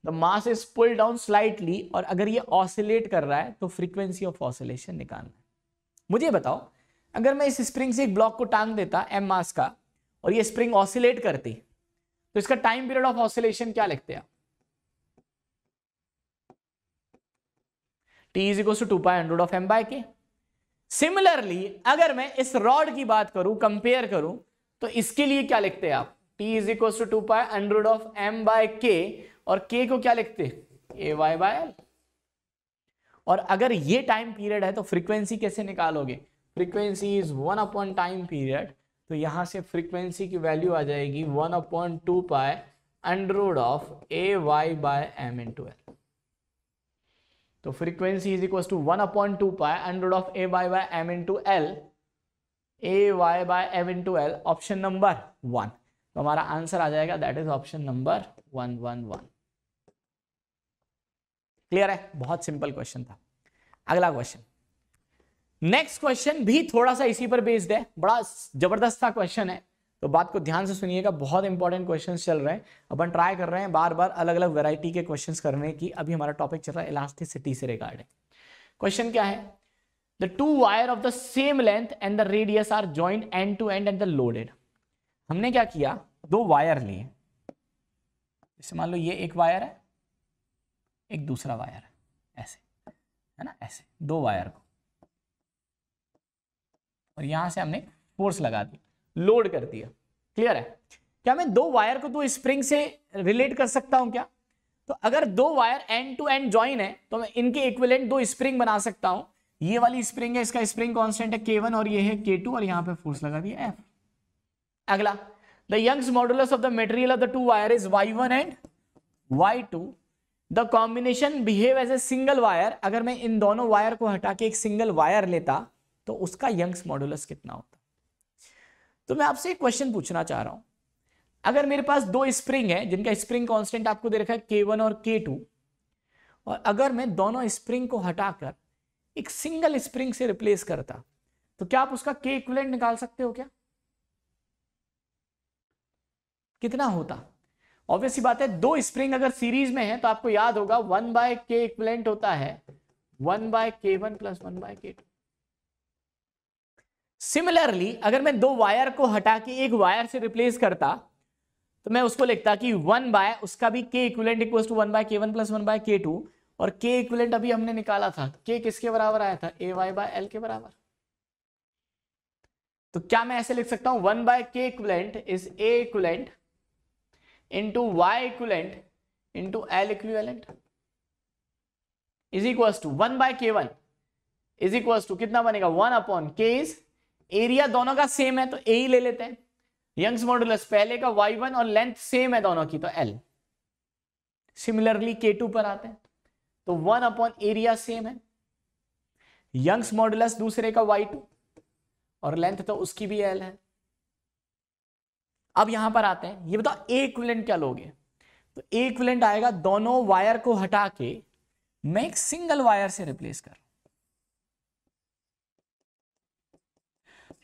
the mass is pulled down slightly, और अगर ये oscillate कर रहा है तो frequency of oscillation निकालना है। मुझे बताओ अगर मैं इस स्प्रिंग से एक ब्लॉक को टांग देता m मास का और ये स्प्रिंग ऑसिलेट करती तो इसका टाइम पीरियड ऑफ ऑसिलेशन क्या लिखते हैं? T is equal to 2 pi under of m by K. Similarly अगर मैं इस रॉड की बात करूं कंपेयर करूं तो इसके लिए क्या लिखते हैं आप? T is equal to 2 pi under of m by K, और k को क्या लिखते हैं? A Y by L. और अगर ये टाइम पीरियड है तो फ्रीक्वेंसी कैसे निकालोगे? Frequency is 1 upon time period, तो यहां से फ्रीक्वेंसी की वैल्यू आ जाएगी 1 upon 2 pi under of A Y by M into L. तो frequency is equal to 1 upon 2 pi under of A Y by M into L, A Y by M into L, option number 1। तो हमारा answer आ जाएगा that is option number 111। Clear है? बहुत simple question था। अगला question, next question भी थोड़ा सा इसी पर बेस्ड है, बड़ा जबरदस्त सा क्वेश्चन है, तो बात को ध्यान से सुनिएगा। बहुत इंपॉर्टेंट क्वेश्चंस चल रहे हैं, अपन ट्राई कर रहे हैं बार बार अलग अलग वैरायटी के क्वेश्चंस करने की। अभी हमारा टॉपिक चल रहा है इलास्टिसिटी से रिगार्डिंग। क्वेश्चन क्या है? The two wire of the same length and the radius are joined end to end and the loaded. हमने क्या किया, दो वायर लिए, जैसे मान लो ये एक वायर है एक दूसरा वायर है, ऐसे है ना, ऐसे दो वायर को, और यहां से हमने फोर्स लगा दी, लोड कर दिया। क्लियर है? क्या मैं दो वायर को दो स्प्रिंग से रिलेट कर सकता हूं क्या? तो अगर दो wire end to end join है तो मैं इनके इक्विवेलेंट दो स्प्रिंग बना सकता हूं। ये वाली स्प्रिंग है, इसका स्प्रिंग कांस्टेंट है K1 और ये है K2, और यहां पे फोर्स लगा दिया F। अगला, the Young's modulus of the material of the two wire is Y1 and Y2, the combination behave as a single wire. अगर मैं इन दोनों वायर को हटा के एक सिंगल वायर लेता तो उसका यंग्स मॉडुलस कितना होता? तो मैं आपसे एक क्वेश्चन पूछना चाह रहा हूं, अगर मेरे पास दो स्प्रिंग है जिनका स्प्रिंग कांस्टेंट आपको दे रखा है K1 और K2, और अगर मैं दोनों स्प्रिंग को हटाकर एक सिंगल स्प्रिंग से रिप्लेस करता तो क्या आप उसका K इक्विवेलेंट निकाल सकते हो क्या? कितना होता? ऑब्वियस सी बात है, दो स्प्रिंग अगर सीरीज में है तो आपको याद होगा 1 बाय के इक्विवेलेंट होता है 1 by K1 plus 1 by K2। Similarly अगर मैं दो वायर को हटा के एक वायर से रिप्लेस करता तो मैं उसको लिखता कि 1 बाय उसका भी K equivalent equals to 1 by K1 plus 1 by K2, और K इक्विवेलेंट अभी हमने निकाला था, K किसके बराबर आया था? ए वाई बाय एल के बराबर। तो क्या मैं ऐसे लिख सकता हूं 1 by K equivalent is A equivalent into Y equivalent into L equivalent is equals to 1 by K1 is equals to कितना बनेगा? 1 अपॉन K इज एरिया दोनों का सेम है तो ए ही ले लेते हैं, यंग्स मॉडुलस पहले का Y1 और लेंथ सेम है दोनों की तो L। सिमिलरली K2 पर आते हैं तो 1 अपॉन एरिया सेम है, यंग्स मॉडुलस दूसरे का Y2 और लेंथ तो उसकी भी L है। अब यहां पर आते हैं, ये बताओ ए इक्विवेलेंट क्या लोगे? तो ए इक्विवेलेंट आएगा दोनों वायर को हटा के मैं एक सिंगल वायर से रिप्लेस कर,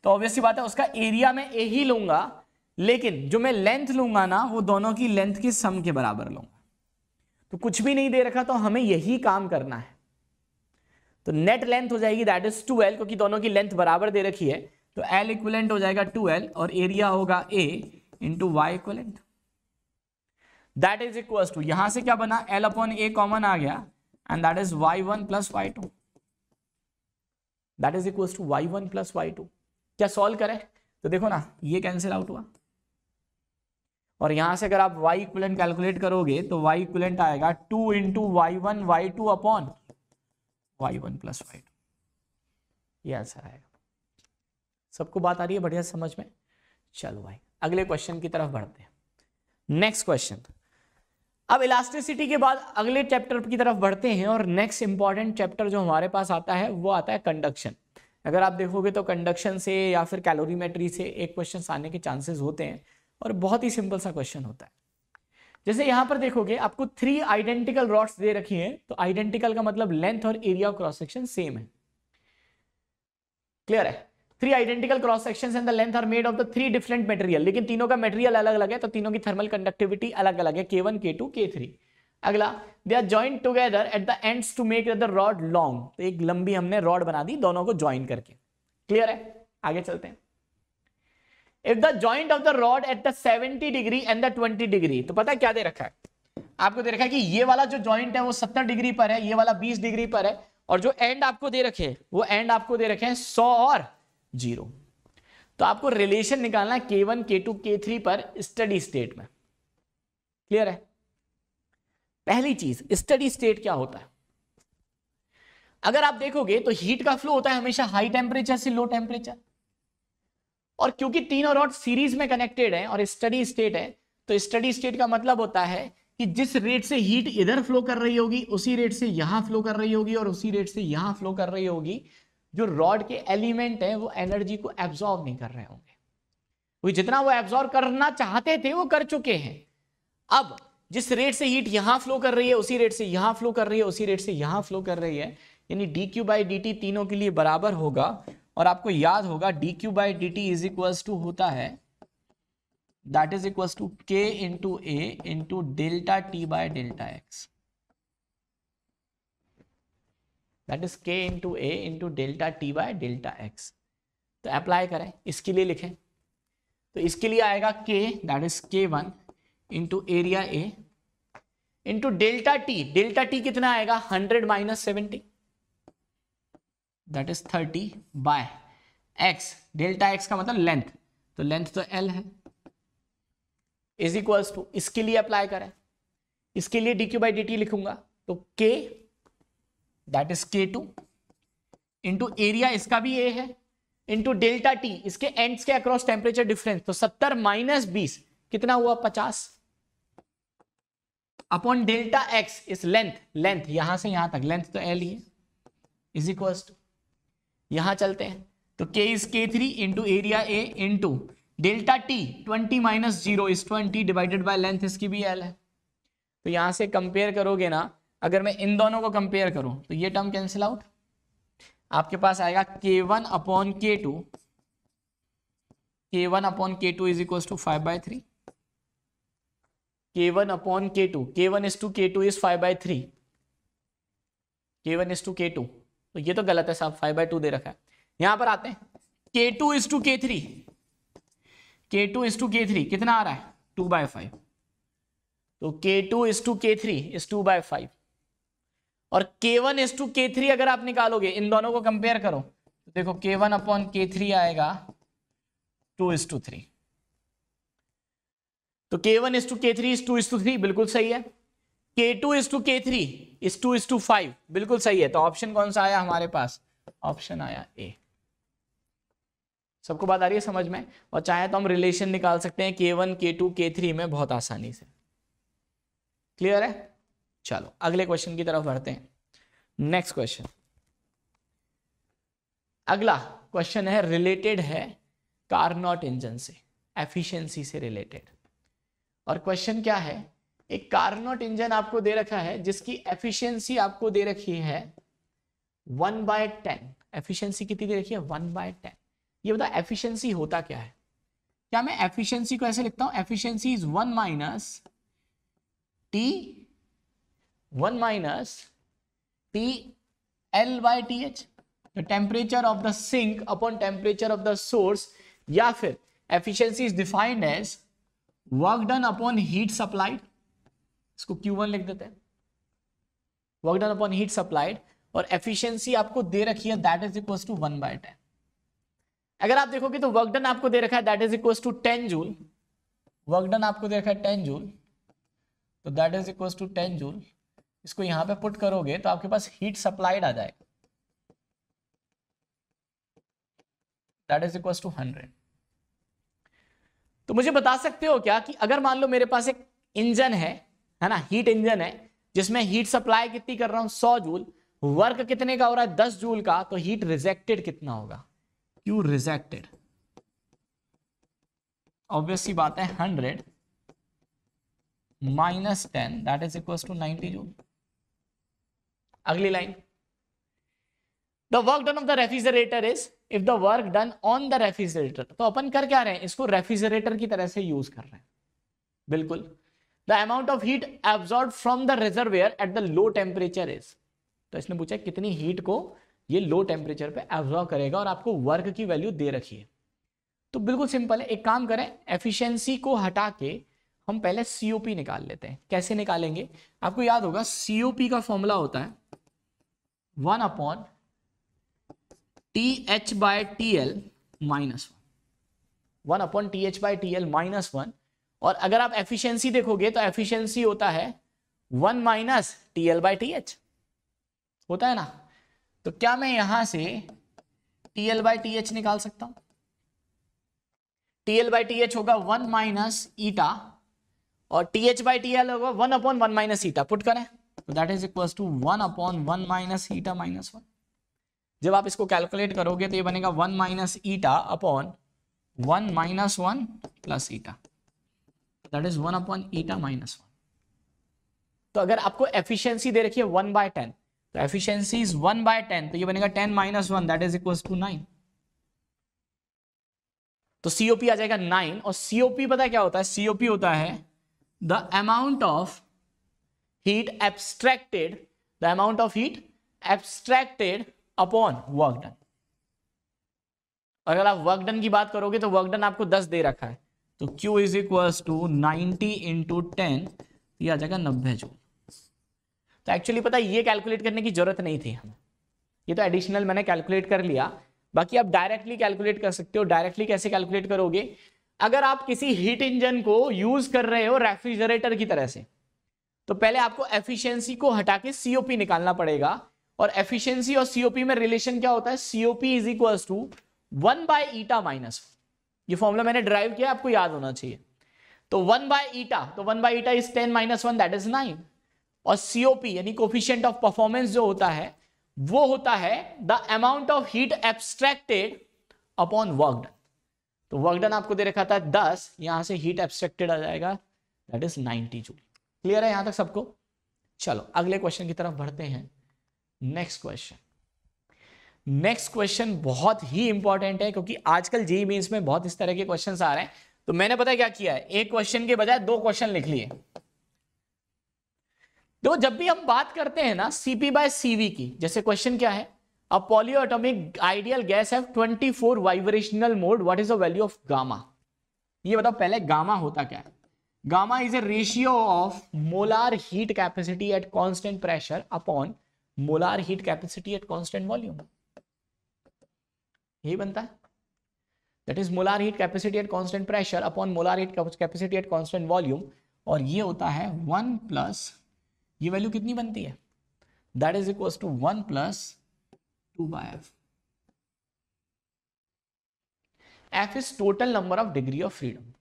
तो ऑब्वियसली बात है उसका एरिया मैं ए ही लूंगा, लेकिन जो मैं लेंथ लूंगा ना वो दोनों की लेंथ की सम के बराबर लूंगा। तो कुछ भी नहीं दे रखा तो हमें यही काम करना है। तो नेट लेंथ हो जाएगी दैट इज 2L, क्योंकि दोनों की लेंथ बराबर दे रखी है तो L इक्विवेलेंट हो जाएगा 2L और एरिया होगा A into Y equivalent, that is equal to, यहां से क्या बना? L अपॉन A कॉमन आ गया and that is Y1 plus Y2, that is equal to Y1 plus Y2। क्या सॉल्व करें? तो देखो ना, ये कैंसिल आउट हुआ और यहां से अगर आप y इक्विवेलेंट कैलकुलेट करोगे तो y इक्विवेलेंट आएगा 2 into y1 y2 upon y1 plus y2, ये आंसर आएगा। सबको बात आ रही है बढ़िया समझ में? चलो भाई अगले क्वेश्चन की तरफ बढ़ते हैं। नेक्स्ट क्वेश्चन, अब इलास्टिसिटी के बाद अगले चैप्टर की तरफ बढ़ते हैं और नेक्स्ट इंपॉर्टेंट चैप्टर जो हमारे पास आता है वो आता है कंडक्शन। अगर आप देखोगे तो कंडक्शन से या फिर कैलोरीमेट्री से एक क्वेश्चन आने के चांसेस होते हैं और बहुत ही सिंपल सा क्वेश्चन होता है। जैसे यहां पर देखोगे आपको 3 आइडेंटिकल रॉड्स दे रखी हैं, तो आइडेंटिकल का मतलब लेंथ और area of cross section same है। क्लियर है? 3 identical cross sections and the length are made of the 3 different material, लेकिन तीनों का मटेरियल अलग अलग है तो तीनों की थर्मल कंडक्टिविटी अलग अलग है, K1 K2 K3। अगला, they are joint together at the ends to make the rod long, तो एक लंबी हमने रॉड बना दी दोनों को ज्वाइन करके। क्लियर है? आगे चलते हैं। If the joint of the rod at the 70 degree and the 20 degree, तो पता है क्या दे रखा है आपको? दे रखा है कि ये वाला जो जॉइंट है वो 70 डिग्री पर है, ये वाला 20 डिग्री पर है, और जो एंड आपको दे रखे हैं वो एंड आपको दे रखे हैं 100 और 0। तो आपको रिलेशन निकालना है K1 K2 K3 पर स्टडी स्टेट में। क्लियर है? पहली चीज, स्टडी स्टेट क्या होता है? अगर आप देखोगे तो हीट का फ्लो होता है हमेशा हाई टेम्परेचर से लो टेम्परेचर, और क्योंकि तीनों रॉड सीरीज में कनेक्टेड है और स्टडी स्टेट है, तो स्टडी स्टेट का मतलब होता है कि जिस रेट से हीट इधर फ्लो कर रही होगी उसी रेट से यहां फ्लो कर रही होगी और उसी रेट से यहां फ्लो कर रही होगी। जो रॉड के एलिमेंट है वो एनर्जी को एब्जॉर्ब नहीं कर रहे होंगे, वो जितना वो एब्जॉर्ब करना चाहते थे वो कर चुके हैं। अब जिस रेट से हीट यहां फ्लो कर रही है उसी रेट से यहां फ्लो कर रही है, उसी रेट से यहां फ्लो कर रही है, यानी dq बाई dt तीनों के लिए बराबर होगा। और आपको याद होगा dq by dt is equals to होता है, that is equals to k into a into delta t by delta x, that is k into a into delta t by delta x। तो अप्लाई करें, इसके लिए लिखें तो इसके लिए आएगा k, that is k1 into area a into delta t। Delta t कितना आएगा? 100 minus 70, that is 30 by x। Delta x का मतलब लेंथ, तो लेंथ तो l है, इज इक्वल्स टू, इसके लिए अप्लाई करें, इसके लिए dq बाई dt लिखूंगा तो k, that is k2 into area, इसका भी a है, इंटू डेल्टा t, इसके एंड्स के अक्रॉस टेम्परेचर डिफरेंस, तो 70 माइनस 20 कितना हुआ? 50 अपॉन डेल्टा x इस लेंथ, लेंथ यहां से यहां तक लेंथ तो l ही है, इज इक्वल्स टू, यहां चलते हैं तो k is k3 into area a into delta t 20 minus 0 is 20 divided by length, इसकी भी l है। तो यहां से कंपेयर करोगे ना, अगर मैं इन दोनों को कंपेयर करूं तो ये टर्म कैंसिल आउट, आपके पास आएगा k1 upon k2, k1 upon k2 is equals to 5/3, k1 upon k2, k1 is to k2 is 5/3, k1 is to k2, तो ये तो गलत है साहब, 5/2 दे रखा है। यहां पर आते हैं k2 is to k3, k2 is to k3 कितना आ रहा है? 2/5, तो k2 is to k3 is 2/5, और k1 इज टू k3 अगर आप निकालोगे, इन दोनों को कंपेयर करो तो देखो k1 अपॉन k3 आएगा 2:3, तो k1 is to k3 is 2:3 बिल्कुल सही है, k2 is to k3 is 2:5 बिल्कुल सही है। तो ऑप्शन कौन सा आया हमारे पास? ऑप्शन आया ए। सबको बात आ रही है समझ में? और चाहे तो हम रिलेशन निकाल सकते हैं k1 k2 k3 में बहुत आसानी से। क्लियर है? चलो अगले क्वेश्चन की तरफ बढ़ते हैं। नेक्स्ट क्वेश्चन, अगला क्वेश्चन है रिलेटेड है कार्नोट इंजन से, एफिशिएंसी से रिलेटेड। और क्वेश्चन क्या है? एक कार्नोट इंजन आपको दे रखा है जिसकी एफिशिएंसी आपको दे रखी है 1/10। एफिशिएंसी कितनी दे रखी है? 1/10। ये बता एफिशिएंसी होता क्या है? क्या मैं एफिशिएंसी को ऐसे लिखता हूं, efficiency is 1 minus T L/TH, the temperature of the sink upon temperature of the source, या फिर efficiency is defined as work done upon heat supplied, इसको Q1 लिख देते हैं, work done upon heat supplied, और एफिशिएंसी आपको दे रखी है दैट इज इक्वल्स टू 1/10। अगर आप देखोगे तो वर्क डन आपको दे रखा है that is equals to 10 joule, work done आपको दे रखा है 10 जूल, तो that is equal to 10 joule. इसको यहाँ पे पुट करोगे तो आपके पास हीट सप्लाइड आ जाएगा, दैट इज इक्वल टू 100। तो मुझे बता सकते हो क्या कि अगर मान लो मेरे पास एक इंजन है ना, हीट इंजन है, जिसमें हीट सप्लाई कितनी कर रहा हूं 100 जूल, वर्क कितने का हो रहा है 10 जूल का, तो हीट रिजेक्टेड कितना होगा, क्यू रिजेक्टेड, ऑब्वियस सी बात है 100 minus 10 that is equal to 90 joule. अगली line, the work done of the refrigerator is, if the work done on the refrigerator, तो अपन कर क्या रहे हैं, इसको रेफ्रिजरेटर की तरह से यूज कर रहे हैं, बिल्कुल। The amount of heat absorb from the reservoir at the low temperature is, तो इसने पूछा कितनी हीट को ये लो टेम्परेचर पे एब्जॉर्ब करेगा और आपको वर्क की वैल्यू दे रखी है। तो बिल्कुल सिंपल है, एक काम करें, एफिशिएंसी को हटा के हम पहले सीओपी निकाल लेते हैं। कैसे निकालेंगे, आपको याद होगा सीओपी का फॉर्मूला होता है 1 upon TH by TL minus 1 upon TH by TL minus 1। और अगर आप एफिशिएंसी देखोगे तो एफिशिएंसी होता है 1 माइनस TL बाय TH, होता है ना। तो क्या मैं यहां से TL बाय TH निकाल सकता हूं, TL बाय TH होगा 1 माइनस ईटा और TH बाय TL होगा 1 अपॉन 1 माइनस ईटा, पुट करें तो that is equal to 1 upon 1 minus eta minus 1। जब आप इसको कैलकुलेट करोगे तो ये बनेगा 1 minus eta upon 1 minus 1 plus eta, that is 1 upon eta minus 1। तो अगर आपको एफिशिएंसी दे रखी है 1 बाय 10, तो एफिशिएंसी इज 1 बाय 10, तो ये बनेगा 10 minus 1 that is equal to 9। तो सीओपी आ जाएगा 9। और सीओपी पता है क्या होता है, सीओपी होता है the amount of heat abstracted, the amount of heat abstracted upon work done. अगर आप वर्क डन की बात करोगे तो वर्क डन आपको 10 दे रखा है, तो Q is equal to 90 into 10, ये आ जाएगा 90 जूल। तो एक्चुअली पता है ये कैलकुलेट करने की जरूरत नहीं थी हमें, ये तो एडिशनल मैंने कैलकुलेट कर लिया। बाकी आप डायरेक्टली कैलकुलेट कर सकते हो। डायरेक्टली कैसे कैलकुलेट करोगे, अगर आप किसी हीट इंजन को यूज कर रहे हो रेफ्रिजरेटर की तरह से, तो पहले आपको एफिशिएंसी को हटा के सीओपी निकालना पड़ेगा। और एफिशिएंसी और सीओपी में रिलेशन क्या होता है, COP is equal to 1 by eta minus 1। ये फॉर्मूला मैंने ड्राइव किया, आपको याद होना चाहिए। तो 1 बाय ईटा, तो 1 by eta is 10 minus 1 that is 9। और सीओपी यानी कोफिशिएंट ऑफ परफॉर्मेंस जो होता है वो होता है the amount of heat abstracted upon work done. तो वर्क डन आपको दे रखा था 10, यहां से हीट एब्स्ट्रैक्टेड आ जाएगा दैट इज 90 जूल। क्लियर है यहां तक सबको। चलो अगले क्वेश्चन की तरफ बढ़ते हैं। नेक्स्ट क्वेश्चन बहुत ही इंपॉर्टेंट है, क्योंकि आजकल जेईई मेंस में बहुत इस तरह के क्वेश्चंस आ रहे हैं। तो मैंने पता है क्या किया है, एक क्वेश्चन के बजाय 2 क्वेश्चन लिख लिए। तो जब भी हम बात करते हैं ना CP बाय CV की, जैसे क्वेश्चन क्या है, a polyatomic ideal gas have 24 vibrational mode, what is the value of gamma. ये बताओ पहले गामा होता क्या है। Gamma is a ratio of molar heat capacity at constant pressure upon molar heat capacity at constant volume, यही बनता है। That is molar heat capacity at constant pressure upon molar heat capacity at constant volume. और ये होता है 1 plus, ये value कितनी बनती है, that is equal to 1 plus 2 by F। F is total number of degree of freedom.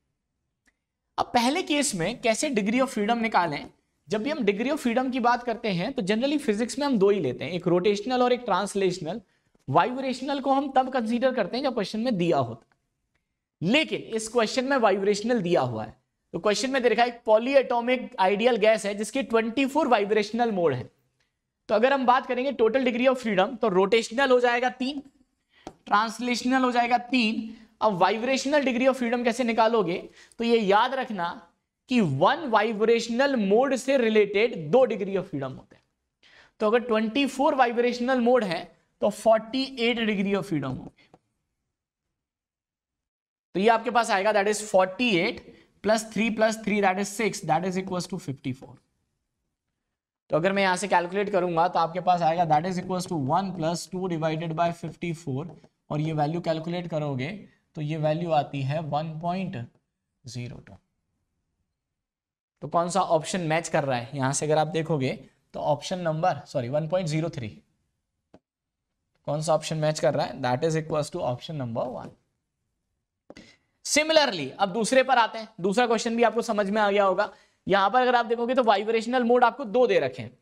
अब पहले केस में कैसे डिग्री ऑफ फ्रीडम निकालें, जब भी हम डिग्री ऑफ फ्रीडम की बात करते हैं तो जनरली फिजिक्स में हम 2 ही लेते हैं, एक रोटेशनल और एक ट्रांसलेशनल। वाइब्रेशनल को हम तब कंसीडर करते हैं जब क्वेश्चन में दिया होता है, लेकिन इस क्वेश्चन में वाइब्रेशनल दिया हुआ है। तो क्वेश्चन में देखा एक पॉलीएटॉमिक आइडियल गैस है जिसके 24 वाइब्रेशनल मोड है। तो अगर हम बात करेंगे टोटल डिग्री ऑफ फ्रीडम, तो रोटेशनल हो जाएगा 3, ट्रांसलेशनल हो जाएगा 3। अब वाइब्रेशनल डिग्री ऑफ फ्रीडम कैसे निकालोगे, तो ये याद रखना कि 1 वाइब्रेशनल मोड से रिलेटेड 2 डिग्री ऑफ फ्रीडम होते हैं। तो अगर 24 वाइब्रेशनल मोड है तो 48 डिग्री ऑफ फ्रीडम होगी। तो ये आपके पास आएगा that is 48 plus 3 that is 6 that is equal to 54। तो अगर मैं यहां से कैलकुलेट करूंगा तो आपके पास आएगा that is equal to 1 plus 2 divided by 54। और ये वैल्यू कैलकुलेट करोगे तो ये वैल्यू आती है 1.02। तो कौन सा ऑप्शन मैच कर रहा है? यहां से अगर आप देखोगे तो ऑप्शन नंबर 1.03 कौन सा ऑप्शन मैच कर रहा है? That is equal to option number 1। Similarly अब दूसरे पर आते हैं। दूसरा क्वेश्चन भी आपको समझ में आ गया होगा। यहां पर अगर आप देखोगे तो वाइब्रेशनल मोड आपको 2 दे रखे हैं।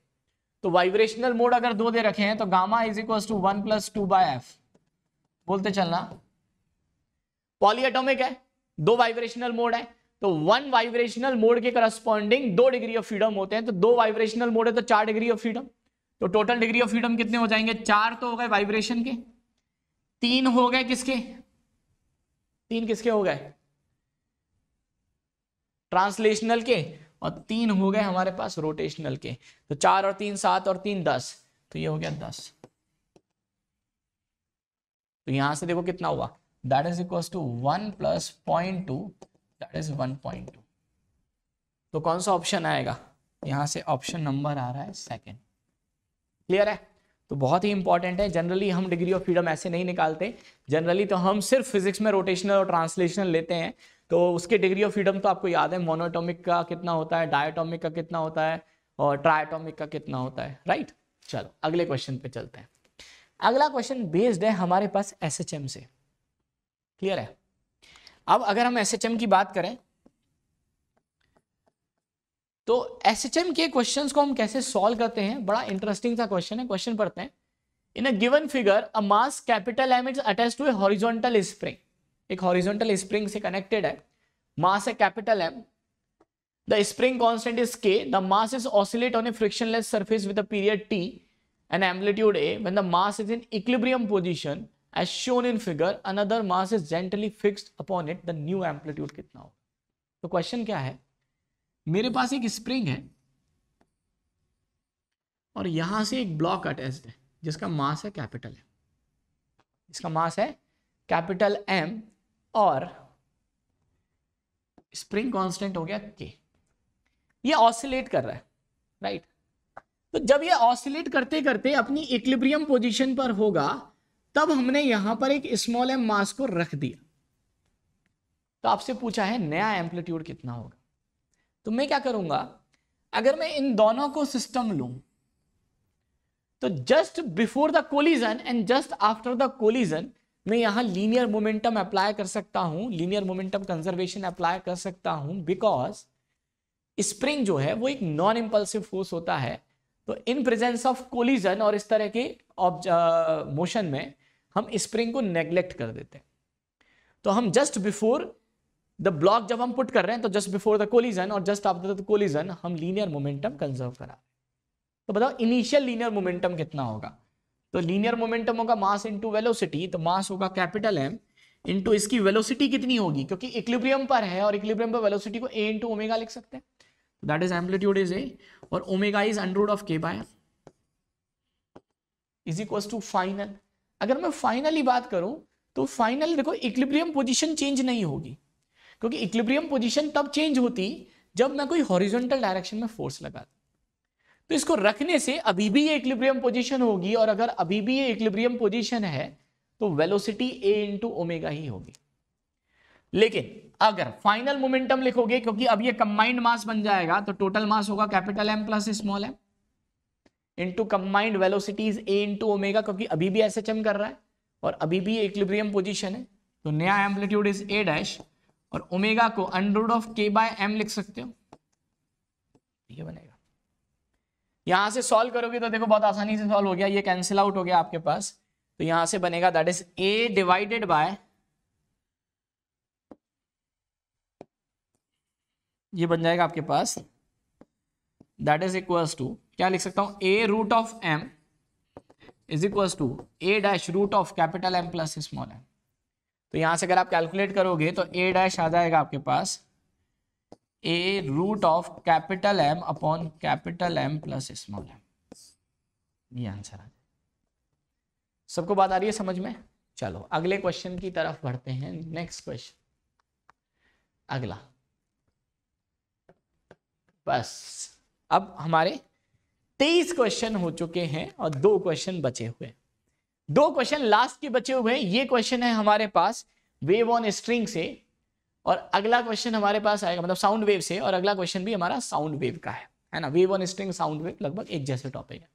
तो वाइब्रेशनल मोड अगर 2 दे रखे हैं तो gamma is equal to 1 + 2/f बोलते चलना। पॉलीएटॉमिक है, 2 वाइब्रेशनल मोड है, तो 1 वाइब्रेशनल मोड के करस्पॉन्डिंग 2 डिग्री ऑफ फ्रीडम होते हैं। तो 2 वाइब्रेशनल मोड है तो 4 डिग्री ऑफ फ्रीडम। तो टोटल डिग्री ऑफ फ्रीडम कितने हो जाएंगे? 4 तो हो गए वाइब्रेशन के, 3 हो गए किसके? 3 किसके हो गए? ट्रांसलेशनल के, और 3 हो गए हमारे पास रोटेशनल के। तो 4 और 3 7 और 3 10, तो ये हो गया 10। तो यहां से देखो कितना हुआ, that is equal to 1 + 0.2 that is 1.2। तो कौन सा ऑप्शन आएगा? यहां से ऑप्शन नंबर आ रहा है 2nd। क्लियर है? तो बहुत ही इंपॉर्टेंट है। जनरली हम डिग्री ऑफ फ्रीडम ऐसे नहीं निकालते, जनरली तो हम सिर्फ फिजिक्स में रोटेशनल और ट्रांसलेशनल लेते हैं। तो उसके डिग्री ऑफ फ्रीडम तो आपको याद है, मोनोएटॉमिक का कितना होता है, डायटॉमिक का कितना होता है, और ट्राइएटॉमिक का कितना होता है, राइट। चलो अगले क्वेश्चन पे चलते हैं। अगला क्वेश्चन बेस्ड है हमारे पास एसएचएम से। क्लियर है? अब अगर हम एसएचएम की बात करें तो एसएचएम के क्वेश्चंस को हम कैसे सॉल्व करते हैं, बड़ा इंटरेस्टिंग सा क्वेश्चन है। क्वेश्चन पढ़ते हैं। In a given figure a mass capital M is attached to a horizontal spring. एक हॉरिजॉन्टल स्प्रिंग से कनेक्टेड है, मास है capital M, the spring constant is K, the mass is oscillate on a frictionless surface with a period T and amplitude a. When the mass is in equilibrium position as shown in figure, another mass is gently fixed upon it, the new amplitude कितना होगा? तो question क्या है, मेरे पास एक spring है और यहां से एक ब्लॉक अटैच्ड है जिसका मास है कैपिटल एम, इसका मास है कैपिटल एम, और स्प्रिंग कांस्टेंट हो गया के। ये ऑसिलेट कर रहा है, राइट। तो जब ये ऑसिलेट करते करते अपनी इक्विलिब्रियम पोजीशन पर होगा, तब हमने यहां पर एक स्मॉल एम मास को रख दिया। तो आपसे पूछा है नया एम्पलीट्यूड कितना होगा। तो मैं क्या करूंगा, अगर मैं इन दोनों को सिस्टम लूं तो just before the collision and just after the collision मैं यहां लीनियर मोमेंटम अप्लाई कर सकता हूं, लीनियर मोमेंटम कंजर्वेशन अप्लाई कर सकता हूं, बिकॉज स्प्रिंग जो है वो एक नॉन इंपल्सिव फोर्स होता है। तो इन प्रेजेंस ऑफ कोलिजन और इस तरह के मोशन में हम स्प्रिंग को नेग्लेक्ट कर देते हैं। तो हम जस्ट बिफोर द ब्लॉक जब हम पुट कर रहे हैं तो जस्ट बिफोर द कोलिजन और जस्ट आफ्टर द कोलिजन हम लीनियर मोमेंटम कंजर्व करा रहे हैं। तो बताओ इनिशियल लीनियर मोमेंटम कितना होगा? तो लीनियर मोमेंटम होगा मास इंटू वेलोसिटी, तो मास होगा कैपिटल एम इंटू इसकी वेलोसिटी कितनी होगी, क्योंकि इक्विलिब्रियम पर है और इक्विलिब्रियम पर वेलोसिटी को ए इंटू ओमेगा लिख सकते हैं। That is amplitude is A, और omega is √k/f is equals to final. अगर मैं फाइनल ही बात करूं तो फाइनल देखो इक्विलिब्रियम पोजीशन चेंज नहीं होगी, क्योंकि इक्विलिब्रियम पोजीशन तब चेंज होती जब मैं कोई हॉरिजॉन्टल डायरेक्शन में फोर्स लगा। तो इसको रखने से अभी भी ये इक्विलिब्रियम पोजीशन होगी, और अगर अभी भी ये इक्विलिब्रियम पोजीशन है तो वेलोसिटी a इंटू ओमेगा ही होगी। लेकिन अगर फाइनल मोमेंटम लिखोगे, क्योंकि अब ये कंबाइंड मास बन जाएगा, तो टोटल मास होगा capital M plus small m into combined velocity is a into omega, क्योंकि अभी भी एसएचएम कर रहा है और अभी भी इक्विलिब्रियम पोजीशन है। तो नया एम्पलीट्यूड इज a डैश, और ओमेगा को √k/m लिख सकते हो, ये बनेगा। यहां से सॉल्व करोगे तो देखो बहुत आसानी से सॉल्व हो गया, ये कैंसिल आउट हो गया आपके पास। तो यहां से बनेगा that is a divided by, ये बन जाएगा आपके पास दैट इज इक्वल्स टू, क्या लिख सकता हूं, a√m is equals to a dash √ capital M plus small m। तो यहां से अगर आप कैलकुलेट करोगे तो a डैश आ जाएगा आपके पास a√, capital M upon capital M plus small m। ये आंसर आ जाए। सबको बात आ रही है समझ में? चलो अगले क्वेश्चन की तरफ बढ़ते हैं। नेक्स्ट क्वेश्चन, अगला। बस अब हमारे 23 क्वेश्चन हो चुके हैं और 2 क्वेश्चन बचे हुए। 2 क्वेश्चन लास्ट के बचे हुए हैं। ये क्वेश्चन है हमारे पास वेव ऑन स्ट्रिंग से, और अगला क्वेश्चन हमारे पास आएगा मतलब साउंड वेव से, और अगला क्वेश्चन भी हमारा साउंड वेव का है ना। Wave on string, sound wave लगभग एक जैसे टॉपिक है।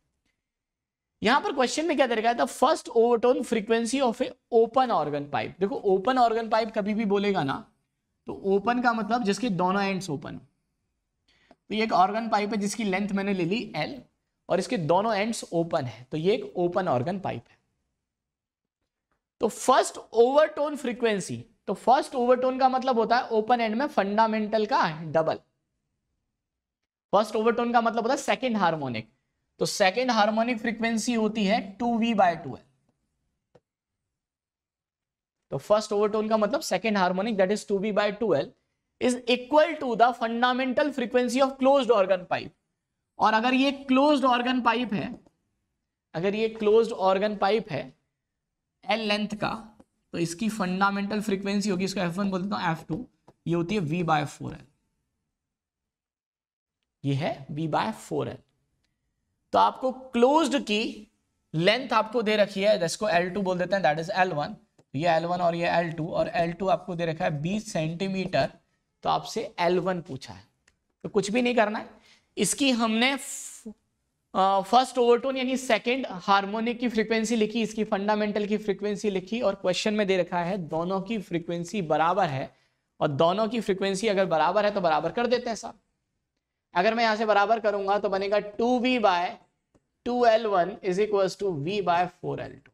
यहां पर क्वेश्चन में क्या दे रखा है, the first overtone frequency of A open organ pipe. देखो ओपन ऑर्गन पाइप कभी भी बोलेगा ना तो ओपन का मतलब जिसके दोनों एंड्स ओपन। तो ये एक ऑर्गन पाइप है जिसकी लेंथ मैंने ले ली L और इसके दोनों एंड्स ओपन है, तो ये एक ओपन ऑर्गन पाइप है। तो फर्स्ट ओवरटोन फ्रीक्वेंसी, तो फर्स्ट ओवरटोन का मतलब होता है ओपन एंड में फंडामेंटल का डबल। फर्स्ट ओवरटोन का मतलब होता है सेकंड हार्मोनिक, तो सेकंड हार्मोनिक फ्रीक्वेंसी होती है 2V/2L। तो फर्स्ट ओवरटोन का मतलब second harmonic that is 2V/2L is equal to the fundamental frequency of closed organ pipe. और अगर ये क्लोज्ड ऑर्गन पाइप है, अगर ये क्लोज्ड ऑर्गन पाइप है L लेंथ का, तो इसकी फंडामेंटल फ्रीक्वेंसी होगी, इसको F1 बोल देता हूं, F2 ये होती है V/4L, ये है V/4L। तो आपको क्लोज्ड की लेंथ आपको दे रखी है, जिसको L2 बोल देते हैं, दैट इज L1, ये L1 और ये L2, और L2 आपको दे रखा है 20 सेंटीमीटर, तो आपसे L1 पूछा है। तो कुछ भी नहीं करना है, इसकी हमने फर्स्ट ओवरटोन यानी सेकंड हार्मोनिक की फ्रीक्वेंसी लिखी, इसकी फंडामेंटल की फ्रीक्वेंसी लिखी, और क्वेश्चन में दे रखा है दोनों की फ्रीक्वेंसी बराबर है, और दोनों की फ्रीक्वेंसी अगर बराबर है तो बराबर कर देते हैं साहब। अगर मैं यहां से बराबर करूंगा तो बनेगा 2V/2L1 is equal to V/4L2,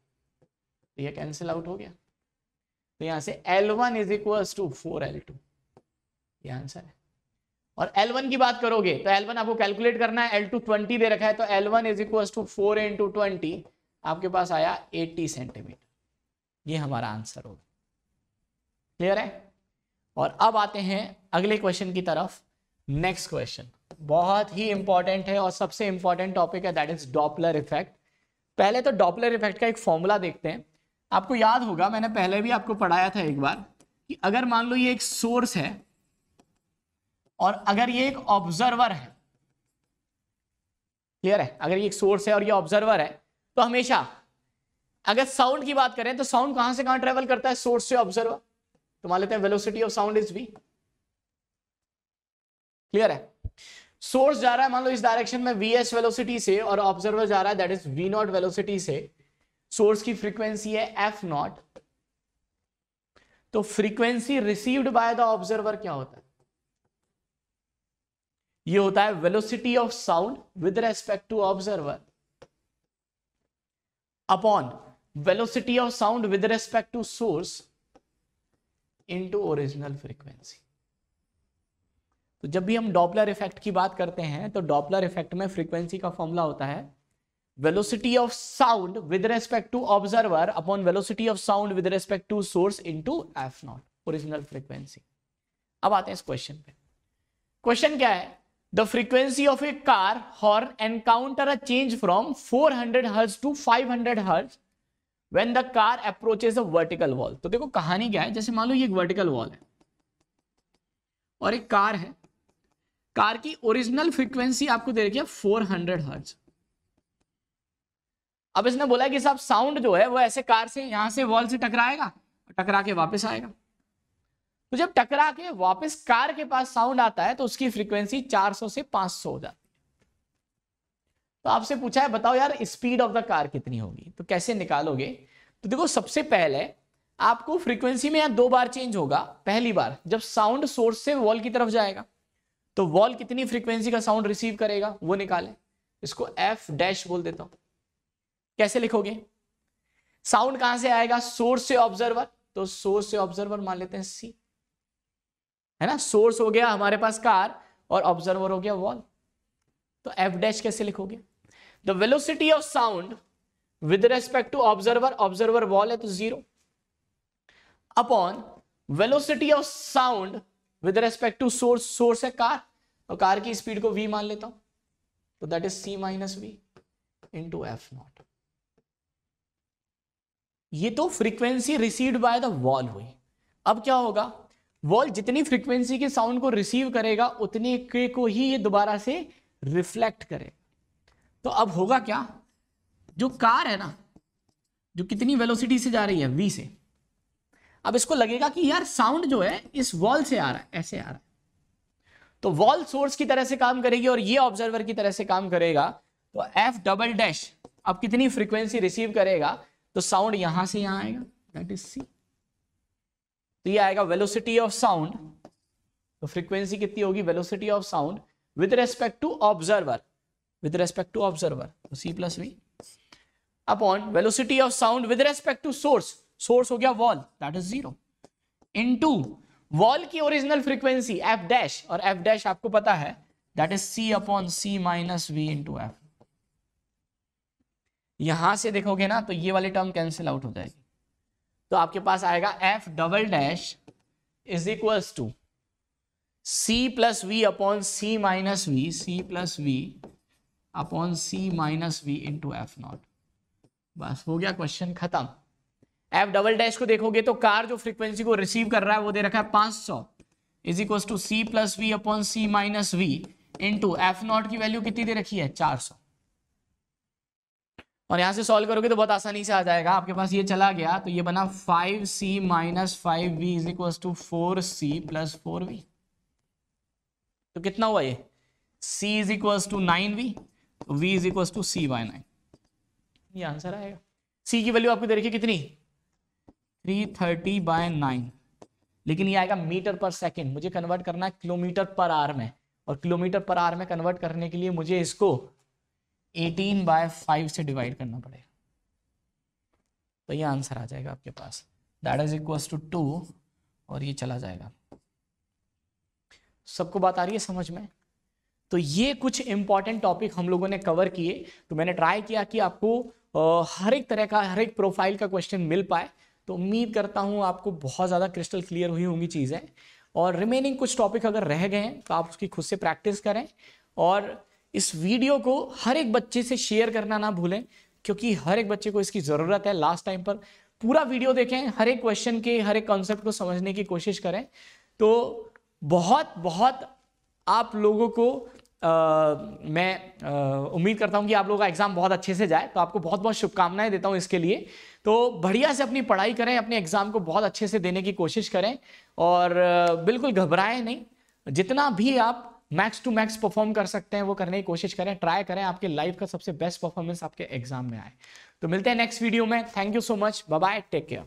तो ये कैंसिल आउट हो गया। तो यहां से L1 is equal to 4L2, ये आंसर है। और L1 की बात करोगे तो L1 आपको कैलकुलेट करना है, L2 20 दे रखा है, तो L1 इज इक्वल टू 4 × 20, आपके पास आया 80 सेंटीमीटर, ये हमारा आंसर होगा। क्लियर है? और अब आते हैं अगले क्वेश्चन की तरफ। नेक्स्ट क्वेश्चन बहुत ही इंपॉर्टेंट है और सबसे इंपॉर्टेंट टॉपिक है, दैट इज डॉपलर इफेक्ट। पहले तो डॉपलर इफेक्ट का एक फॉर्मूला देखते हैं। आपको याद होगा, मैंने पहले भी आपको पढ़ाया था एक बार, कि अगर मान लो ये एक सोर्स है और अगर ये एक ऑब्जर्वर है, क्लियर है, अगर ये एक सोर्स है और ये ऑब्जर्वर है, तो हमेशा अगर साउंड की बात करें तो साउंड कहां से कहां ट्रेवल करता है, सोर्स से ऑब्जर्वर। तो मान लेते हैं velocity of sound is v। Clear है? सोर्स जा रहा है मान लो इस डायरेक्शन में vs वेलोसिटी से, और ऑब्जर्वर जा रहा है दैट इज v0 वेलोसिटी से। सोर्स की फ्रीक्वेंसी है f0, तो frequency received by the observer क्या होता है, ये होता है velocity of sound with respect to observer upon velocity of sound with respect to source into original frequency. तो जब भी हम डॉपलर इफेक्ट की बात करते हैं तो डॉपलर इफेक्ट में फ्रीक्वेंसी का फॉर्मूला होता है velocity of sound with respect to observer upon velocity of sound with respect to source into f0 original frequency. अब आते हैं इस क्वेश्चन पे। क्वेश्चन क्या है, the frequency of a car horn encounter a change from 400 hertz to 500 hertz when the car approaches a vertical wall. तो देखो कहानी क्या है, जैसे मान लो ये एक वर्टिकल वॉल है और एक कार है, कार की ओरिजिनल फ्रीक्वेंसी आपको दे रखी है 400 हर्ट्ज। अब इसने बोला कि साहब साउंड जो है वो ऐसे कार से यहां से वॉल से टकराएगा, टकरा के वापस आएगा। तो जब टकरा के वापस कार के पास साउंड आता है तो उसकी फ्रीक्वेंसी 400 से 500 हो जाती है। तो आपसे पूछा है बताओ यार स्पीड ऑफ द कार कितनी होगी, तो कैसे निकालोगे। तो देखो सबसे पहले आपको फ्रीक्वेंसी में यहां 2 बार चेंज होगा। पहली बार जब साउंड सोर्स से वॉल की तरफ जाएगा तो वॉल कितनी फ्रीक्वेंसी का साउंड रिसीव करेगा वो निकाले, इसको f' बोल देता हूं। कैसे लिखोगे, साउंड कहां से आएगा, सोर्स से ऑब्जर्वर, तो सोर्स से ऑब्जर्वर मान लेते हैं c, है ना। सोर्स हो गया हमारे पास कार और ऑब्जर्वर हो गया वॉल, तो f' कैसे लिखोगे, the velocity of sound with respect to observer, observer wall है तो 0, upon velocity of sound with respect to source, source है कार और कार की स्पीड को v मान लेता हूं, तो that is c minus v into f0। ये तो frequency received by the wall हुई। अब क्या होगा, वॉल जितनी फ्रीक्वेंसी के साउंड को रिसीव करेगा उतने के को ही ये दोबारा से रिफ्लेक्ट करेगा। तो अब होगा क्या, जो कार है ना, जो कितनी वेलोसिटी से जा रही है v से, अब इसको लगेगा कि यार साउंड जो है इस वॉल से आ रहा है, ऐसे आ रहा है, तो वॉल सोर्स की तरह से काम करेगी और ये ऑब्जर्वर की तरह से काम करेगा। तो एफ डबल डैश अब कितनी फ्रीक्वेंसी रिसीव करेगा, तो साउंड यहां से यहां आएगा, दैट इज सी। तो ये आएगा वेलोसिटी ऑफ साउंड, तो फ्रीक्वेंसी कितनी होगी, velocity of sound with respect to observer, with respect to observer, तो C plus V upon velocity of sound with respect to source, source हो गया wall, that is 0, into wall की original frequency F dash, और F dash आपको पता है that is C upon C minus V into F. यहां से देखोगे ना तो ये वाली टर्म कैंसिल आउट हो जाएगी, तो आपके पास आएगा F double dash is equals to C plus V upon C minus V, C plus V upon C minus V into F naught. बस हो गया क्वेश्चन खत्म। एफ डबल डैश को देखोगे तो कार जो फ्रीक्वेंसी को रिसीव कर रहा है वो दे रखा है 500 is equal to C plus V upon C minus V into F naught की वैल्यू कितनी दे रखी है 400, और यहां से सॉल्व करोगे तो बहुत आसानी से आ जाएगा। आपके पास ये चला गया तो ये बना 5c minus 5v is equal to 4c plus 4v, तो कितना हुआ ये c is equal to 9v, v is equal to c by 9, ये आंसर आएगा। c की वैल्यू आपको दे रखी है कितनी 330 बाय 9, लेकिन ये आएगा मीटर पर सेकेंड, मुझे कन्वर्ट करना है किलोमीटर पर आवर में, और किलोमीटर पर आवर में कन्वर्ट करने के लिए मुझे इसको 18 बाय 5 से डिवाइड करना पड़ेगा, तो ये आंसर आ जाएगा आपके पास, दैट इज इक्वल टू 2, और ये चला जाएगा। सबको बात आ रही है समझ में? तो ये कुछ इंपॉर्टेंट टॉपिक हम लोगों ने कवर किए, तो मैंने ट्राई किया कि आपको हर एक तरह का, हर एक प्रोफाइल का क्वेश्चन मिल पाए, तो उम्मीद करता हूँ आपको बहुत ज़्यादा क्रिस्टल क्लियर हुई होंगी चीज़ें, और रिमेनिंग कुछ टॉपिक अगर रह गए हैं तो आप उसकी खुद से प्रैक्टिस करें, और इस वीडियो को हर एक बच्चे से शेयर करना ना भूलें, क्योंकि हर एक बच्चे को इसकी ज़रूरत है। लास्ट टाइम पर पूरा वीडियो देखें, हर एक क्वेश्चन के, हर एक कॉन्सेप्ट को समझने की कोशिश करें, तो बहुत बहुत आप लोगों को मैं उम्मीद करता हूं कि आप लोगों का एग्जाम बहुत अच्छे से जाए, तो आपको बहुत बहुत शुभकामनाएं देता हूं इसके लिए। तो बढ़िया से अपनी पढ़ाई करें, अपने एग्जाम को बहुत अच्छे से देने की कोशिश करें, और बिल्कुल घबराएं नहीं, जितना भी आप मैक्स टू मैक्स परफॉर्म कर सकते हैं वो करने की कोशिश करें, ट्राई करें आपके लाइफ का सबसे बेस्ट परफॉर्मेंस आपके एग्जाम में आए। तो मिलते हैं नेक्स्ट वीडियो में, thank you so much, bye bye, take care.